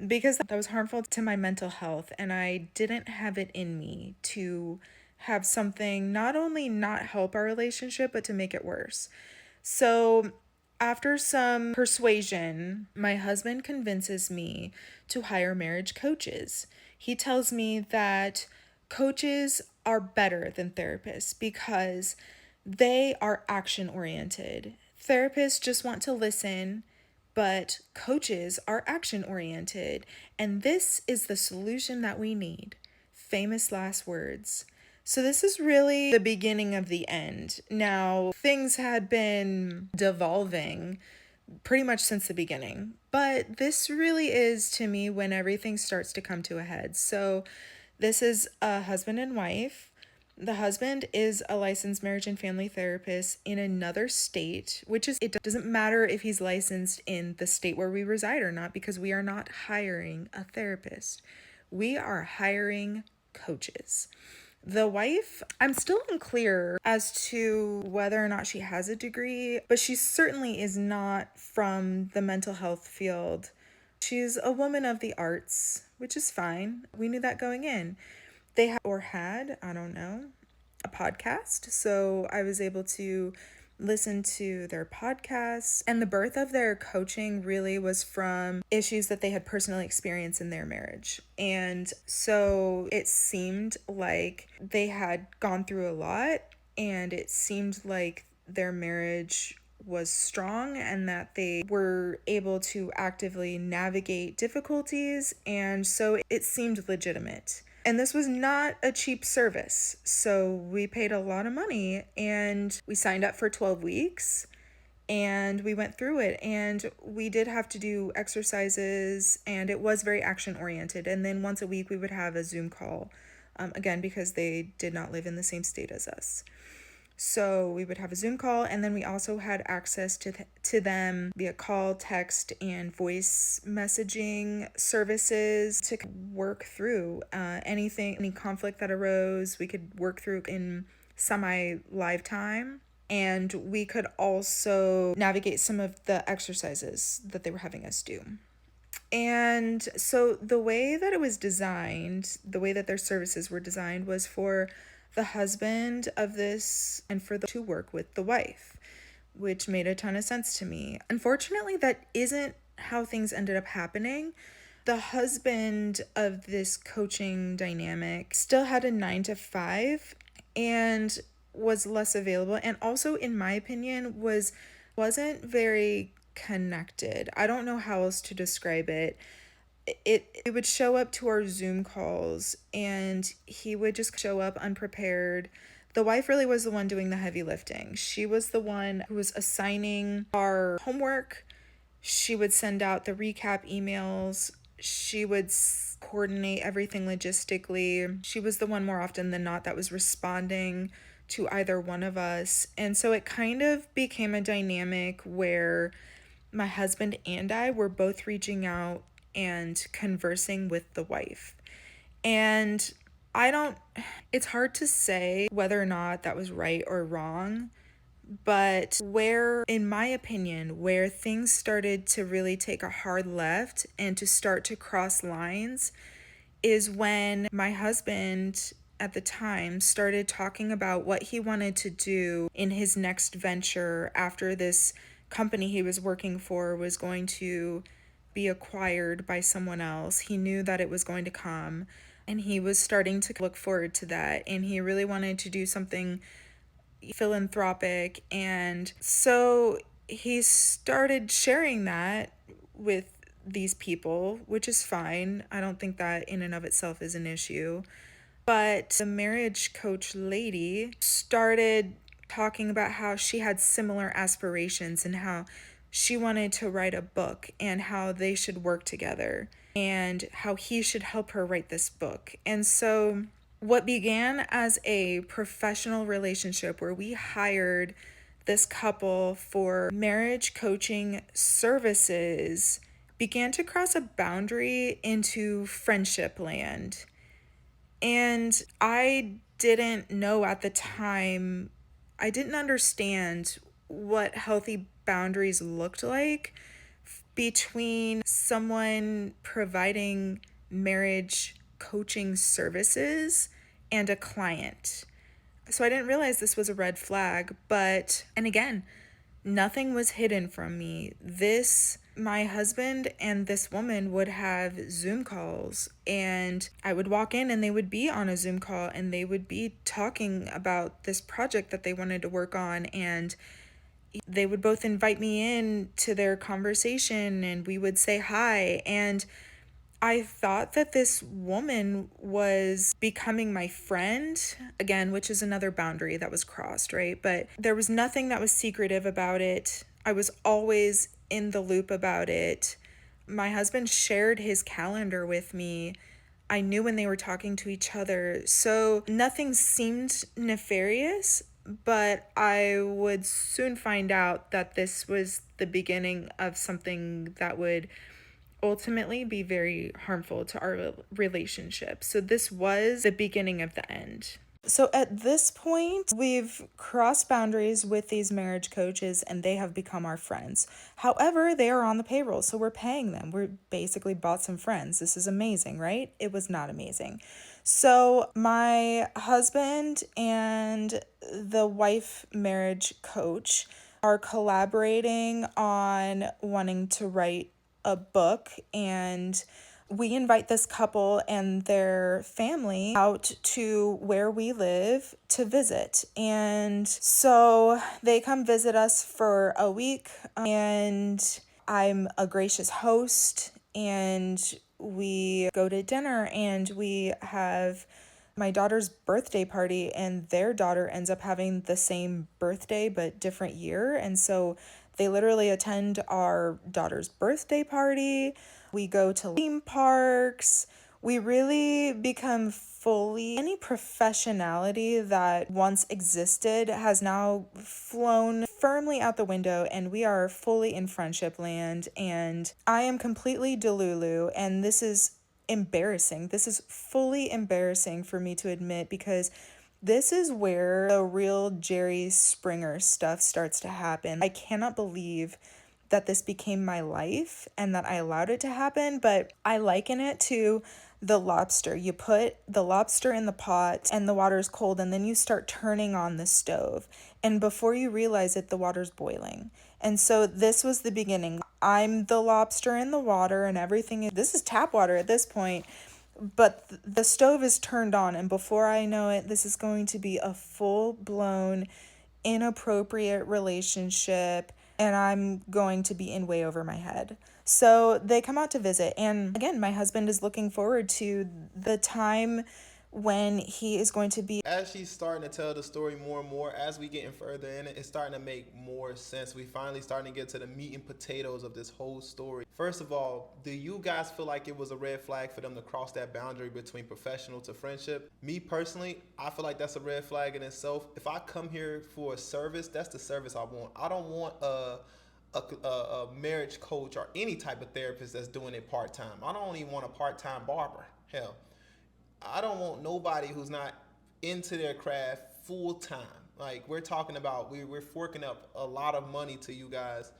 because that was harmful to my mental health, and I didn't have it in me to have something not only not help our relationship but to make it worse. So, after some persuasion, my husband convinces me to hire marriage coaches. He tells me that coaches are better than therapists because they are action oriented. Therapists just want to listen, but coaches are action oriented. And this is the solution that we need. Famous last words. So this is really the beginning of the end. Now, things had been devolving pretty much since the beginning, but this really is, to me, when everything starts to come to a head. So this is a husband and wife. The husband is a licensed marriage and family therapist in another state, which is, it doesn't matter if he's licensed in the state where we reside or not, because we are not hiring a therapist. We are hiring coaches. The wife, I'm still unclear as to whether or not she has a degree, but she certainly is not from the mental health field. She's a woman of the arts, which is fine. We knew that going in. They had, I don't know, a podcast. So I was able to listen to their podcasts, and the birth of their coaching really was from issues that they had personally experienced in their marriage. And so it seemed like they had gone through a lot, and it seemed like their marriage was strong and that they were able to actively navigate difficulties, and so it seemed legitimate. And this was not a cheap service. So we paid a lot of money, and we signed up for 12 weeks, and we went through it, and we did have to do exercises, and it was very action oriented. And then once a week we would have a Zoom call, again, because they did not live in the same state as us. So we would have a Zoom call, and then we also had access to them via call, text, and voice messaging services to work through any conflict that arose. We could work through in semi live time. And we could also navigate some of the exercises that they were having us do. And so the way that it was designed, the way that their services were designed, was for the husband of this and for the to work with the wife, which made a ton of sense to me. Unfortunately, that isn't how things ended up happening. The husband of this coaching dynamic still had a 9 to 5 and was less available, and also in my opinion wasn't very connected. I don't know how else to describe it. It would show up to our Zoom calls and he would just show up unprepared. The wife really was the one doing the heavy lifting. She was the one who was assigning our homework. She would send out the recap emails. She would coordinate everything logistically. She was the one more often than not that was responding to either one of us. And so it kind of became a dynamic where my husband and I were both reaching out and conversing with the wife. And I don't, it's hard to say whether or not that was right or wrong, but where, in my opinion, where things started to really take a hard left and to start to cross lines is when my husband at the time started talking about what he wanted to do in his next venture after this company he was working for was going to be acquired by someone else. He knew that it was going to come and he was starting to look forward to that, and he really wanted to do something philanthropic. And so he started sharing that with these people, which is fine. I don't think that in and of itself is an issue. But the marriage coach lady started talking about how she had similar aspirations and how she wanted to write a book and how they should work together and how he should help her write this book. And so what began as a professional relationship where we hired this couple for marriage coaching services began to cross a boundary into friendship land. And I didn't know at the time, I didn't understand what healthy boundaries looked like between someone providing marriage coaching services and a client. So I didn't realize this was a red flag, but, and again, nothing was hidden from me. My husband and this woman would have Zoom calls, and I would walk in and they would be on a Zoom call and they would be talking about this project that they wanted to work on, and they would both invite me in to their conversation and we would say hi. And I thought that this woman was becoming my friend, again, which is another boundary that was crossed, right? But there was nothing that was secretive about it. I was always in the loop about it. My husband shared his calendar with me. I knew when they were talking to each other. So nothing seemed nefarious, but I would soon find out that this was the beginning of something that would ultimately be very harmful to our relationship. So this was the beginning of the end. So at this point, we've crossed boundaries with these marriage coaches and they have become our friends. However, they are on the payroll, so we're paying them. We're basically bought some friends. This is amazing, right? It was not amazing. So my husband and the wife marriage coach are collaborating on wanting to write a book, and we invite this couple and their family out to where we live to visit. And so they come visit us for a week, and I'm a gracious host, and we go to dinner and we have my daughter's birthday party, and their daughter ends up having the same birthday but different year. And so they literally attend our daughter's birthday party. We go to theme parks. We really become fully, any professionality that once existed has now flown firmly out the window, and we are fully in friendship land. And I am completely delulu, and this is embarrassing. This is fully embarrassing for me to admit, because This is where the real Jerry Springer stuff starts to happen. I cannot believe that this became my life and that I allowed it to happen, but I liken it to the lobster. You put the lobster in the pot and the water's cold, and then you start turning on the stove. And before you realize it, the water's boiling. And so this was the beginning. I'm the lobster in the water, and everything. This is tap water at this point, but the stove is turned on, and before I know it, this is going to be a full-blown inappropriate relationship, and I'm going to be in way over my head. So they come out to visit, and again, my husband is looking forward to the time when he is going to be.
As she's starting to tell the story more and more, as we getting further in it, it's starting to make more sense. We finally starting to get to the meat and potatoes of this whole story. First of all, do you guys feel like it was a red flag for them to cross that boundary between professional to friendship? Me personally, I feel like that's a red flag in itself. If I come here for a service, that's the service I want. I don't want a marriage coach or any type of therapist that's doing it part-time. I don't even want a part-time barber. Hell, I don't want nobody who's not into their craft full time. Like we're talking about, we're forking up a lot of money to you guys,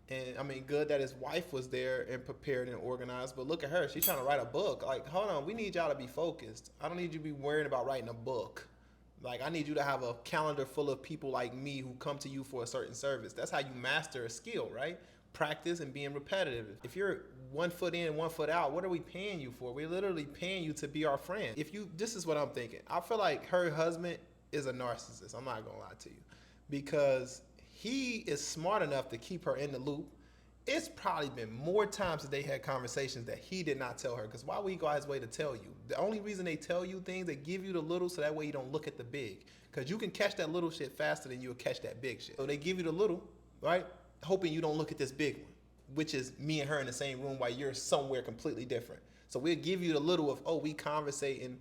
and I mean, good that his wife was there and prepared and organized. But look at her; she's trying to write a book. Like, hold on, we need y'all to be focused. I don't need you to be worried about writing a book. Like, I need you to have a calendar full of people like me who come to you for a certain service. That's how you master a skill, right? Practice and being repetitive. If you're 1 foot in, 1 foot out, what are we paying you for? We're literally paying you to be our friend. This is what I'm thinking. I feel like her husband is a narcissist. I'm not gonna lie to you, because he is smart enough to keep her in the loop. It's probably been more times that they had conversations that he did not tell her. Because why would he go out his way to tell you? The only reason they tell you things, they give you the little so that way you don't look at the big. Because you can catch that little shit faster than you'll catch that big shit. So they give you the little, right? Hoping you don't look at this big one, which is me and her in the same room while you're somewhere completely different. So we'll give you the little of, oh, we conversating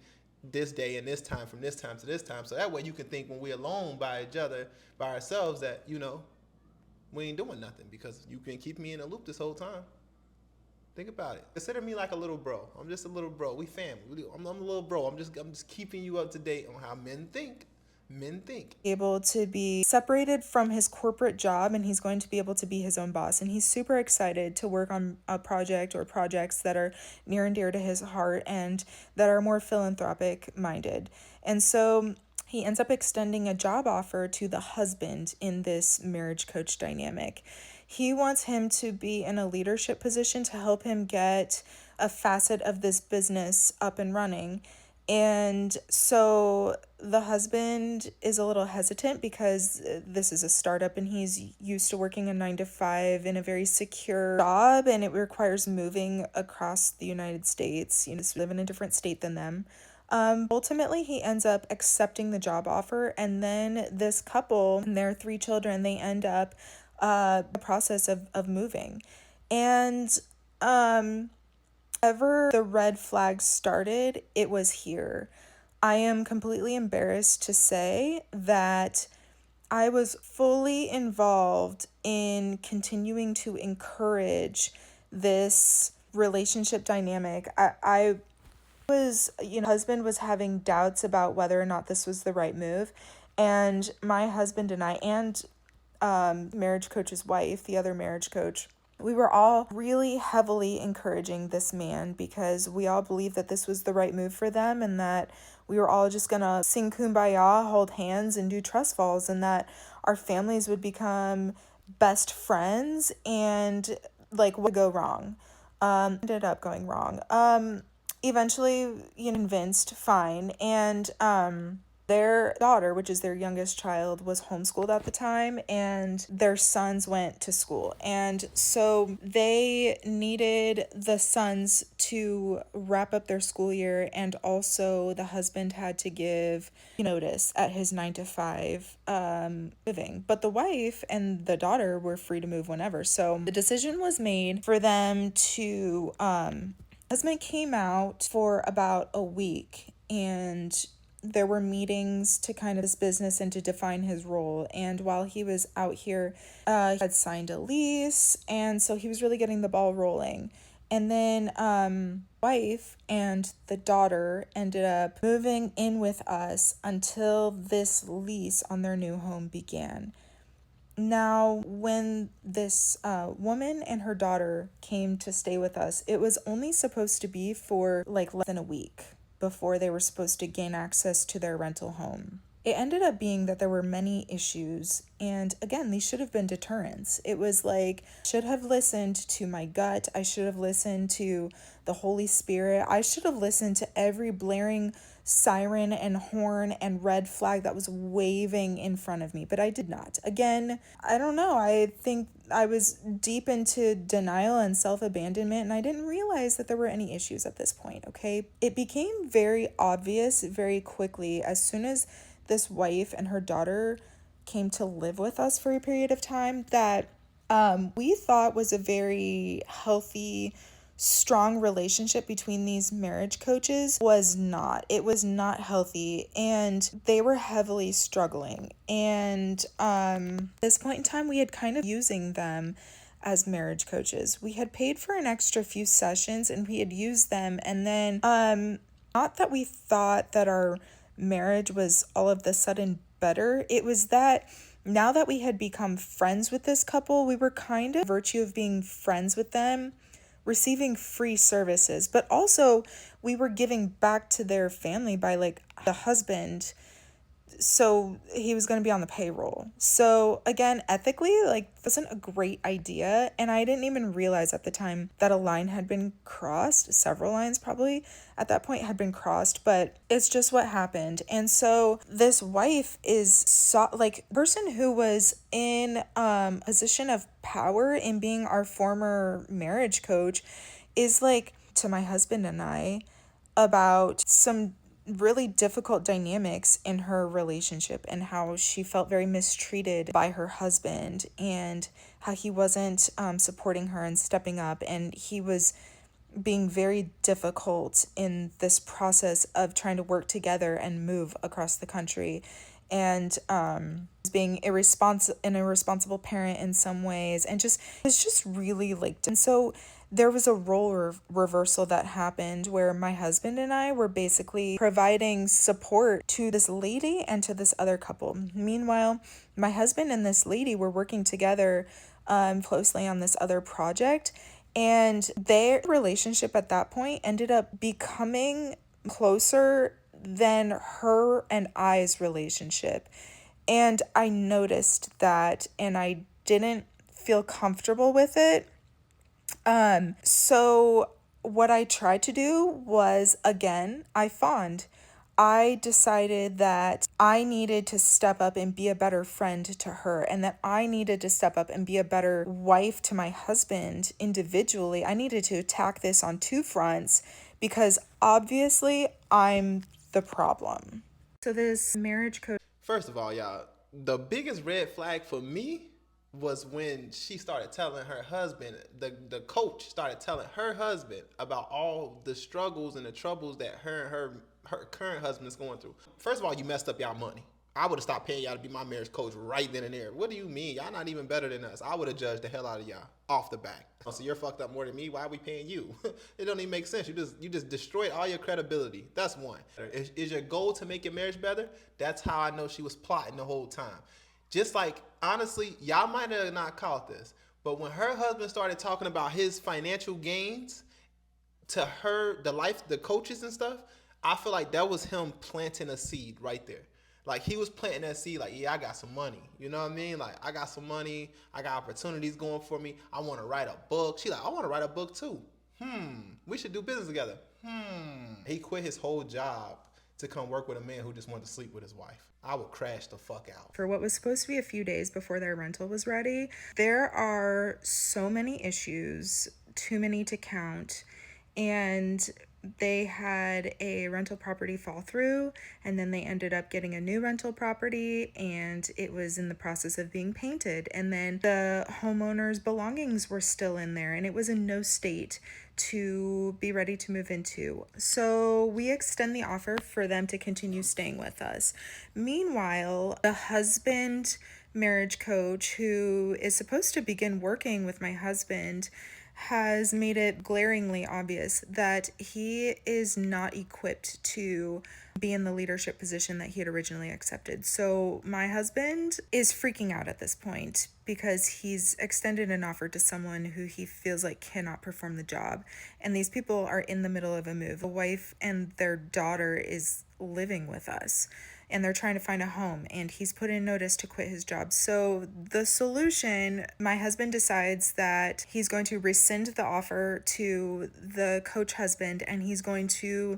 this day and this time from this time to this time. So that way you can think when we're alone by each other, by ourselves, that, we ain't doing nothing, because you can keep me in a loop this whole time. Think about it. Consider me like a little bro. I'm just a little bro. We family. I'm a little bro. I'm just keeping you up to date on how men think. Men think.
Able to be separated from his corporate job, and he's going to be able to be his own boss, and he's super excited to work on a project or projects that are near and dear to his heart and that are more philanthropic minded. And so he ends up extending a job offer to the husband in this marriage coach dynamic. He wants him to be in a leadership position to help him get a facet of this business up and running. And so the husband is a little hesitant because this is a startup and he's used to working a 9 to 5 in a very secure job, and it requires moving across the United States, to live in a different state than them. Ultimately, he ends up accepting the job offer, and then this couple and their 3 children, they end up the process of moving. And ever the red flag started, it was here. I am completely embarrassed to say that I was fully involved in continuing to encourage this relationship dynamic. I was, husband was having doubts about whether or not this was the right move. And my husband and I, and marriage coach's wife, the other marriage coach, we were all really heavily encouraging this man because we all believed that this was the right move for them, and that we were all just gonna sing kumbaya, hold hands, and do trust falls, and that our families would become best friends, and like what would go wrong. Ended up going wrong. Eventually, convinced, fine, and their daughter, which is their youngest child, was homeschooled at the time, and their sons went to school. And so they needed the sons to wrap up their school year, and also the husband had to give notice at his 9 to 5 living. But the wife and the daughter were free to move whenever. So the decision was made for them to, husband came out for about a week, and there were meetings to kind of his business and to define his role. And while he was out here, he had signed a lease, and so he was really getting the ball rolling. And then wife and the daughter ended up moving in with us until this lease on their new home began. Now, when this woman and her daughter came to stay with us, it was only supposed to be for like less than a week before they were supposed to gain access to their rental home. It ended up being that there were many issues, and again, these should have been deterrents. It was like, should have listened to my gut. I should have listened to the Holy Spirit. I should have listened to every blaring siren and horn and red flag that was waving in front of me, but I did not. Again, I don't know. I think I was deep into denial and self-abandonment, and I didn't realize that there were any issues at this point, okay? It became very obvious very quickly as soon as this wife and her daughter came to live with us for a period of time that we thought was a very healthy, strong relationship between these marriage coaches was not. It was not healthy, and they were heavily struggling. And at this point in time, we had kind of using them as marriage coaches. We had paid for an extra few sessions and we had used them, and then not that we thought that our marriage was all of the sudden better. It was that now that we had become friends with this couple, we were kind of, virtue of being friends with them, receiving free services, but also we were giving back to their family by like the husband, so he was going to be on the payroll. So again, ethically, like, wasn't a great idea, and I didn't even realize at the time that a line had been crossed. Several lines probably at that point had been crossed, but it's just what happened. And so this wife is person who was in position of power in being our former marriage coach is like to my husband and I about some really difficult dynamics in her relationship and how she felt very mistreated by her husband and how he wasn't supporting her and stepping up, and he was being very difficult in this process of trying to work together and move across the country, and being an irresponsible parent in some ways, and just it's just really like. And so there was a role reversal that happened where my husband and I were basically providing support to this lady and to this other couple. Meanwhile, my husband and this lady were working together closely on this other project, and their relationship at that point ended up becoming closer than her and I's relationship. And I noticed that, and I didn't feel comfortable with it. So what I tried to do was, again, I fawned. I decided that I needed to step up and be a better friend to her, and that I needed to step up and be a better wife to my husband individually. I needed to attack this on two fronts because obviously I'm the problem. So this marriage coach.
First of all, y'all, the biggest red flag for me was when she started telling her husband, the coach started telling her husband about all the struggles and the troubles that her current husband is going through. First of all, you messed up y'all money. I would have stopped paying y'all to be my marriage coach right then and there. What do you mean? Y'all not even better than us. I would have judged the hell out of y'all off the back. So you're fucked up more than me. Why are we paying you? It don't even make sense. You just destroyed all your credibility. That's one. Is your goal to make your marriage better? That's how I know she was plotting the whole time. Just like, honestly, y'all might have not caught this, but when her husband started talking about his financial gains to her, the coaches and stuff, I feel like that was him planting a seed right there. Like, he was planting that seed, like, yeah, I got some money. You know what I mean? Like, I got some money. I got opportunities going for me. I want to write a book. She like, I want to write a book too. We should do business together. He quit his whole job to come work with a man who just wanted to sleep with his wife. I would crash the fuck out.
For what was supposed to be a few days before their rental was ready, there are so many issues, too many to count, and they had a rental property fall through, and then they ended up getting a new rental property, and it was in the process of being painted, and then the homeowner's belongings were still in there, and it was in no state to be ready to move into. So we extend the offer for them to continue staying with us. Meanwhile, the husband marriage coach who is supposed to begin working with my husband has made it glaringly obvious that he is not equipped to be in the leadership position that he had originally accepted. So my husband is freaking out at this point because he's extended an offer to someone who he feels like cannot perform the job. And these people are in the middle of a move. The wife and their daughter is living with us and they're trying to find a home, and he's put in notice to quit his job. So the solution, my husband decides that he's going to rescind the offer to the coach husband, and he's going to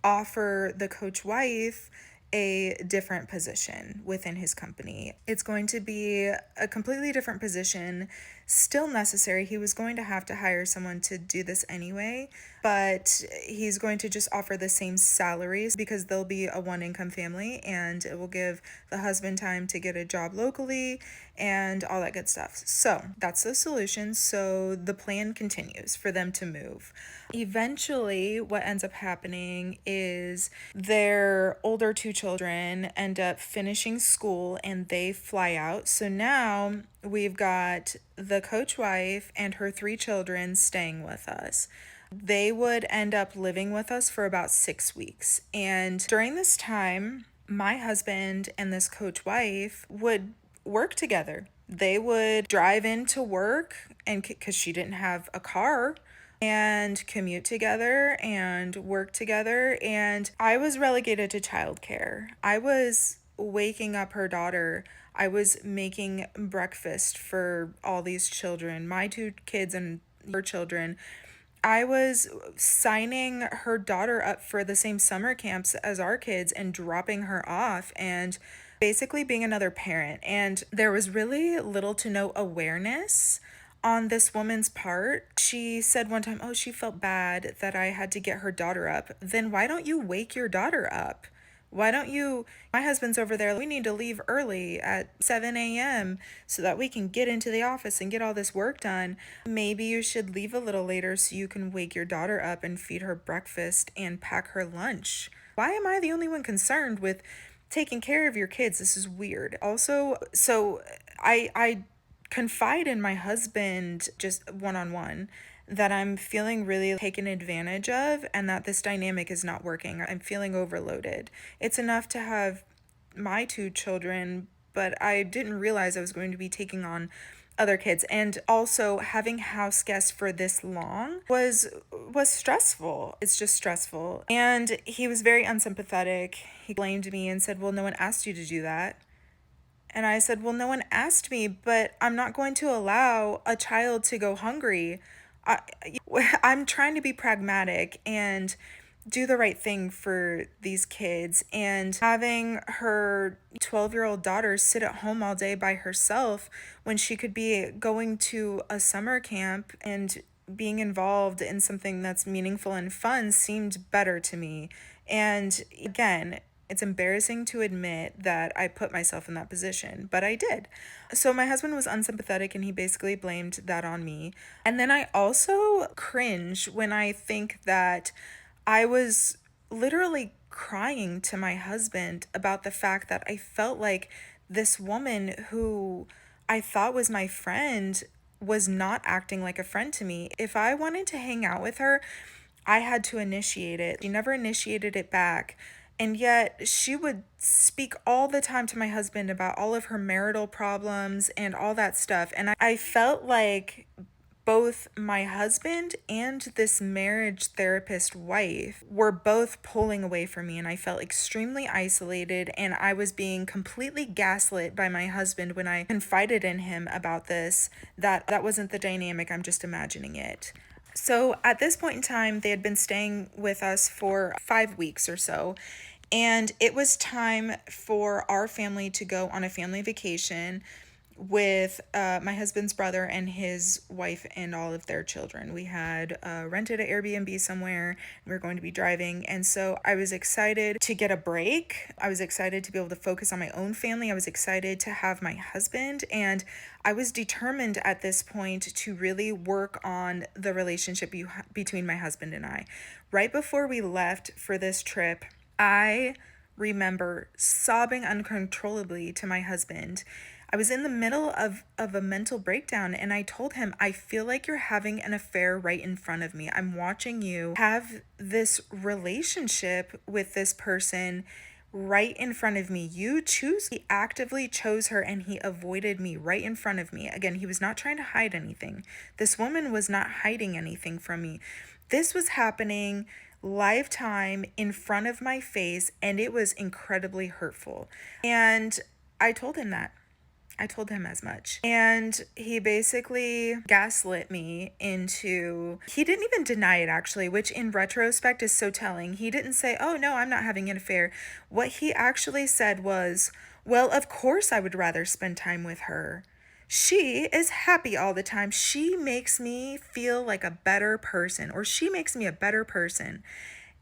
offer the coach wife a different position within his company. It's going to be a completely different position, still necessary. He was going to have to hire someone to do this anyway, but he's going to just offer the same salaries because they'll be a one income family, and it will give the husband time to get a job locally and all that good stuff. So that's the solution. So the plan continues for them to move. Eventually, what ends up happening is their older two children end up finishing school and they fly out. So now we've got the coach wife and her three children staying with us. They would end up living with us for about 6 weeks. And during this time, my husband and this coach wife would work together. They would drive into work, and because she didn't have a car, and commute together and work together. And I was relegated to childcare. I was waking up her daughter. I was making breakfast for all these children, my two kids and her children. I was signing her daughter up for the same summer camps as our kids and dropping her off and basically being another parent. And there was really little to no awareness on this woman's part. She said one time, oh, she felt bad that I had to get her daughter up. Then why don't you wake your daughter up? Why don't you? My husband's over there. We need to leave early at 7 a.m. so that we can get into the office and get all this work done. Maybe you should leave a little later so you can wake your daughter up and feed her breakfast and pack her lunch. Why am I the only one concerned with taking care of your kids? This is weird. Also, so I confide in my husband just one on one that I'm feeling really taken advantage of and that this dynamic is not working. I'm feeling overloaded. It's enough to have my two children, but I didn't realize I was going to be taking on other kids. And also having house guests for this long was stressful. It's just stressful. And he was very unsympathetic. He blamed me and said, "Well, no one asked you to do that." And I said, "Well, no one asked me, but I'm not going to allow a child to go hungry. I, I'm trying to be pragmatic and do the right thing for these kids." And having her 12-year-old daughter sit at home all day by herself when she could be going to a summer camp and being involved in something that's meaningful and fun seemed better to me. And again, it's embarrassing to admit that I put myself in that position, but I did. So my husband was unsympathetic and he basically blamed that on me. And then I also cringe when I think that I was literally crying to my husband about the fact that I felt like this woman who I thought was my friend was not acting like a friend to me. If I wanted to hang out with her, I had to initiate it. She never initiated it back. And yet she would speak all the time to my husband about all of her marital problems and all that stuff. And I felt like both my husband and this marriage therapist wife were both pulling away from me, and I felt extremely isolated, and I was being completely gaslit by my husband when I confided in him about this, that wasn't the dynamic, I'm just imagining it. So at this point in time, they had been staying with us for 5 weeks or so, and it was time for our family to go on a family vacation with my husband's brother and his wife and all of their children. We had rented an Airbnb somewhere. We were going to be driving. And so I was excited to get a break. I was excited to be able to focus on my own family. I was excited to have my husband. And I was determined at this point to really work on the relationship between my husband and I. Right before we left for this trip, I remember sobbing uncontrollably to my husband. I was in the middle of a mental breakdown, and I told him, I feel like you're having an affair right in front of me. I'm watching you have this relationship with this person right in front of me. He actively chose her, and he avoided me right in front of me. Again, he was not trying to hide anything. This woman was not hiding anything from me. This was happening lifetime in front of my face, and it was incredibly hurtful. And I told him that. I told him as much. And he basically gaslit me into, he didn't even deny it actually, which in retrospect is so telling. He didn't say, oh no, I'm not having an affair. What he actually said was, well, of course I would rather spend time with her. She is happy all the time. She makes me feel like a better person, or she makes me a better person.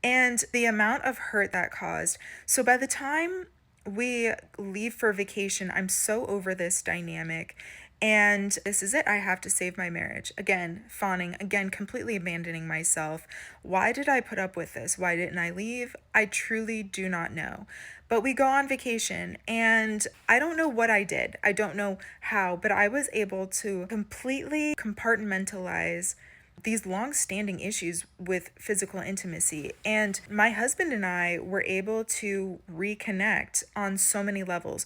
And the amount of hurt that caused. So by the time we leave for vacation, I'm so over this dynamic. And this is it. I have to save my marriage. Again, fawning, again, completely abandoning myself. Why did I put up with this? Why didn't I leave? I truly do not know. But we go on vacation, and I don't know what I did. I don't know how, but I was able to completely compartmentalize these long-standing issues with physical intimacy. And my husband and I were able to reconnect on so many levels.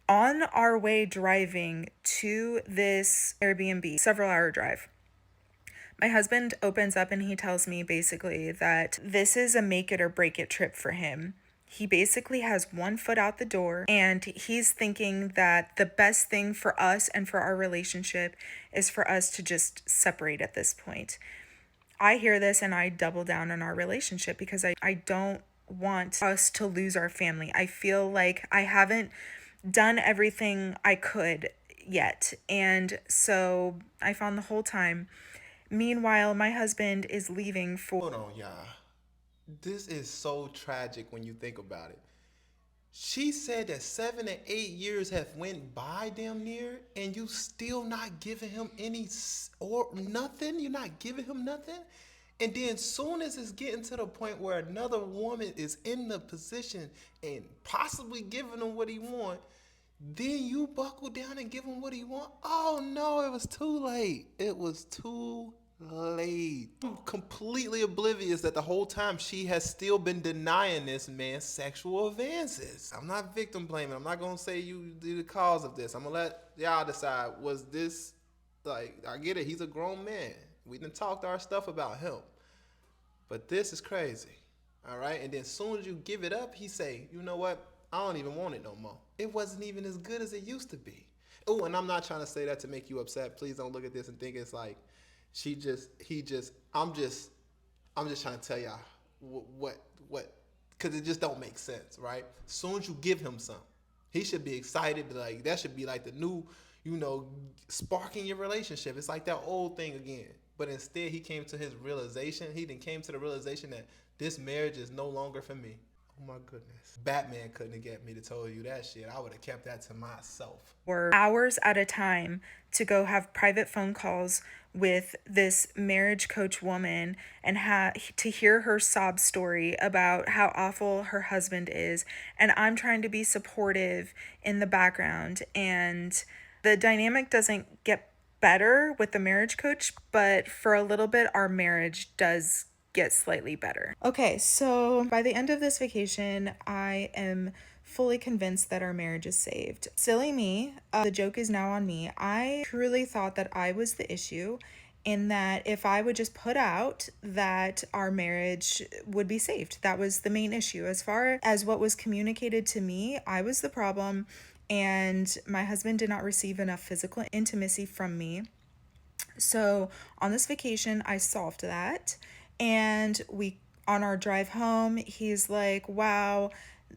On our way driving to this Airbnb, several hour drive, my husband opens up and he tells me basically that this is a make it or break it trip for him. He basically has one foot out the door, and he's thinking that the best thing for us and for our relationship is for us to just separate at this point. I hear this and I double down on our relationship because I don't want us to lose our family. I feel like I haven't done everything I could yet. And so I found the whole time. Meanwhile, my husband is leaving for.
Hold on, y'all. This is so tragic when you think about it. She said that 7 to 8 years have went by damn near, and you still not giving him any or nothing. You're not giving him nothing, and then soon as it's getting to the point where another woman is in the position and possibly giving him what he want, then you buckle down and give him what he want. Oh no, it was too late. It was too late. I'm completely oblivious that the whole time she has still been denying this man's sexual advances. I'm not victim blaming. I'm not gonna say you the cause of this. I'm gonna let y'all decide. Was this like, I get it, he's a grown man. We done talked our stuff about him. But this is crazy. All right. And then as soon as you give it up, he say, you know what? I don't even want it no more. It wasn't even as good as it used to be. Oh, and I'm not trying to say that to make you upset. Please don't look at this and think it's like I'm just trying to tell y'all what, because it just don't make sense, right? As soon as you give him some, he should be excited, but like that should be like the new, spark in your relationship. It's like that old thing again. But instead, he came to his realization. He then came to the realization that this marriage is no longer for me. Oh my goodness. Batman couldn't have get me to tell you that shit. I would have kept that to myself.
For hours at a time to go have private phone calls with this marriage coach woman and to hear her sob story about how awful her husband is. And I'm trying to be supportive in the background. And the dynamic doesn't get better with the marriage coach, but for a little bit, our marriage does get slightly better. Okay, so by the end of this vacation, I am fully convinced that our marriage is saved. Silly me, the joke is now on me. I truly thought that I was the issue, in that if I would just put out, that our marriage would be saved. That was the main issue. As far as what was communicated to me, I was the problem, and my husband did not receive enough physical intimacy from me. So on this vacation, I solved that. And on our drive home, he's like, wow,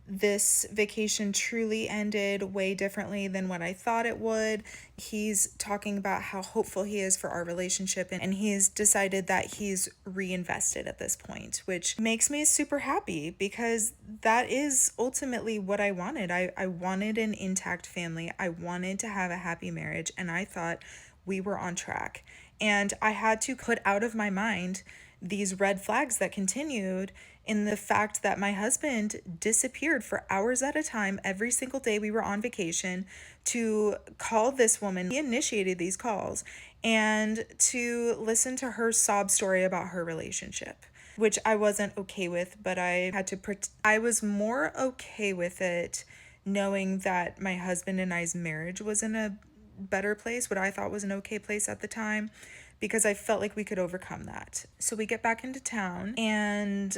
this vacation truly ended way differently than what I thought it would. He's talking about how hopeful he is for our relationship, and he's decided that he's reinvested at this point, which makes me super happy because that is ultimately what I wanted. I wanted an intact family. I wanted to have a happy marriage, and I thought we were on track. And I had to put out of my mind these red flags that continued in the fact that my husband disappeared for hours at a time every single day we were on vacation to call this woman. He initiated these calls and to listen to her sob story about her relationship, which I wasn't okay with, but I had to I was more okay with it knowing that my husband and I's marriage was in a better place, what I thought was an okay place at the time, because I felt like we could overcome that. So we get back into town and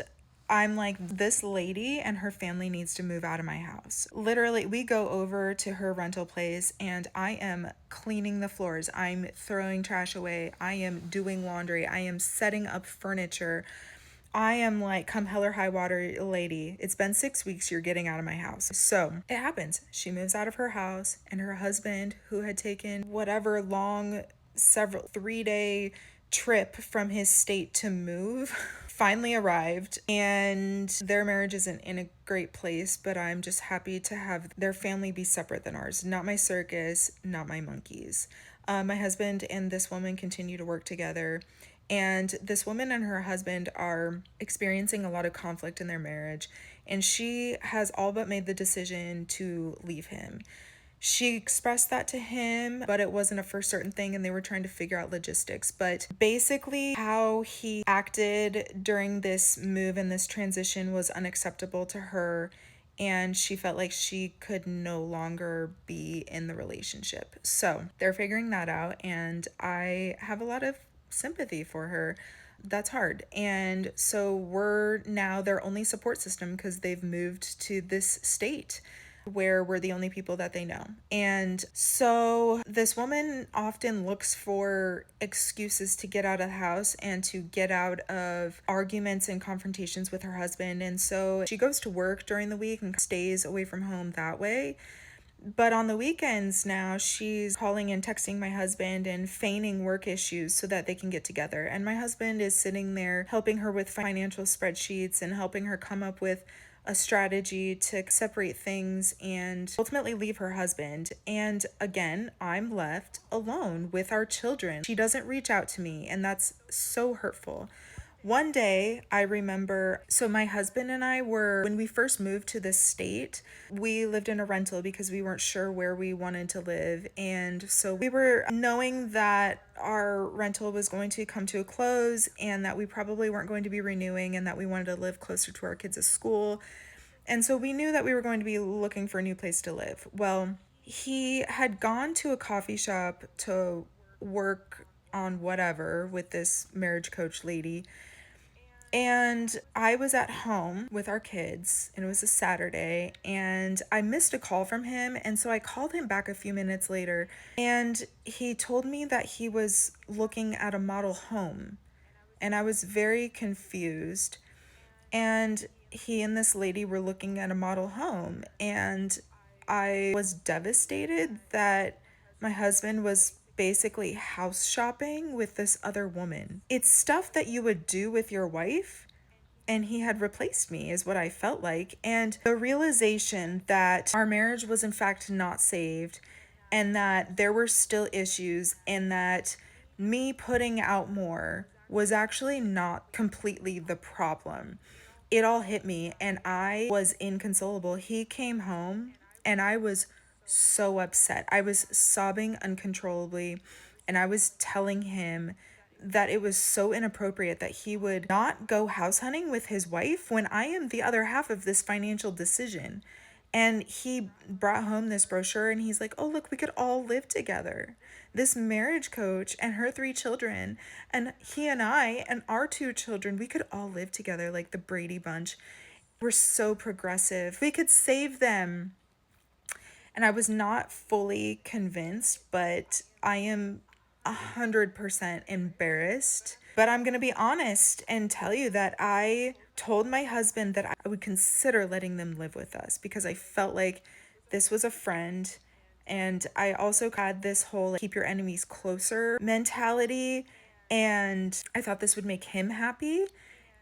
I'm like, this lady and her family needs to move out of my house. Literally, we go over to her rental place and I am cleaning the floors. I'm throwing trash away. I am doing laundry. I am setting up furniture. I am like, come hell or high water, lady. It's been 6 weeks. You're getting out of my house. So it happens. She moves out of her house, and her husband, who had taken whatever long, several 3-day trip from his state to move, finally arrived. And their marriage isn't in a great place, but I'm just happy to have their family be separate than ours. Not my circus, not my monkeys. My husband and this woman continue to work together. And this woman and her husband are experiencing a lot of conflict in their marriage. And she has all but made the decision to leave him. She expressed that to him, but it wasn't a for certain thing, and they were trying to figure out logistics. But basically, how he acted during this move and this transition was unacceptable to her, and she felt like she could no longer be in the relationship. So they're figuring that out, and I have a lot of sympathy for her. That's hard. And so we're now their only support system because they've moved to this state where we're the only people that they know. And so this woman often looks for excuses to get out of the house and to get out of arguments and confrontations with her husband. And so she goes to work during the week and stays away from home that way. But on the weekends now, she's calling and texting my husband and feigning work issues so that they can get together. And my husband is sitting there helping her with financial spreadsheets and helping her come up with a strategy to separate things and ultimately leave her husband. And again, I'm left alone with our children. She doesn't reach out to me, and that's so hurtful. One day, I remember, so my husband and I were, when we first moved to this state, we lived in a rental because we weren't sure where we wanted to live. And so we were knowing that our rental was going to come to a close and that we probably weren't going to be renewing and that we wanted to live closer to our kids' school. And so we knew that we were going to be looking for a new place to live. Well, he had gone to a coffee shop to work on whatever with this marriage coach lady, and I was at home with our kids, and it was a Saturday, and I missed a call from him. And so I called him back a few minutes later, and he told me that he was looking at a model home. And I was very confused. And he and this lady were looking at a model home, and I was devastated that my husband was basically house shopping with this other woman. It's stuff that you would do with your wife, and he had replaced me, is what I felt like. And the realization that our marriage was in fact not saved, and that there were still issues, and that me putting out more was actually not completely the problem. It all hit me, and I was inconsolable. He came home, and I was so upset. I was sobbing uncontrollably, and I was telling him that it was so inappropriate that he would not go house hunting with his wife when I am the other half of this financial decision. And he brought home this brochure and he's like, oh, look, we could all live together. This marriage coach and her 3 children, and he and I and our 2 children, we could all live together like the Brady Bunch. We're so progressive. We could save them. And I was not fully convinced, but I am 100% embarrassed. But I'm going to be honest and tell you that I told my husband that I would consider letting them live with us because I felt like this was a friend. And I also had this whole like, keep your enemies closer mentality. And I thought this would make him happy.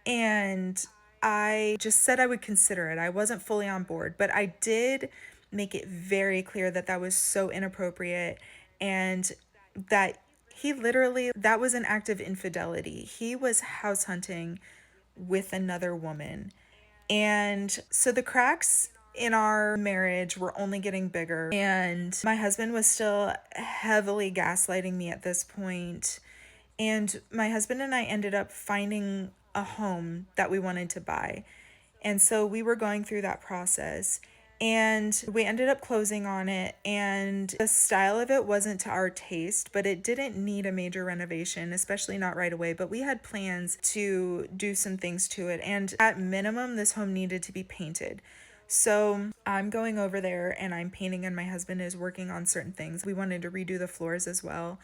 And I just said I would consider it. I wasn't fully on board, but I did make it very clear that that was so inappropriate and that He literally, that was an act of infidelity. He was house hunting with another woman. And so the cracks in our marriage were only getting bigger. And my husband was still heavily gaslighting me at this point. And my husband and I ended up finding a home that we wanted to buy. And so we were going through that process. And we ended up closing on it, and the style of it wasn't to our taste, but it didn't need a major renovation, especially not right away. But we had plans to do some things to it, and at minimum, this home needed to be painted. So I'm going over there and I'm painting, and my husband is working on certain things. We wanted to redo the floors as well.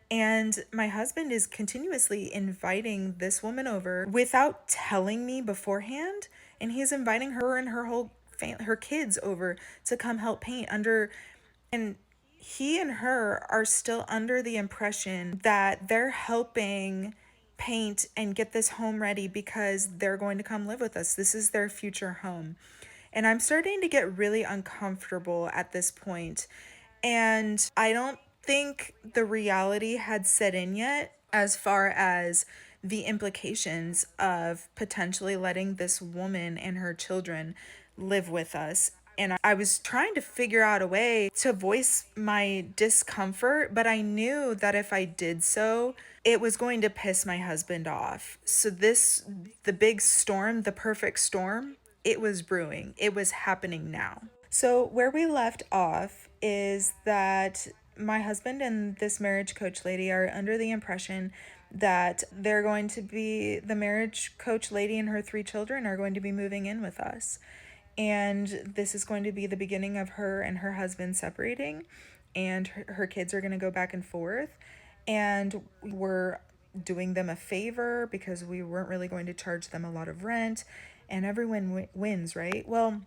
And my husband is continuously inviting this woman over without telling me beforehand. And he's inviting her and her whole her kids over to come help paint under. And he and her are still under the impression that they're helping paint and get this home ready because they're going to come live with us. This is their future home. And I'm starting to get really uncomfortable at this point. And I don't think the reality had set in yet as far as the implications of potentially letting this woman and her children live with us. And I was trying to figure out a way to voice my discomfort, but I knew that if I did so, it was going to piss my husband off. So, the big storm, the perfect storm, it was brewing. It was happening now. So, where we left off is that my husband and this marriage coach lady are under the impression that they're going to be, the marriage coach lady and her 3 children are going to be moving in with us. And this is going to be the beginning of her and her husband separating, and her kids are going to go back and forth. And we're doing them a favor because we weren't really going to charge them a lot of rent, and everyone wins, right? Well,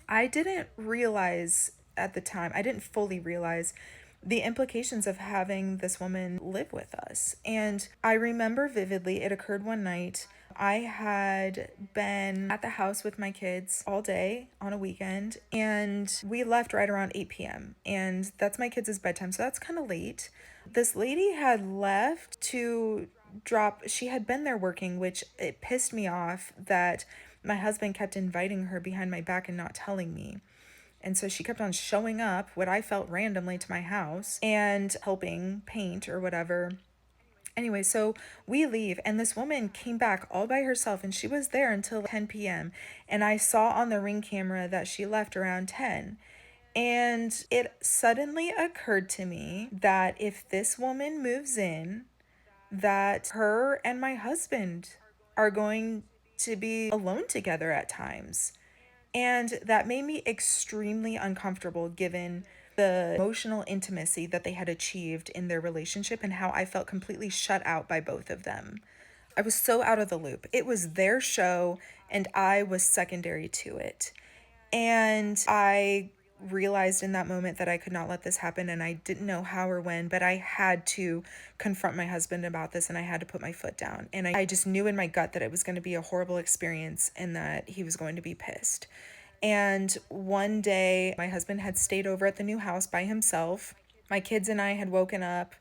I didn't realize at the time, I didn't fully realize the implications of having this woman live with us. And I remember vividly, it occurred one night. I had been at the house with my kids all day on a weekend, and we left right around 8 p.m. And that's my kids' bedtime, so that's kind of late. This lady had left to she had been there working, which it pissed me off that my husband kept inviting her behind my back and not telling me. And so she kept on showing up, what I felt randomly, to my house and helping paint or whatever. Anyway, so we leave, and this woman came back all by herself, and she was there until 10 p.m. And I saw on the Ring camera that she left around 10. And it suddenly occurred to me that if this woman moves in, that her and my husband are going to be alone together at times. And that made me extremely uncomfortable given the emotional intimacy that they had achieved in their relationship and how I felt completely shut out by both of them. I was so out of the loop. It was their show and I was secondary to it. And I realized in that moment that I could not let this happen, and I didn't know how or when, but I had to confront my husband about this, and I had to put my foot down. And I just knew in my gut that it was going to be a horrible experience and that he was going to be pissed. And one day, my husband had stayed over at the new house by himself. My kids and I had woken up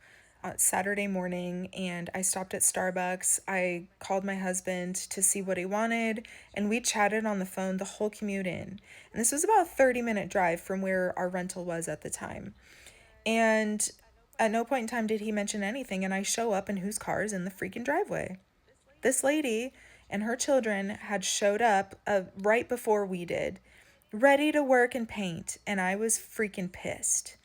Saturday morning, and I stopped at Starbucks. I called my husband to see what he wanted, and we chatted on the phone the whole commute in. And this was about a 30-minute drive from where our rental was at the time. And at no point in time did he mention anything, and I show up, and whose car is in the freaking driveway? This lady and her children had showed up right before we did, ready to work and paint, and I was freaking pissed.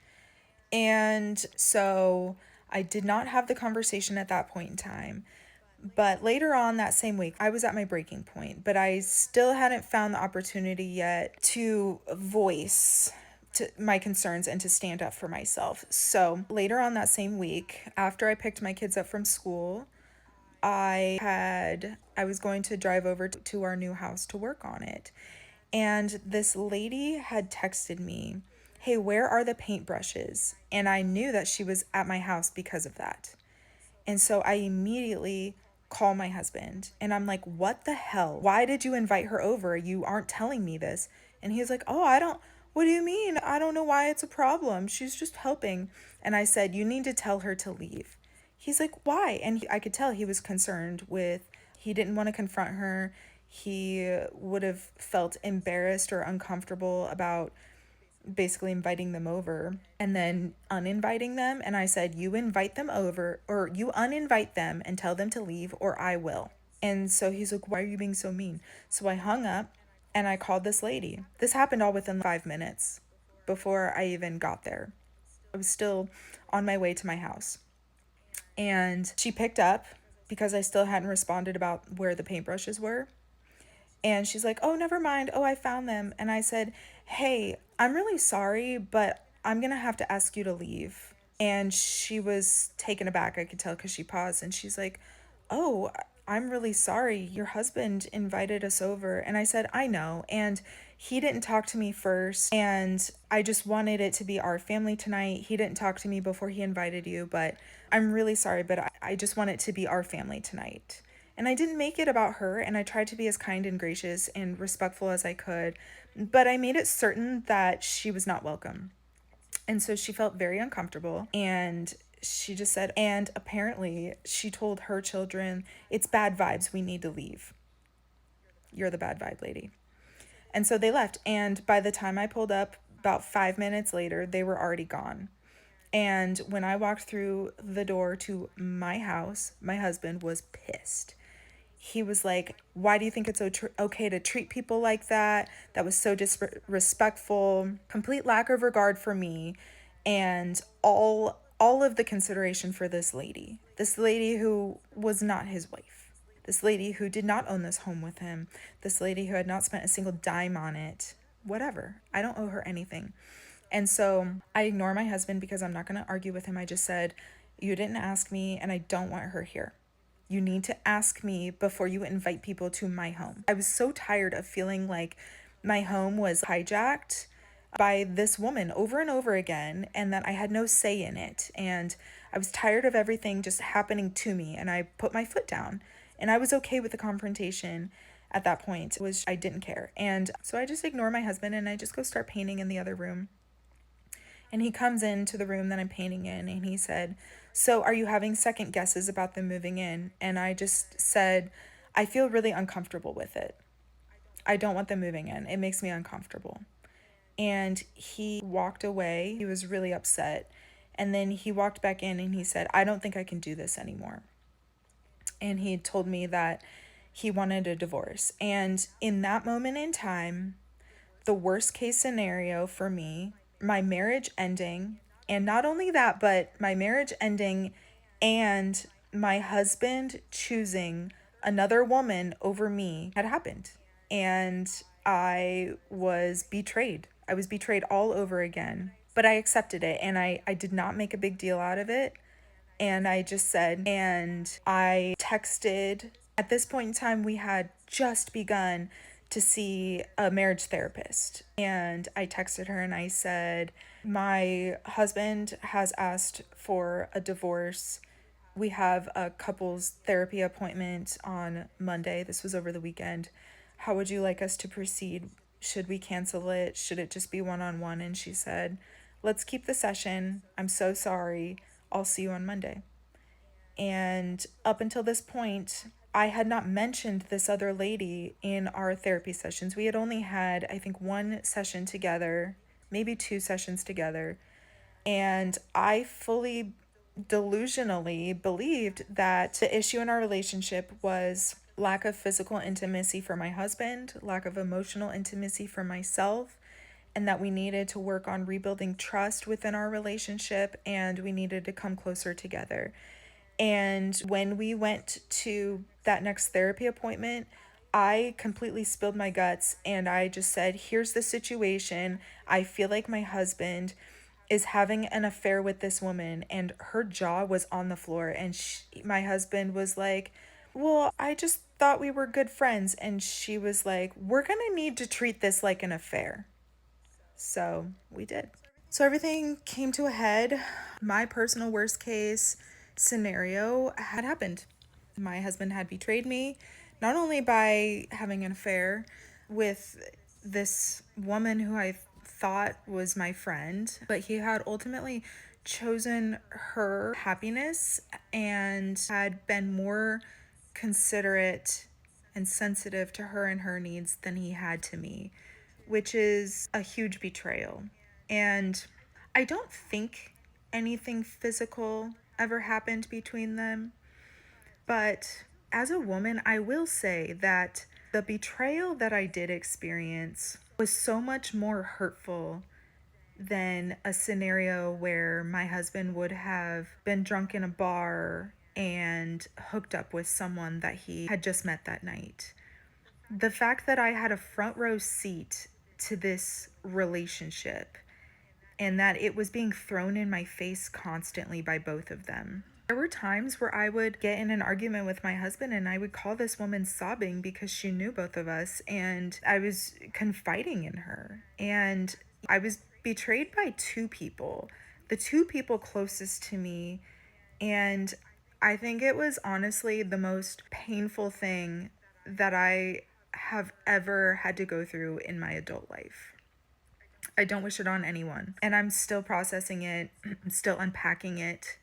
And so I did not have the conversation at that point in time. But later on that same week, I was at my breaking point, but I still hadn't found the opportunity yet to voice my concerns and to stand up for myself. So later on that same week, after I picked my kids up from school, I was going to drive over to our new house to work on it. And this lady had texted me, "Hey, where are the paintbrushes?" And I knew that she was at my house because of that. And so I immediately call my husband and I'm like, "What the hell? Why did you invite her over? You aren't telling me this." And he's like, "What do you mean? I don't know why it's a problem. She's just helping." And I said, "You need to tell her to leave." He's like, why? And I could tell he was concerned with, he didn't want to confront her. He would have felt embarrassed or uncomfortable about basically inviting them over and then uninviting them. And I said, you invite them over, or you uninvite them and tell them to leave, or I will. And so he's like, why are you being so mean? So I hung up and I called this lady. This happened all within 5 minutes before I even got there. I was still on my way to my house. And she picked up because I still hadn't responded about where the paintbrushes were. And she's like, oh, never mind. Oh, I found them. And I said, hey, I'm really sorry, but I'm going to have to ask you to leave. And she was taken aback. I could tell because she paused and she's like, oh, I'm really sorry. Your husband invited us over. And I said, I know. And he didn't talk to me first. And I just wanted it to be our family tonight. He didn't talk to me before he invited you, but I'm really sorry. But I just want it to be our family tonight. And I didn't make it about her, and I tried to be as kind and gracious and respectful as I could, but I made it certain that she was not welcome. And so she felt very uncomfortable, and she just said, and apparently she told her children, it's bad vibes, we need to leave. You're the bad vibe lady. And so they left, and by the time I pulled up, about 5 minutes later, they were already gone. And when I walked through the door to my house, my husband was pissed. He was like, why do you think it's okay to treat people like that? That was so disrespectful, complete lack of regard for me, and all of the consideration for this lady who was not his wife, this lady who did not own this home with him, this lady who had not spent a single dime on it. Whatever, I don't owe her anything. And so I ignore my husband because I'm not going to argue with him. I just said, you didn't ask me and I don't want her here. You need to ask me before you invite people to my home. I was so tired of feeling like my home was hijacked by this woman over and over again, and that I had no say in it. And I was tired of everything just happening to me, and I put my foot down. And I was okay with the confrontation at that point. It was, I didn't care. And so I just ignore my husband and I just go start painting in the other room. And he comes into the room that I'm painting in and he said, so are you having second guesses about them moving in? And I just said, I feel really uncomfortable with it. I don't want them moving in. It makes me uncomfortable. And he walked away. He was really upset. And then he walked back in and he said, I don't think I can do this anymore. And he told me that he wanted a divorce. And in that moment in time, the worst case scenario for me, my marriage ending, and not only that, but my marriage ending and my husband choosing another woman over me had happened. And I was betrayed. I was betrayed all over again. But I accepted it and I did not make a big deal out of it. And I just said, and I texted. At this point in time, we had just begun to see a marriage therapist. And I texted her and I said, my husband has asked for a divorce. We have a couples therapy appointment on Monday. This was over the weekend. How would you like us to proceed? Should we cancel it? Should it just be one on one? And she said, let's keep the session. I'm so sorry. I'll see you on Monday. And up until this point, I had not mentioned this other lady in our therapy sessions. We had only had, I think, one session together, maybe two sessions together. And I fully delusionally believed that the issue in our relationship was lack of physical intimacy for my husband, lack of emotional intimacy for myself, and that we needed to work on rebuilding trust within our relationship and we needed to come closer together. And when we went to that next therapy appointment, I completely spilled my guts and I just said, here's the situation. I feel like my husband is having an affair with this woman, and her jaw was on the floor. And my husband was like, well, I just thought we were good friends. And she was like, we're going to need to treat this like an affair. So we did. So everything came to a head. My personal worst case scenario had happened. My husband had betrayed me, not only by having an affair with this woman who I thought was my friend, but he had ultimately chosen her happiness and had been more considerate and sensitive to her and her needs than he had to me, which is a huge betrayal. And I don't think anything physical ever happened between them, but as a woman, I will say that the betrayal that I did experience was so much more hurtful than a scenario where my husband would have been drunk in a bar and hooked up with someone that he had just met that night. The fact that I had a front row seat to this relationship and that it was being thrown in my face constantly by both of them. There were times where I would get in an argument with my husband and I would call this woman sobbing because she knew both of us and I was confiding in her. And I was betrayed by two people, the two people closest to me. And I think it was honestly the most painful thing that I have ever had to go through in my adult life. I don't wish it on anyone. And I'm still processing it, I'm still unpacking it.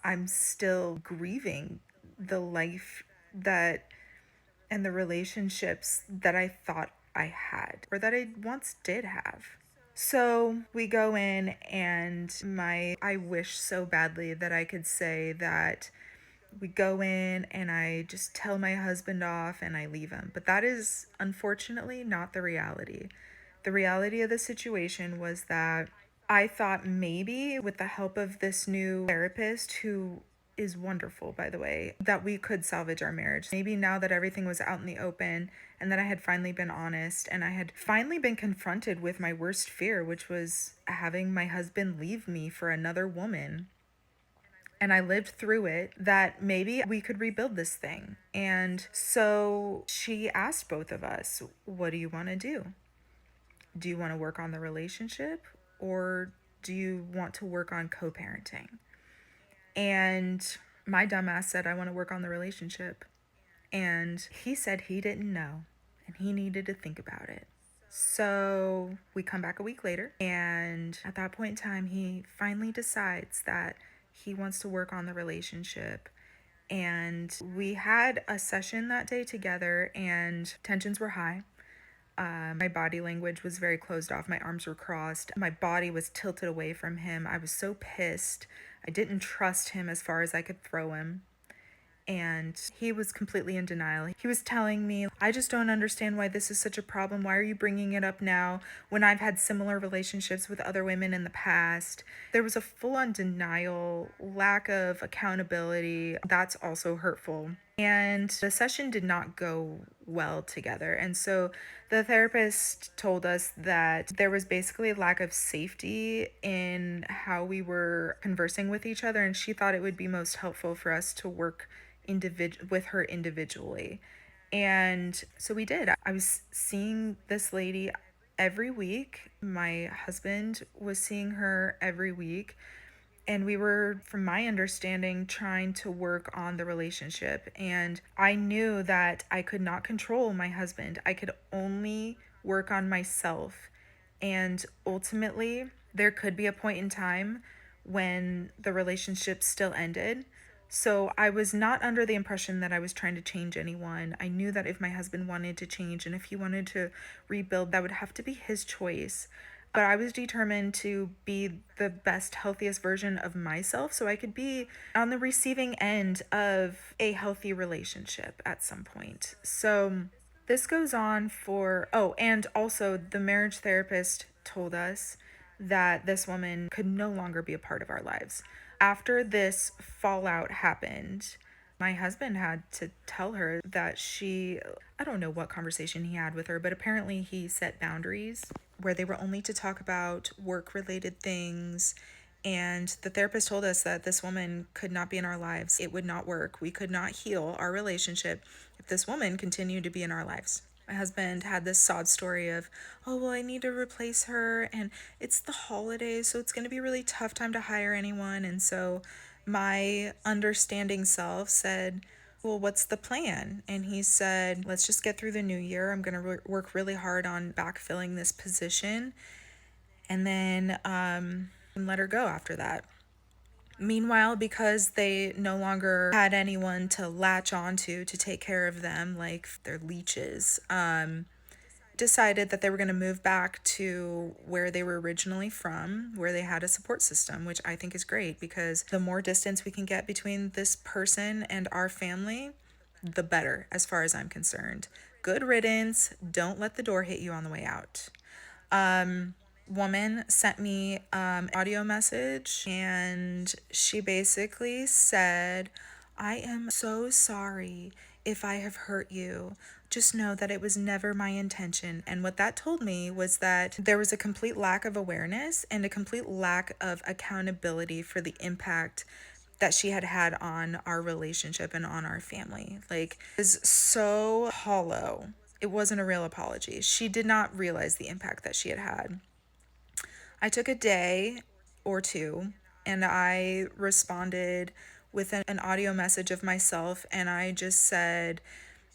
I'm still grieving the life that and the relationships that I thought I had or that I once did have. So we go in, and I wish so badly that I could say that we go in and I just tell my husband off and I leave him. But that is unfortunately not the reality. The reality of the situation was that I thought maybe with the help of this new therapist, who is wonderful, by the way, that we could salvage our marriage. Maybe now that everything was out in the open and that I had finally been honest and I had finally been confronted with my worst fear, which was having my husband leave me for another woman, and I lived through it, that maybe we could rebuild this thing. And so she asked both of us, what do you want to do? Do you want to work on the relationship, or do you want to work on co parenting? And my dumbass said, I want to work on the relationship. And he said he didn't know and he needed to think about it. So we come back a week later, and at that point in time, he finally decides that he wants to work on the relationship. And we had a session that day together, and tensions were high. My body language was very closed off. My arms were crossed. My body was tilted away from him. I was so pissed. I didn't trust him as far as I could throw him. And he was completely in denial. He was telling me, I just don't understand why this is such a problem. Why are you bringing it up now when I've had similar relationships with other women in the past? There was a full-on denial, lack of accountability. That's also hurtful. And the session did not go well together. And so the therapist told us that there was basically a lack of safety in how we were conversing with each other. And she thought it would be most helpful for us to work with her individually. And so we did. I was seeing this lady every week. My husband was seeing her every week. And we were, from my understanding, trying to work on the relationship. And I knew that I could not control my husband. I could only work on myself. And ultimately, there could be a point in time when the relationship still ended. So I was not under the impression that I was trying to change anyone. I knew that if my husband wanted to change and if he wanted to rebuild, that would have to be his choice. But I was determined to be the best, healthiest version of myself so I could be on the receiving end of a healthy relationship at some point. So this goes on for, oh, and also the marriage therapist told us that this woman could no longer be a part of our lives. After this fallout happened, my husband had to tell her that I don't know what conversation he had with her, but apparently he set boundaries where they were only to talk about work related things. And the therapist told us that this woman could not be in our lives. It would not work. We could not heal our relationship if this woman continued to be in our lives. My husband had this sob story of, oh, well, I need to replace her, and it's the holidays, so it's going to be a really tough time to hire anyone. And so my understanding self said, well, what's the plan? And he said, let's just get through the new year. I'm going to work really hard on backfilling this position. And then and let her go after that. Meanwhile, because they no longer had anyone to latch onto to take care of them, like their leeches, decided that they were going to move back to where they were originally from, where they had a support system, which I think is great because the more distance we can get between this person and our family, the better, as far as I'm concerned. Good riddance. Don't let the door hit you on the way out. Woman sent me audio message, and she basically said, I am so sorry if I have hurt you. Just know that it was never my intention. And what that told me was that there was a complete lack of awareness and a complete lack of accountability for the impact that she had had on our relationship and on our family. Like, it was so hollow. It wasn't a real apology. She did not realize the impact that she had had. I took a day or two and I responded with an audio message of myself, and I just said,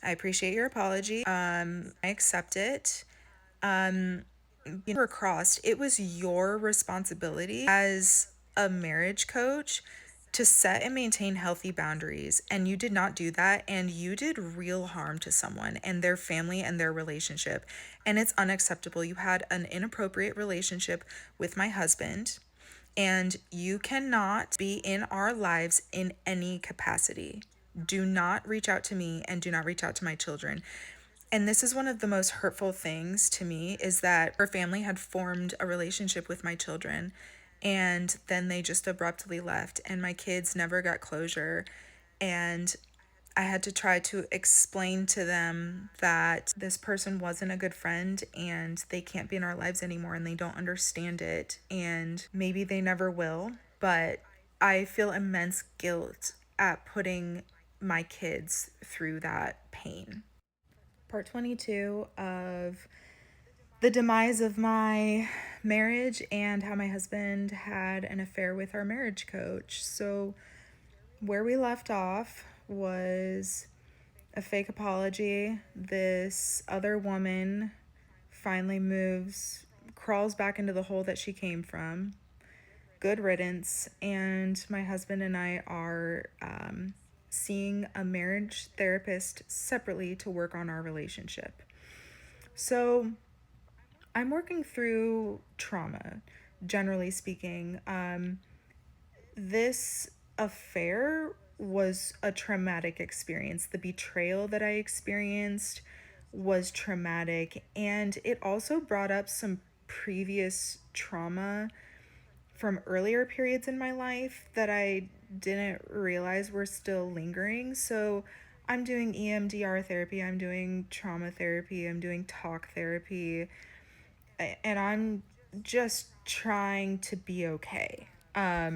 I appreciate your apology. I accept it. Were crossed. It was your responsibility as a marriage coach to set and maintain healthy boundaries, and you did not do that, and you did real harm to someone and their family and their relationship, and it's unacceptable. You had an inappropriate relationship with my husband, and you cannot be in our lives in any capacity. Do not reach out to me and do not reach out to my children. And this is one of the most hurtful things to me, is that her family had formed a relationship with my children and then they just abruptly left, and my kids never got closure. And I had to try to explain to them that this person wasn't a good friend and they can't be in our lives anymore, and they don't understand it, and maybe they never will. But I feel immense guilt at putting my kids through that pain. Part 22 of the demise of my marriage and how my husband had an affair with our marriage coach. So, where we left off was a fake apology. This other woman finally crawls back into the hole that she came from. Good riddance. And my husband and I are seeing a marriage therapist separately to work on our relationship. So I'm working through trauma, generally speaking. This affair was a traumatic experience. The betrayal that I experienced was traumatic, and it also brought up some previous trauma from earlier periods in my life that I didn't realize were still lingering. So I'm doing EMDR therapy, I'm doing trauma therapy, I'm doing talk therapy, and I'm just trying to be okay. Our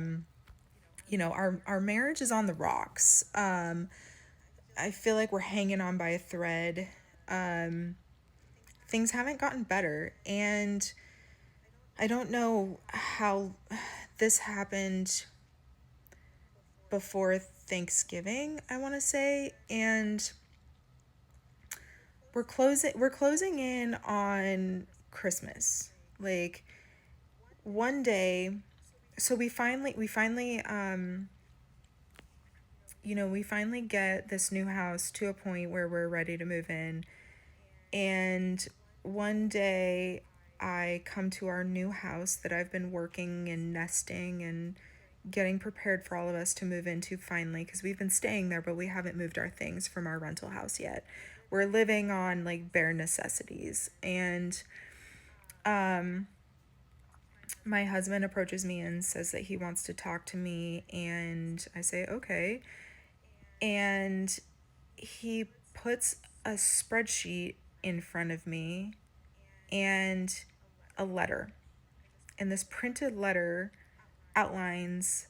marriage is on the rocks. I feel like we're hanging on by a thread. Things haven't gotten better, and I don't know how this happened before Thanksgiving, I want to say, and we're closing in on Christmas. Like, one day, so we finally get this new house to a point where we're ready to move in. And one day I come to our new house that I've been working and nesting and getting prepared for all of us to move into finally, because we've been staying there, but we haven't moved our things from our rental house yet. We're living on like bare necessities. And my husband approaches me and says that he wants to talk to me, and I say, okay. And he puts a spreadsheet in front of me and a letter. And this printed letter outlines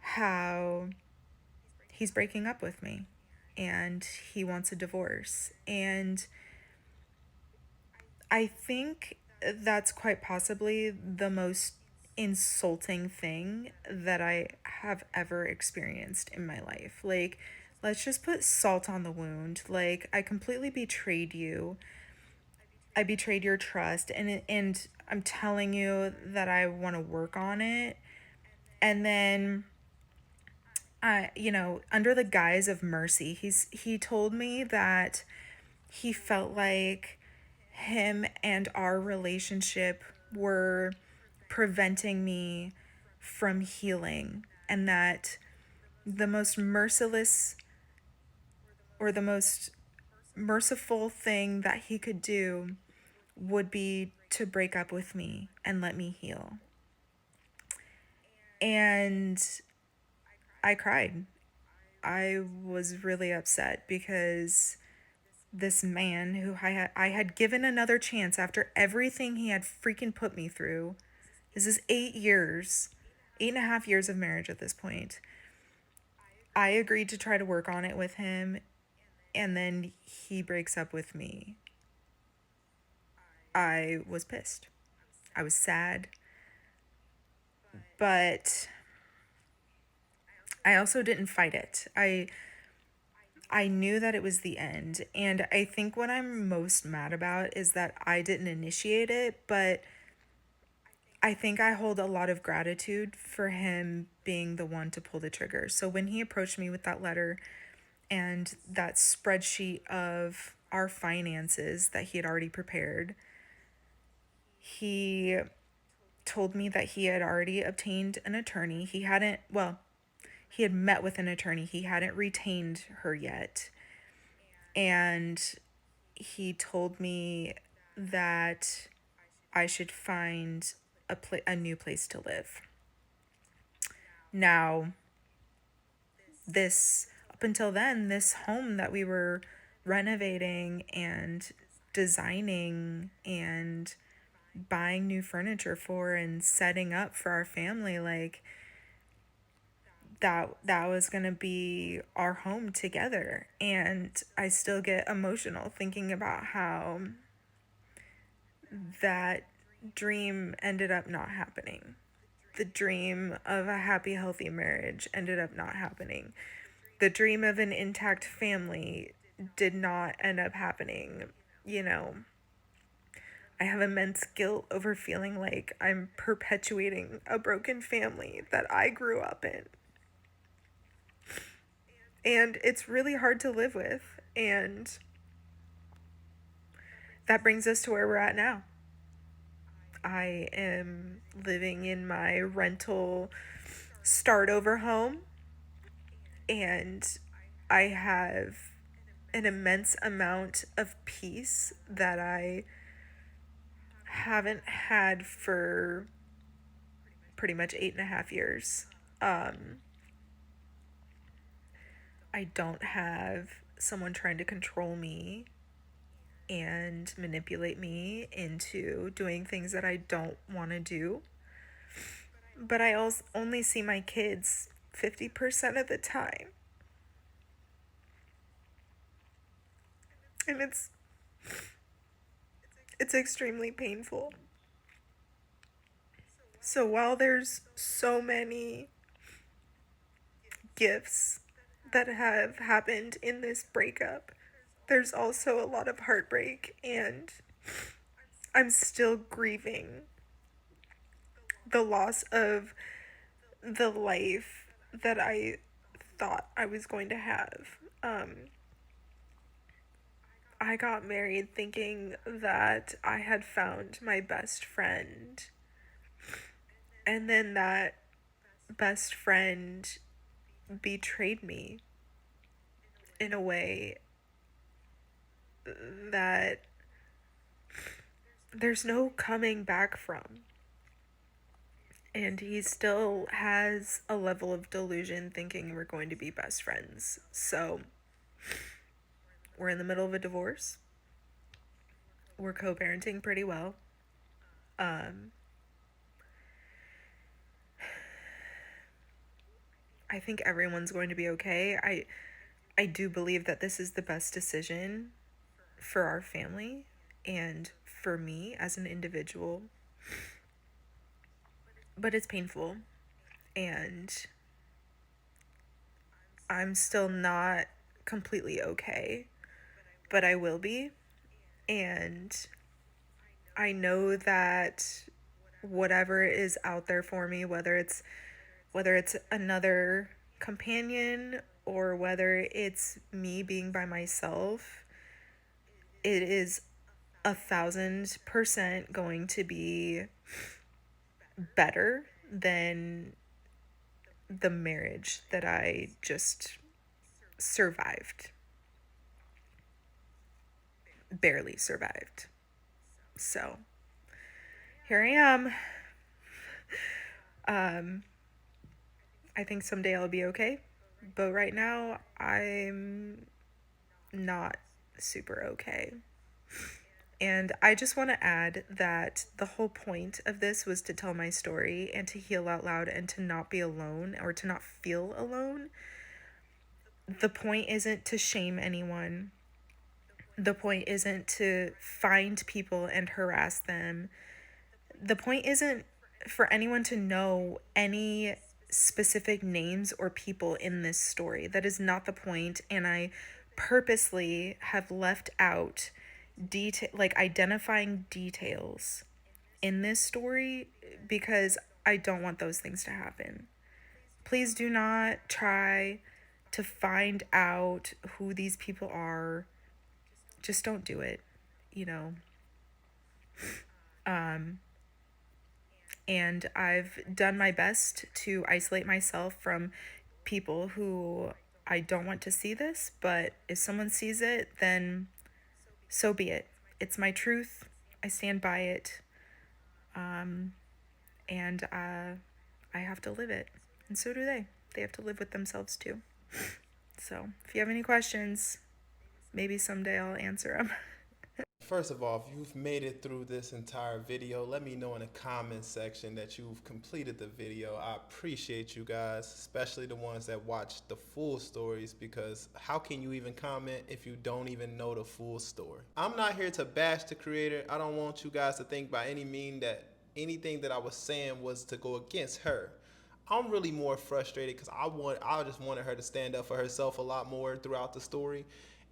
how he's breaking up with me and he wants a divorce. And I think that's quite possibly the most insulting thing that I have ever experienced in my life. Like, let's just put salt on the wound. Like, I completely betrayed you. I betrayed your trust, and I'm telling you that I want to work on it. And then under the guise of mercy, he told me that he felt like him and our relationship were preventing me from healing, and that the most merciless or the most merciful thing that he could do would be to break up with me and let me heal. And I cried. I was really upset because this man who I had given another chance after everything he had freaking put me through. This is 8 years, 8.5 years of marriage at this point. I agreed to try to work on it with him, and then he breaks up with me. I was pissed. I was sad. But I also didn't fight it. I knew that it was the end. And I think what I'm most mad about is that I didn't initiate it, but I think I hold a lot of gratitude for him being the one to pull the trigger. So when he approached me with that letter and that spreadsheet of our finances that he had already prepared, he told me that he had already obtained an attorney. He had met with an attorney. He hadn't retained her yet. And he told me that I should find a new place to live. Now, this up until then, this home that we were renovating and designing and buying new furniture for and setting up for our family, like that was going to be our home together. And I still get emotional thinking about how that dream ended up not happening. The dream of a happy, healthy marriage ended up not happening. The dream of an intact family did not end up happening. You know, I have immense guilt over feeling like I'm perpetuating a broken family that I grew up in. And it's really hard to live with. And that brings us to where we're at now. I am living in my rental start over home, and I have an immense amount of peace that I haven't had for pretty much 8.5 years. I don't have someone trying to control me and manipulate me into doing things that I don't want to do. But I also only see my kids 50% of the time. And it's extremely painful. So while there's so many gifts that have happened in this breakup, there's also a lot of heartbreak, and I'm still grieving the loss of the life that I thought I was going to have. I got married thinking that I had found my best friend, and then that best friend betrayed me in a way that there's no coming back from. And he still has a level of delusion thinking we're going to be best friends. So we're in the middle of a divorce. We're co-parenting pretty well. I think everyone's going to be okay. I do believe that this is the best decision for our family and for me as an individual. But it's painful, and I'm still not completely okay, but I will be. And I know that whatever is out there for me, whether it's another companion or whether it's me being by myself, it is 1,000% going to be better than the marriage that I just survived, barely survived. So here I am. I think someday I'll be okay, but right now I'm not super okay. And I just want to add that the whole point of this was to tell my story and to heal out loud and to not be alone or to not feel alone. The point isn't to shame anyone. The point isn't to find people and harass them. The point isn't for anyone to know any specific names or people in this story. That is not the point, and I purposely have left out like identifying details in this story because I don't want those things to happen. Please do not try to find out who these people are. Just don't do it, you know. And I've done my best to isolate myself from people who I don't want to see this, but if someone sees it, then so be it. It's my truth. I stand by it. And I have to live it. And so do they. They have to live with themselves too. So if you have any questions, maybe someday I'll answer them.
First of all, if you've made it through this entire video, let me know in the comment section that you've completed the video. I appreciate you guys, especially the ones that watch the full stories, because how can you even comment if you don't even know the full story? I'm not here to bash the creator. I don't want you guys to think by any means that anything that I was saying was to go against her. I'm really more frustrated because I just wanted her to stand up for herself a lot more throughout the story,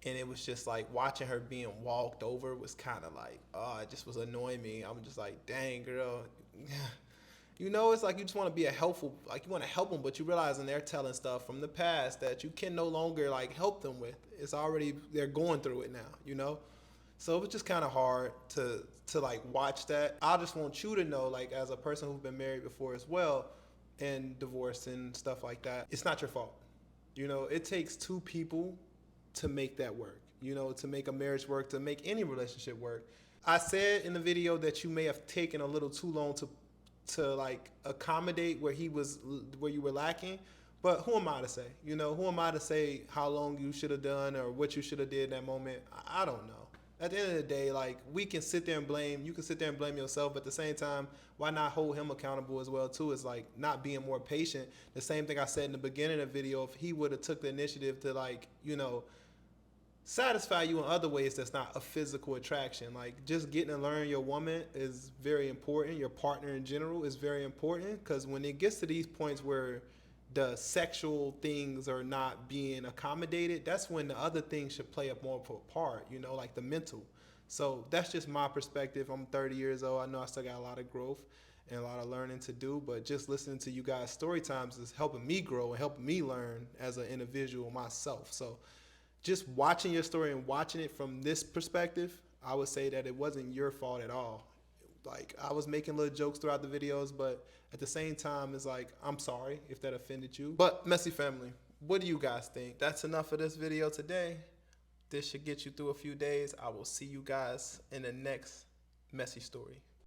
and it was just like watching her being walked over was kind of like, oh, it just was annoying me. I'm just like, dang girl, you know, it's like you just want to be a helpful, like you want to help them, but you realizing they're telling stuff from the past that you can no longer like help them with. It's already they're going through it now, you know. So it was just kind of hard to like watch that. I just want you to know, like as a person who's been married before as well, and divorced and stuff like that, it's not your fault. You know, it takes two people to make that work. You know, to make a marriage work, to make any relationship work. I said in the video that you may have taken a little too long to like accommodate where you were lacking. But who am I to say? You know, who am I to say how long you should have done or what you should have did in that moment? I don't know. At the end of the day, like we can sit there and blame. You can sit there and blame yourself, but at the same time, why not hold him accountable as well too? Is like not being more patient. The same thing I said in the beginning of the video. If he would have took the initiative to like satisfy you in other ways that's not a physical attraction. Like just getting to learn your woman is very important. Your partner in general is very important because when it gets to these points where the sexual things are not being accommodated, that's when the other things should play a more part, you know, like the mental. So that's just my perspective. I'm 30 years old. I know I still got a lot of growth and a lot of learning to do, but just listening to you guys' story times is helping me grow and helping me learn as an individual myself. So just watching your story and watching it from this perspective, I would say that it wasn't your fault at all. Like I was making little jokes throughout the videos, but at the same time, it's like I'm sorry if that offended you. But messy family, what do you guys think? That's enough of this video today. This should get you through a few days. I will see you guys in the next messy story.